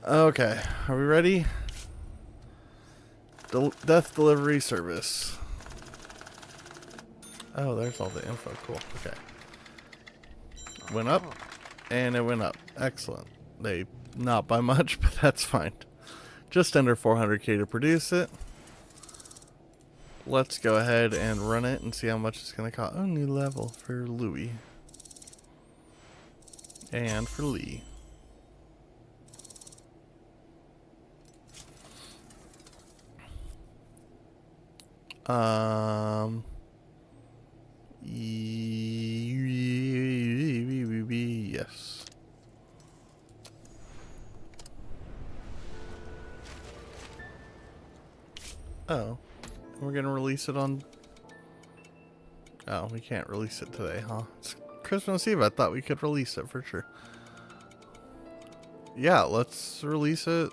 Okay, are we ready? Death delivery service. Oh, there's all the info. Cool. Okay. Went up, and it went up. Excellent. They not by much, but that's fine. Just under 400K to produce it. Let's go ahead and run it and see how much it's going to cost. Oh, new level for Louis. And for Lee. Yes. Oh, we're gonna release it on. Oh, we can't release it today, huh? It's Christmas Eve. I thought we could release it for sure. Yeah, let's release it.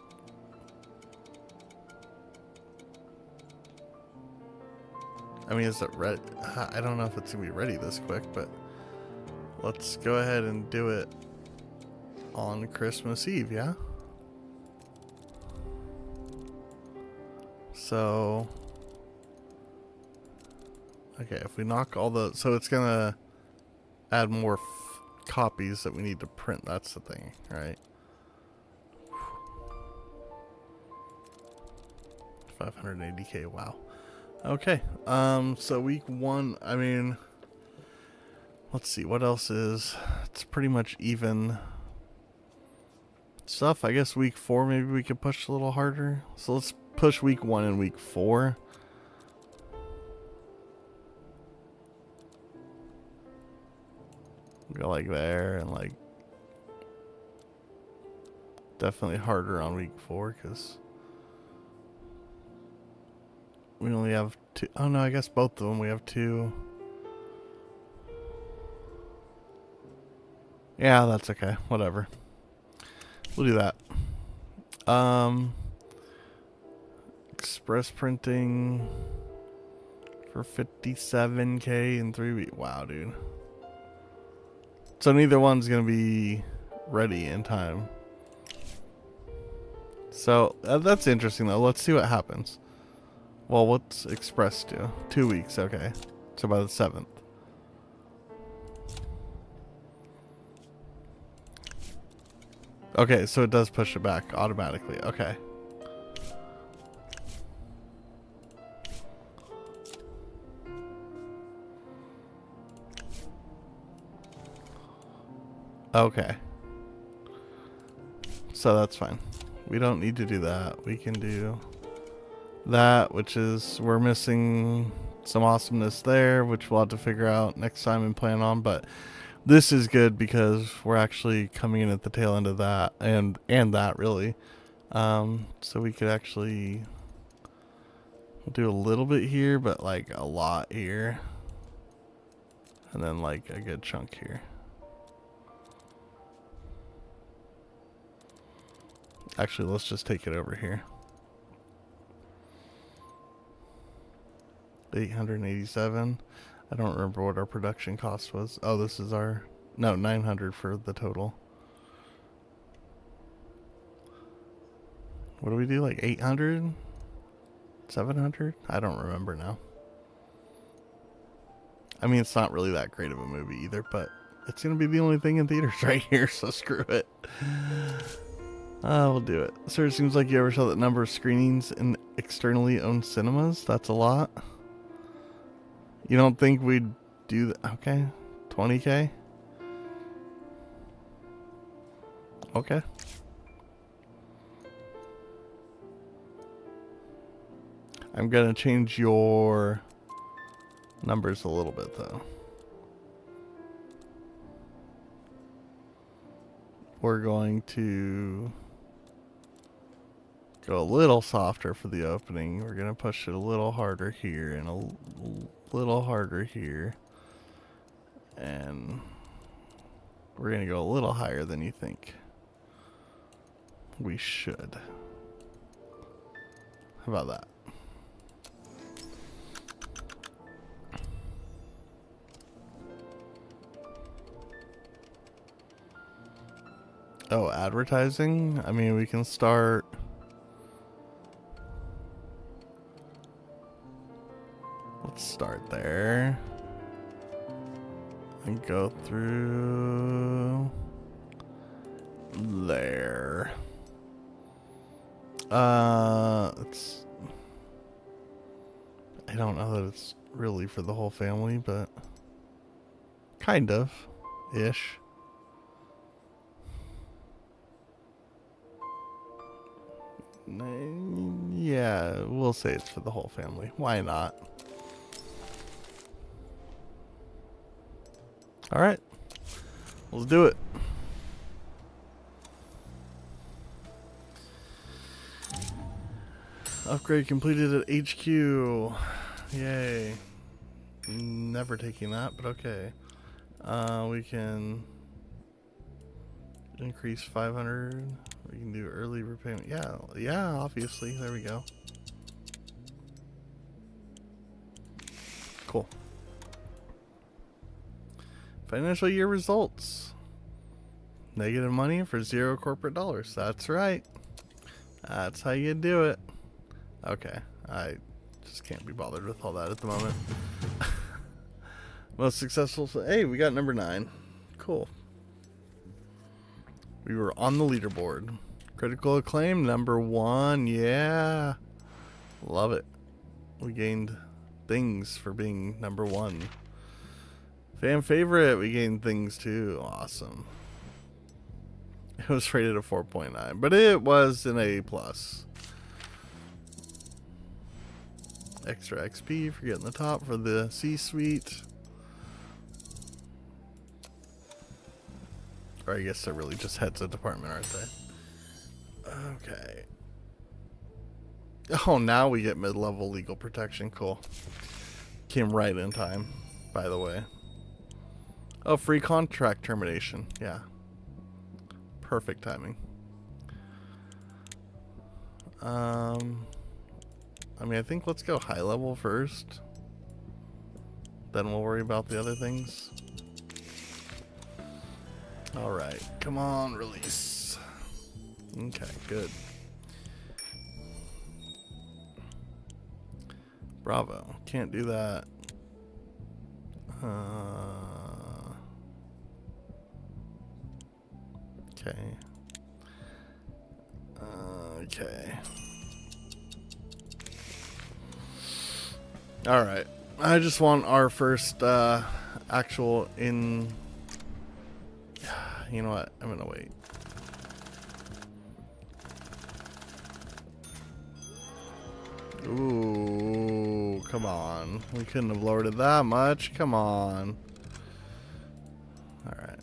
I mean, is it ready? I don't know if it's gonna be ready this quick, but let's go ahead and do it on Christmas Eve, yeah? so okay, if we knock all the, so it's gonna add more copies that we need to print. That's the thing, right? 580k. Wow. Okay. So week 1. I mean, let's see what else is. It's pretty much even stuff. I guess week 4 maybe we could push a little harder. So let's push week 1 and week 4. Go like there, and like definitely harder on week 4 because we only have 2. Oh no, I guess both of them we have 2. Yeah, that's okay. Whatever. We'll do that. Express printing for 57k in 3 weeks. Wow, dude. So neither one's gonna be ready in time. So that's interesting though. Let's see what happens. Well, what's Express do? 2 weeks, okay. So by the 7th. Okay, so it does push it back automatically. Okay. Okay. So that's fine. We don't need to do that. We can do that, which is, we're missing some awesomeness there, which we'll have to figure out next time and plan on. But this is good because we're actually coming in at the tail end of that and that really. So we could actually do a little bit here, but like a lot here. And then like a good chunk here. Actually, let's just take it over here. 887. I don't remember what our production cost was. Oh, this is our, no, 900 for the total. What do we do? Like 800? 700? I don't remember now. I mean, it's not really that great of a movie either, but it's going to be the only thing in theaters right here, so screw it. We'll do it. Sir, it seems like you ever saw that number of screenings in externally owned cinemas. That's a lot. You don't think we'd do that? Okay. 20k? Okay. I'm going to change your numbers a little bit, though. We're going to go a little softer for the opening. We're going to push it a little harder here and a little harder here. And we're going to go a little higher than you think we should. How about that? Oh, advertising? I mean, we can start. Let's start there. And go through there. It's, I don't know that it's really for the whole family, but kind of ish. Yeah, we'll say it's for the whole family. Why not? All right, let's do it. Upgrade completed at HQ. Yay. Never taking that, but okay. We can increase 500. We can do early repayment. Yeah, obviously. There we go. Cool. Financial year results. Negative money for 0 corporate dollars. That's right. That's how you do it. Okay. I just can't be bothered with all that at the moment. Most successful. Hey, we got number 9. Cool. We were on the leaderboard. Critical acclaim, number 1. Yeah. Love it. We gained things for being number 1. Fan favorite, we gained things too. Awesome. It was rated a 4.9, but it was an A+. Extra XP for getting the top for the C-suite. Or I guess they're really just heads of department, aren't they? Okay. Oh, now we get mid-level legal protection. Cool. Came right in time, by the way. Oh, free contract termination. Yeah. Perfect timing. I mean, I think let's go high level first. Then we'll worry about the other things. Alright, come on, release. Okay, good. Bravo. Can't do that. Okay. Okay. Alright. I just want our first actual in... You know what? I'm gonna wait. Ooh, come on. We couldn't have lowered it that much. Come on. Alright.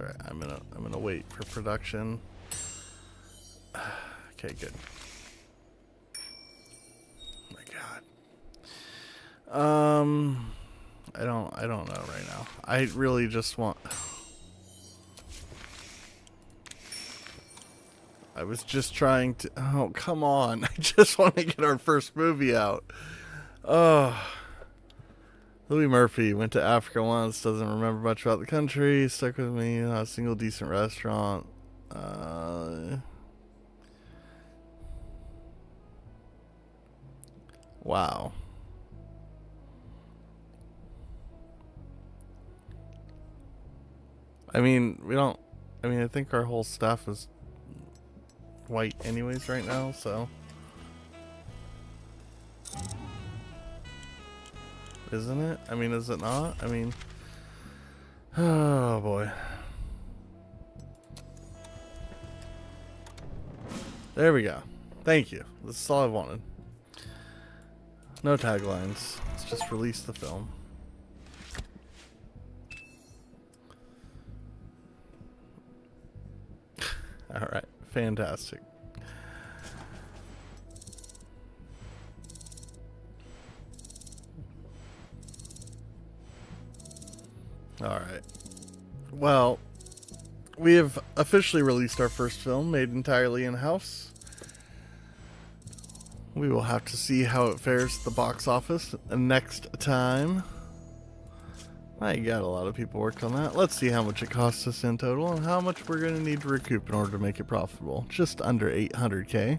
Alright, I'm gonna wait for production. Okay, good. Oh my god. I don't know right now. I really just want... I was just trying to... Oh, come on. I just want to get our first movie out. Oh. Louis Murphy went to Africa once, doesn't remember much about the country, stuck with me, not a single decent restaurant. Wow. I mean, I think our whole staff is white anyways right now, so. Isn't it? I mean, is it not? I mean, oh boy. There we go. Thank you. This is all I wanted. No taglines. Let's just release the film. Alright, fantastic. Alright. Well, we have officially released our first film made entirely in-house. We will have to see how it fares at the box office next time. I got a lot of people worked on that. Let's see how much it costs us in total and how much we're going to need to recoup in order to make it profitable. Just under 800K.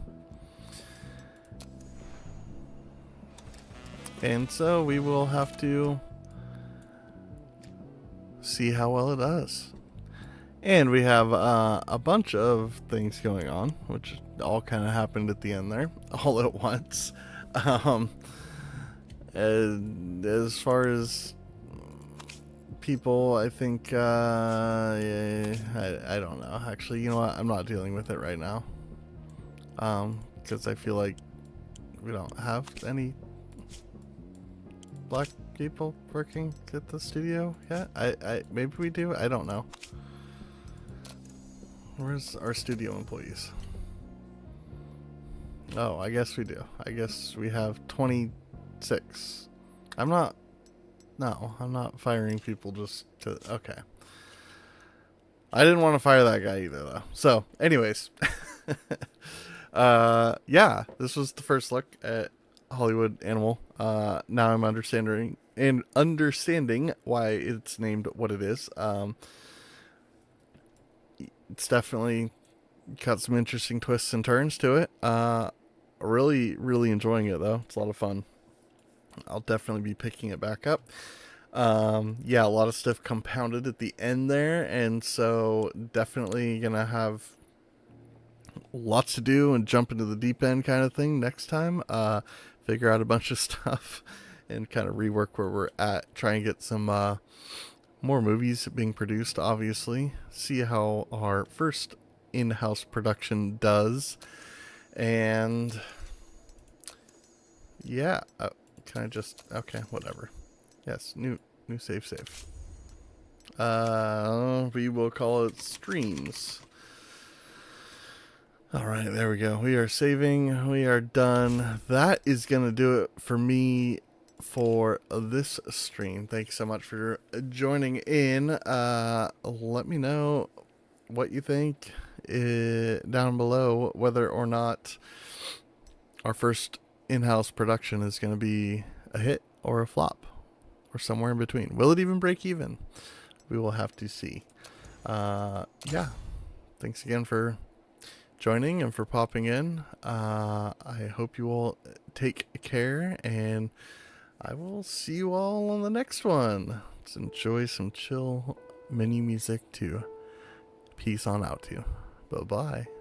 And so we will have to see how well it does. And we have a bunch of things going on, which all kind of happened at the end there, all at once. As far as people, I think, yeah, I don't know. Actually, you know what? I'm not dealing with it right now. Because I feel like we don't have any black people working at the studio yet. Maybe we do. I don't know. Where's our studio employees? Oh, I guess we do. I guess we have 26. I'm not firing people just to... Okay. I didn't want to fire that guy either, though. So, anyways. Yeah, this was the first look at Hollywood animal. Now I'm understanding why it's named what it is. It's definitely got some interesting twists and turns to it. Really, really enjoying it though. It's a lot of fun. I'll definitely be picking it back up. Yeah, a lot of stuff compounded at the end there, and so definitely gonna have lots to do and jump into the deep end kind of thing next time. Figure out a bunch of stuff and kind of rework where we're at. Try and get some more movies being produced, obviously. See how our first in-house production does. And yeah, can I just, okay, whatever. Yes, new save. We will call it streams. All right, there we go. We are saving. We are done. That is going to do it for me for this stream. Thanks so much for joining in. Let me know what you think down below, whether or not our first in-house production is going to be a hit or a flop or somewhere in between. Will it even break even? We will have to see. Yeah. Thanks again for joining and for popping in. I hope you all take care, and I will see you all on the next one. Let's enjoy some chill menu music to peace on out to. Bye-bye.